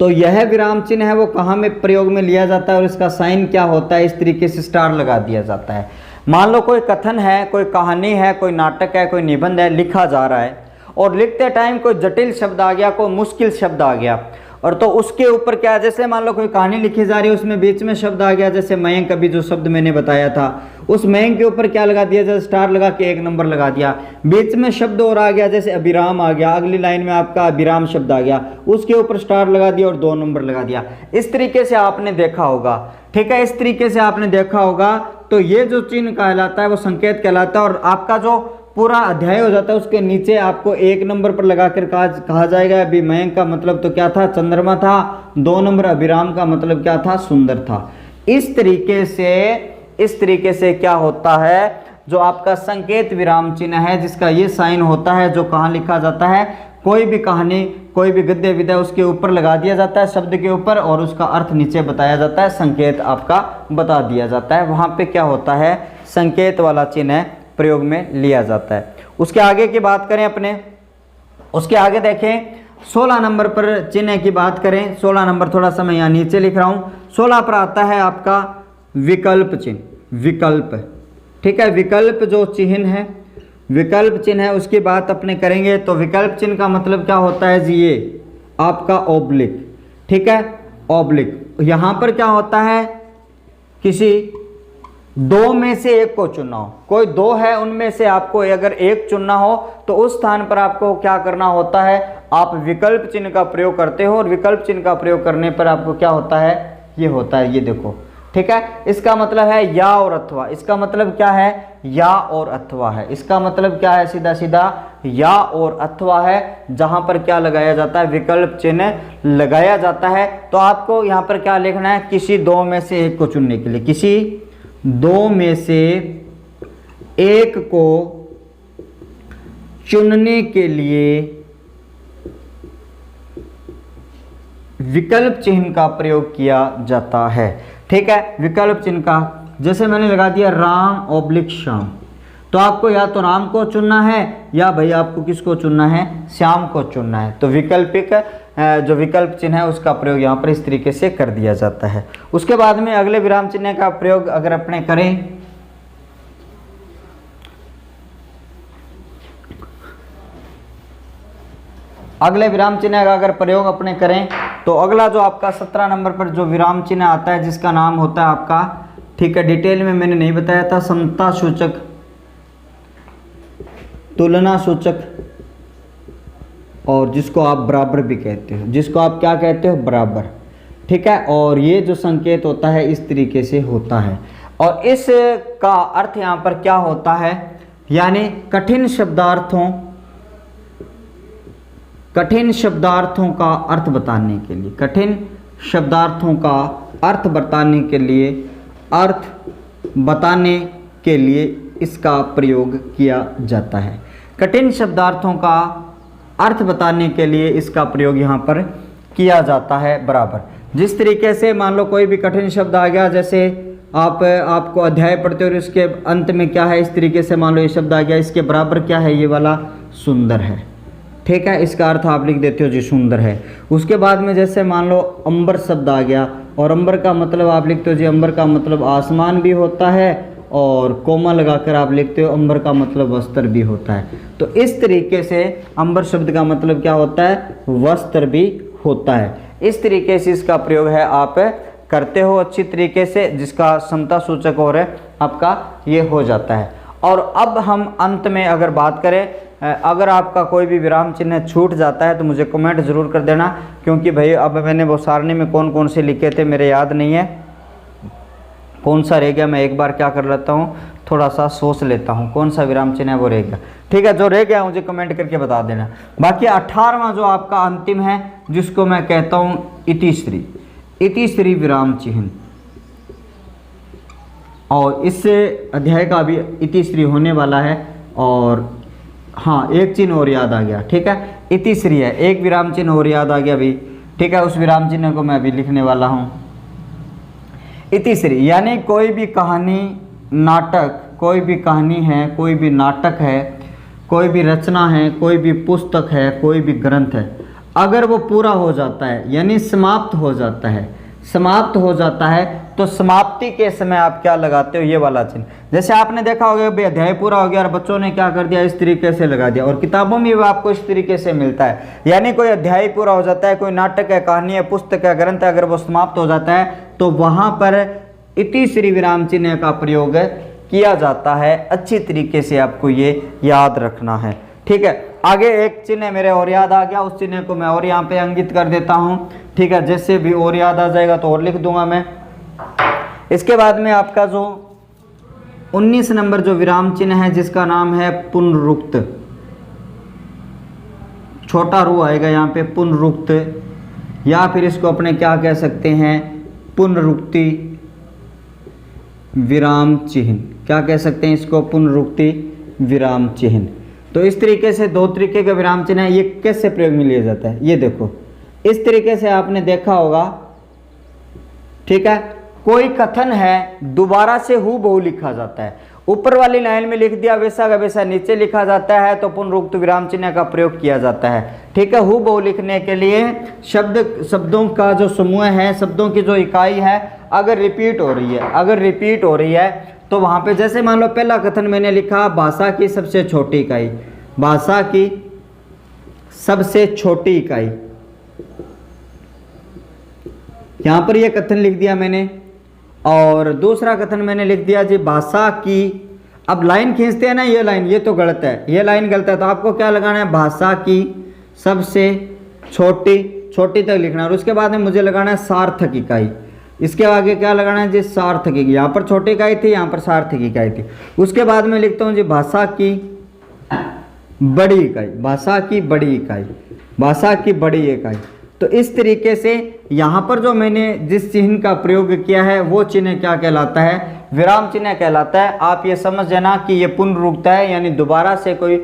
तो यह विराम चिन्ह है वो कहाँ में प्रयोग में लिया जाता है और इसका साइन क्या होता है? इस तरीके से स्टार लगा दिया जाता है। मान लो कोई कथन है, कोई कहानी है, कोई नाटक है, कोई निबंध है, लिखा जा रहा है और लिखते टाइम कोई जटिल शब्द आ गया, कोई मुश्किल शब्द आ गया, और तो उसके ऊपर क्या, जैसे मान लो कोई कहानी लिखी जा रही है, उसमें बीच में शब्द आ गया, जैसे मयंक, अभी जो शब्द मैंने बताया था, उस मयंक के ऊपर क्या लगा दिया, जैसे स्टार लगा के 1 नंबर लगा दिया। बीच में शब्द और आ गया, जैसे अभिराम आ गया, अगली लाइन में आपका अभिराम शब्द आ गया, उसके ऊपर स्टार लगा दिया और 2 नंबर लगा दिया। इस तरीके से आपने देखा होगा। ठीक है, इस तरीके से आपने देखा होगा। तो ये जो चिन्ह कहलाता है वो संकेत कहलाता है। और आपका जो पूरा अध्याय हो जाता है उसके नीचे आपको 1 नंबर पर लगाकर कहा जाएगा अभी मयंक का मतलब तो क्या था? चंद्रमा था। 2 नंबर अभिराम का मतलब क्या था? सुंदर था। इस तरीके से क्या होता है, जो आपका संकेत विराम चिन्ह है, जिसका ये साइन होता है, जो कहाँ लिखा जाता है, कोई भी कहानी, कोई भी गद्य विधा उसके ऊपर लगा दिया जाता है, शब्द के ऊपर, और उसका अर्थ नीचे बताया जाता है, संकेत आपका बता दिया जाता है। वहां पे क्या होता है? संकेत वाला चिन्ह प्रयोग में लिया जाता है। उसके आगे की बात करें अपने, उसके आगे देखें 16 नंबर पर चिन्ह की बात करें। 16 नंबर थोड़ा सा मैं यहाँ नीचे लिख रहा हूँ। 16 पर आता है आपका विकल्प चिन्ह, विकल्प। ठीक है, विकल्प जो चिन्ह है, विकल्प चिन्ह है, उसकी बात अपने करेंगे। तो विकल्प चिन्ह का मतलब क्या होता है जी? ये आपका ओब्लिक। ठीक है, ओब्लिक। यहाँ पर क्या होता है? किसी 2 में से एक को चुनना हो, कोई 2 है उनमें से आपको अगर एक चुनना हो तो उस स्थान पर आपको क्या करना होता है? आप विकल्प चिन्ह का प्रयोग करते हो। और विकल्प चिन्ह का प्रयोग करने पर आपको क्या होता है? ये होता है, ये देखो। ठीक है, इसका मतलब है या और अथवा। इसका मतलब क्या है? या और अथवा है। इसका मतलब क्या है? सीधा सीधा या और अथवा है, जहां पर क्या लगाया जाता है? विकल्प चिन्ह लगाया जाता है। तो आपको यहाँ पर क्या लिखना है? किसी 2 में से एक को चुनने के लिए, किसी 2 में से एक को चुनने के लिए विकल्प चिन्ह का प्रयोग किया जाता है। ठीक है, विकल्प चिन्ह का, जैसे मैंने लगा दिया राम ओब्लिक श्याम, तो आपको या तो राम को चुनना है या भाई आपको किसको चुनना है? श्याम को चुनना है। तो विकल्पिक जो विकल्प चिन्ह है उसका प्रयोग यहाँ पर इस तरीके से कर दिया जाता है। उसके बाद में अगले विराम चिन्ह का प्रयोग अगर अपने करें, अगले विराम चिन्ह का अगर प्रयोग अपने करें तो अगला जो आपका 17 नंबर पर जो विराम चिन्ह आता है, जिसका नाम होता है आपका, ठीक है, डिटेल में मैंने नहीं बताया था, समता सूचक, तुलना सूचक, और जिसको आप बराबर भी कहते हो, जिसको आप क्या कहते हो? बराबर। ठीक है, और ये जो संकेत होता है इस तरीके से होता है। और इस का अर्थ यहाँ पर क्या होता है? यानी कठिन शब्दार्थों का अर्थ बताने के लिए, कठिन शब्दार्थों का अर्थ बताने के लिए इसका प्रयोग किया जाता है। कठिन शब्दार्थों का अर्थ बताने के लिए इसका प्रयोग यहाँ पर किया जाता है बराबर। जिस तरीके से मान लो कोई भी कठिन शब्द आ गया, जैसे आपको अध्याय पढ़ते हो और इसके अंत में क्या है, इस तरीके से मान लो ये शब्द आ गया, इसके बराबर क्या है? ये वाला सुंदर है। ठीक है, इसका अर्थ आप लिख देते हो जी सुंदर है। उसके बाद में जैसे मान लो अंबर शब्द आ गया और अंबर का मतलब आप लिखते हो जी, अंबर का मतलब आसमान भी होता है, और कोमा लगाकर आप लिखते हो अंबर का मतलब वस्त्र भी होता है। तो इस तरीके से अंबर शब्द का मतलब क्या होता है? वस्त्र भी होता है। इस तरीके से इसका प्रयोग है आप करते हो अच्छी तरीके से, जिसका समता सूचक और आपका ये हो जाता है। और अब हम अंत में अगर बात करें, अगर आपका कोई भी विराम चिन्ह छूट जाता है तो मुझे कमेंट ज़रूर कर देना, क्योंकि भाई अब मैंने वो सारणी में कौन कौन से लिखे थे मेरे याद नहीं है, कौन सा रह गया। मैं एक बार क्या कर लेता हूँ, थोड़ा सा सोच लेता हूँ कौन सा विराम चिन्ह है वो रह गया। ठीक है, जो रह गया मुझे कमेंट करके बता देना। बाकी 18वां जो आपका अंतिम है, जिसको मैं कहता हूँ इतिश्री, इतिश्री विराम चिन्ह, और इस अध्याय का भी इतिश्री होने वाला है। और हाँ, एक चिन्ह और याद आ गया। ठीक है, इतिश्री है, एक विराम चिन्ह और याद आ गया अभी। ठीक है, उस विराम चिन्ह को मैं अभी लिखने वाला हूँ। इतिश्री यानी कोई भी कहानी, नाटक, कोई भी कहानी है, कोई भी नाटक है, कोई भी रचना है, कोई भी पुस्तक है, कोई भी ग्रंथ है, अगर वो पूरा हो जाता है यानी समाप्त हो जाता है, समाप्त हो जाता है तो समाप्ति के समय आप क्या लगाते हो, ये वाला चिन्ह। जैसे आपने देखा होगा भाई अध्याय पूरा हो गया और बच्चों ने क्या कर दिया, इस तरीके से लगा दिया, और किताबों में भी आपको इस तरीके से मिलता है। यानी कोई अध्याय पूरा हो जाता है, कोई नाटक है, कहानी है, पुस्तक है, ग्रंथ है, अगर वो समाप्त हो जाता है तो वहाँ पर इतिश्री विराम चिन्ह का प्रयोग किया जाता है। अच्छी तरीके से आपको ये याद रखना है। ठीक है, आगे एक चिन्ह मेरे और याद आ गया, उस चिन्ह को मैं और यहाँ पे अंकित कर देता हूँ। ठीक है, जैसे भी और याद आ जाएगा तो और लिख दूंगा मैं। इसके बाद में आपका जो 19 नंबर जो विराम चिन्ह है, जिसका नाम है पुनरुक्त, छोटा रू आएगा यहाँ पे, पुनरुक्त, या फिर इसको अपने क्या कह सकते हैं, पुनरुक्ति विराम चिन्ह, क्या कह सकते हैं इसको, पुनरुक्ति विराम चिन्ह। तो इस तरीके से दो तरीके का विराम चिन्ह है। ये कैसे प्रयोग में लिया जाता है, ये देखो इस तरीके से आपने देखा होगा। ठीक है, कोई कथन है दोबारा से हूबहू लिखा जाता है, ऊपर वाली लाइन में लिख दिया वैसा का वैसा नीचे लिखा जाता है, तो पुनरुक्त विराम चिन्ह का प्रयोग किया जाता है। ठीक है, हूबहू लिखने के लिए शब्दों का जो समूह है, शब्दों की जो इकाई है, अगर रिपीट हो रही है, अगर रिपीट हो रही है तो वहाँ पे जैसे मान लो पहला कथन मैंने लिखा, भाषा की सबसे छोटी इकाई, भाषा की सबसे छोटी इकाई, यहाँ पर यह कथन लिख दिया मैंने। और दूसरा कथन मैंने लिख दिया जी भाषा की, अब लाइन खींचते हैं ना, ये लाइन, ये तो गलत है, ये लाइन गलत है, तो आपको क्या लगाना है, भाषा की सबसे छोटी, छोटी तक लिखना है। और उसके बाद में मुझे लगाना है सार्थक इकाई, इसके आगे क्या लगाना है जी, सार्थक इकाई। यहाँ पर छोटी इकाई थी, यहाँ पर सार्थक इकाई थी। उसके बाद में लिखता हूँ जी भाषा की बड़ी इकाई, भाषा की बड़ी इकाई, भाषा की बड़ी इकाई। तो इस तरीके से यहाँ पर जो मैंने जिस चिन्ह का प्रयोग किया है वो चिन्ह क्या कहलाता है, विराम चिन्ह कहलाता है। आप ये समझ जाना कि ये पुनरुक्त है, यानी दोबारा से कोई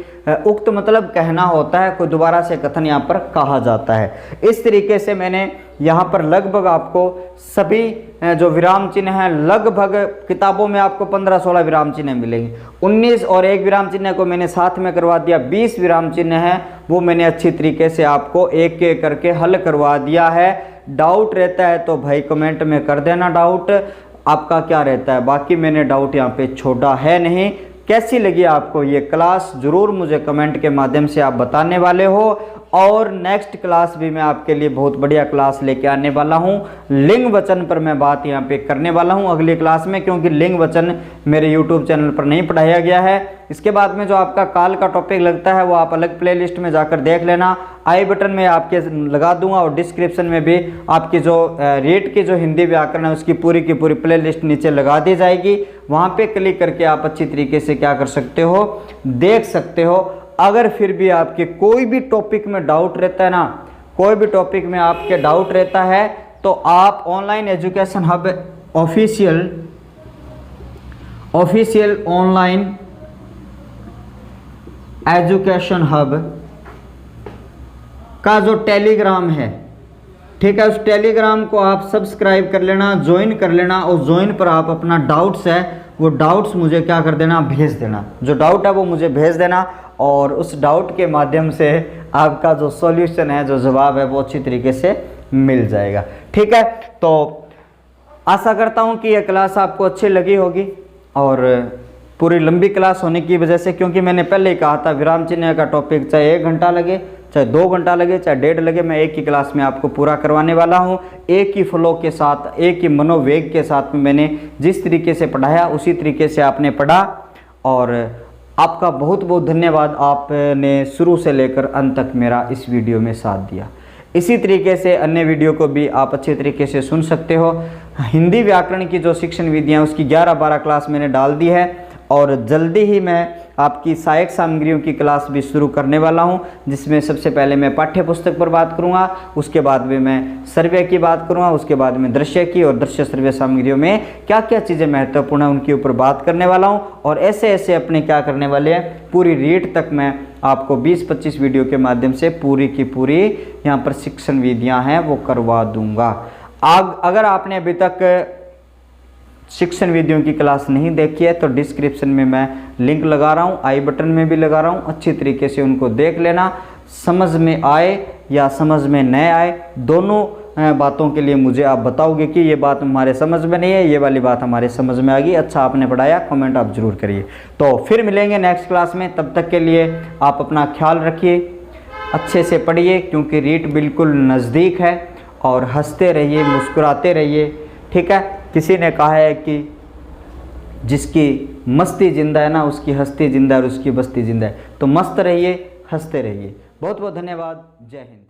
उक्त मतलब कहना होता है, कोई दोबारा से कथन यहाँ पर कहा जाता है। इस तरीके से मैंने यहाँ पर लगभग आपको सभी जो विराम चिन्ह हैं, लगभग किताबों में आपको 15-16 विराम चिन्ह मिलेंगे। 19 और एक विराम चिन्ह को मैंने साथ में करवा दिया, 20 विराम चिन्ह हैं, वो मैंने अच्छी तरीके से आपको एक एक करके हल करवा दिया है। डाउट रहता है तो भाई कमेंट में कर देना, डाउट आपका क्या रहता है। बाकी मैंने डाउट यहाँ पे छोड़ा है नहीं। कैसी लगी आपको ये क्लास, ज़रूर मुझे कमेंट के माध्यम से आप बताने वाले हो। और नेक्स्ट क्लास भी मैं आपके लिए बहुत बढ़िया क्लास लेके आने वाला हूँ। लिंग वचन पर मैं बात यहाँ पे करने वाला हूँ अगली क्लास में, क्योंकि लिंग वचन मेरे YouTube चैनल पर नहीं पढ़ाया गया है। इसके बाद में जो आपका काल का टॉपिक लगता है वो आप अलग प्लेलिस्ट में जाकर देख लेना। आई बटन में आपके लगा दूंगा और डिस्क्रिप्शन में भी आपकी जो रेट की जो हिंदी व्याकरण है उसकी पूरी की पूरी प्लेलिस्ट नीचे लगा दी जाएगी। वहाँ पे क्लिक करके आप अच्छी तरीके से क्या कर सकते हो, देख सकते हो। अगर फिर भी आपके कोई भी टॉपिक में डाउट रहता है ना, कोई भी टॉपिक में आपके डाउट रहता है तो आप online education hub official online education hub का जो टेलीग्राम है, ठीक है, उस टेलीग्राम को आप सब्सक्राइब कर लेना, ज्वाइन कर लेना। और ज्वाइन पर आप अपना डाउट्स है वो डाउट्स मुझे क्या कर देना, भेज देना। जो डाउट है वो मुझे भेज देना और उस डाउट के माध्यम से आपका जो सॉल्यूशन है, जो जवाब है, वो अच्छी तरीके से मिल जाएगा। ठीक है, तो आशा करता हूँ कि यह क्लास आपको अच्छी लगी होगी। और पूरी लंबी क्लास होने की वजह से, क्योंकि मैंने पहले ही कहा था विराम चिन्ह का टॉपिक चाहे 1 घंटा लगे चाहे 2 घंटा लगे चाहे 1.5 लगे, मैं एक ही क्लास में आपको पूरा करवाने वाला हूँ। एक ही फ्लो के साथ, एक ही मनोवेग के साथ में मैंने जिस तरीके से पढ़ाया उसी तरीके से आपने पढ़ा। और आपका बहुत बहुत धन्यवाद, आपने शुरू से लेकर अंत तक मेरा इस वीडियो में साथ दिया। इसी तरीके से अन्य वीडियो को भी आप अच्छे तरीके से सुन सकते हो। हिंदी व्याकरण की जो शिक्षण विधियाँ उसकी 11-12 क्लास मैंने डाल दी है और जल्दी ही मैं आपकी सहायक सामग्रियों की क्लास भी शुरू करने वाला हूं, जिसमें सबसे पहले मैं पाठ्य पुस्तक पर बात करूंगा, उसके बाद में मैं सर्वे की बात करूंगा, उसके बाद में दृश्य की, और दृश्य सर्वे सामग्रियों में क्या क्या चीज़ें महत्वपूर्ण है उनके ऊपर बात करने वाला हूं। और ऐसे ऐसे अपने क्या करने वाले हैं, पूरी रीड तक मैं आपको 20-25 वीडियो के माध्यम से पूरी की पूरी यहाँ पर शिक्षण विधियाँ हैं वो करवा दूँगा। अगर आपने अभी तक शिक्षण विधियों की क्लास नहीं देखी है तो डिस्क्रिप्शन में मैं लिंक लगा रहा हूँ, आई बटन में भी लगा रहा हूँ, अच्छी तरीके से उनको देख लेना। समझ में आए या समझ में न आए, दोनों बातों के लिए मुझे आप बताओगे कि ये बात हमारे समझ में नहीं है, ये वाली बात हमारे समझ में आ गई, अच्छा आपने पढ़ाया, कमेंट आप जरूर करिए। तो फिर मिलेंगे नेक्स्ट क्लास में, तब तक के लिए आप अपना ख्याल रखिए, अच्छे से पढ़िए क्योंकि रीट बिल्कुल नज़दीक है, और हंसते रहिए, मुस्कुराते रहिए, ठीक है। किसी ने कहा है कि जिसकी मस्ती जिंदा है ना, उसकी हस्ती जिंदा है और उसकी बस्ती जिंदा है। तो मस्त रहिए, हंसते रहिए। बहुत बहुत धन्यवाद। जय हिंद।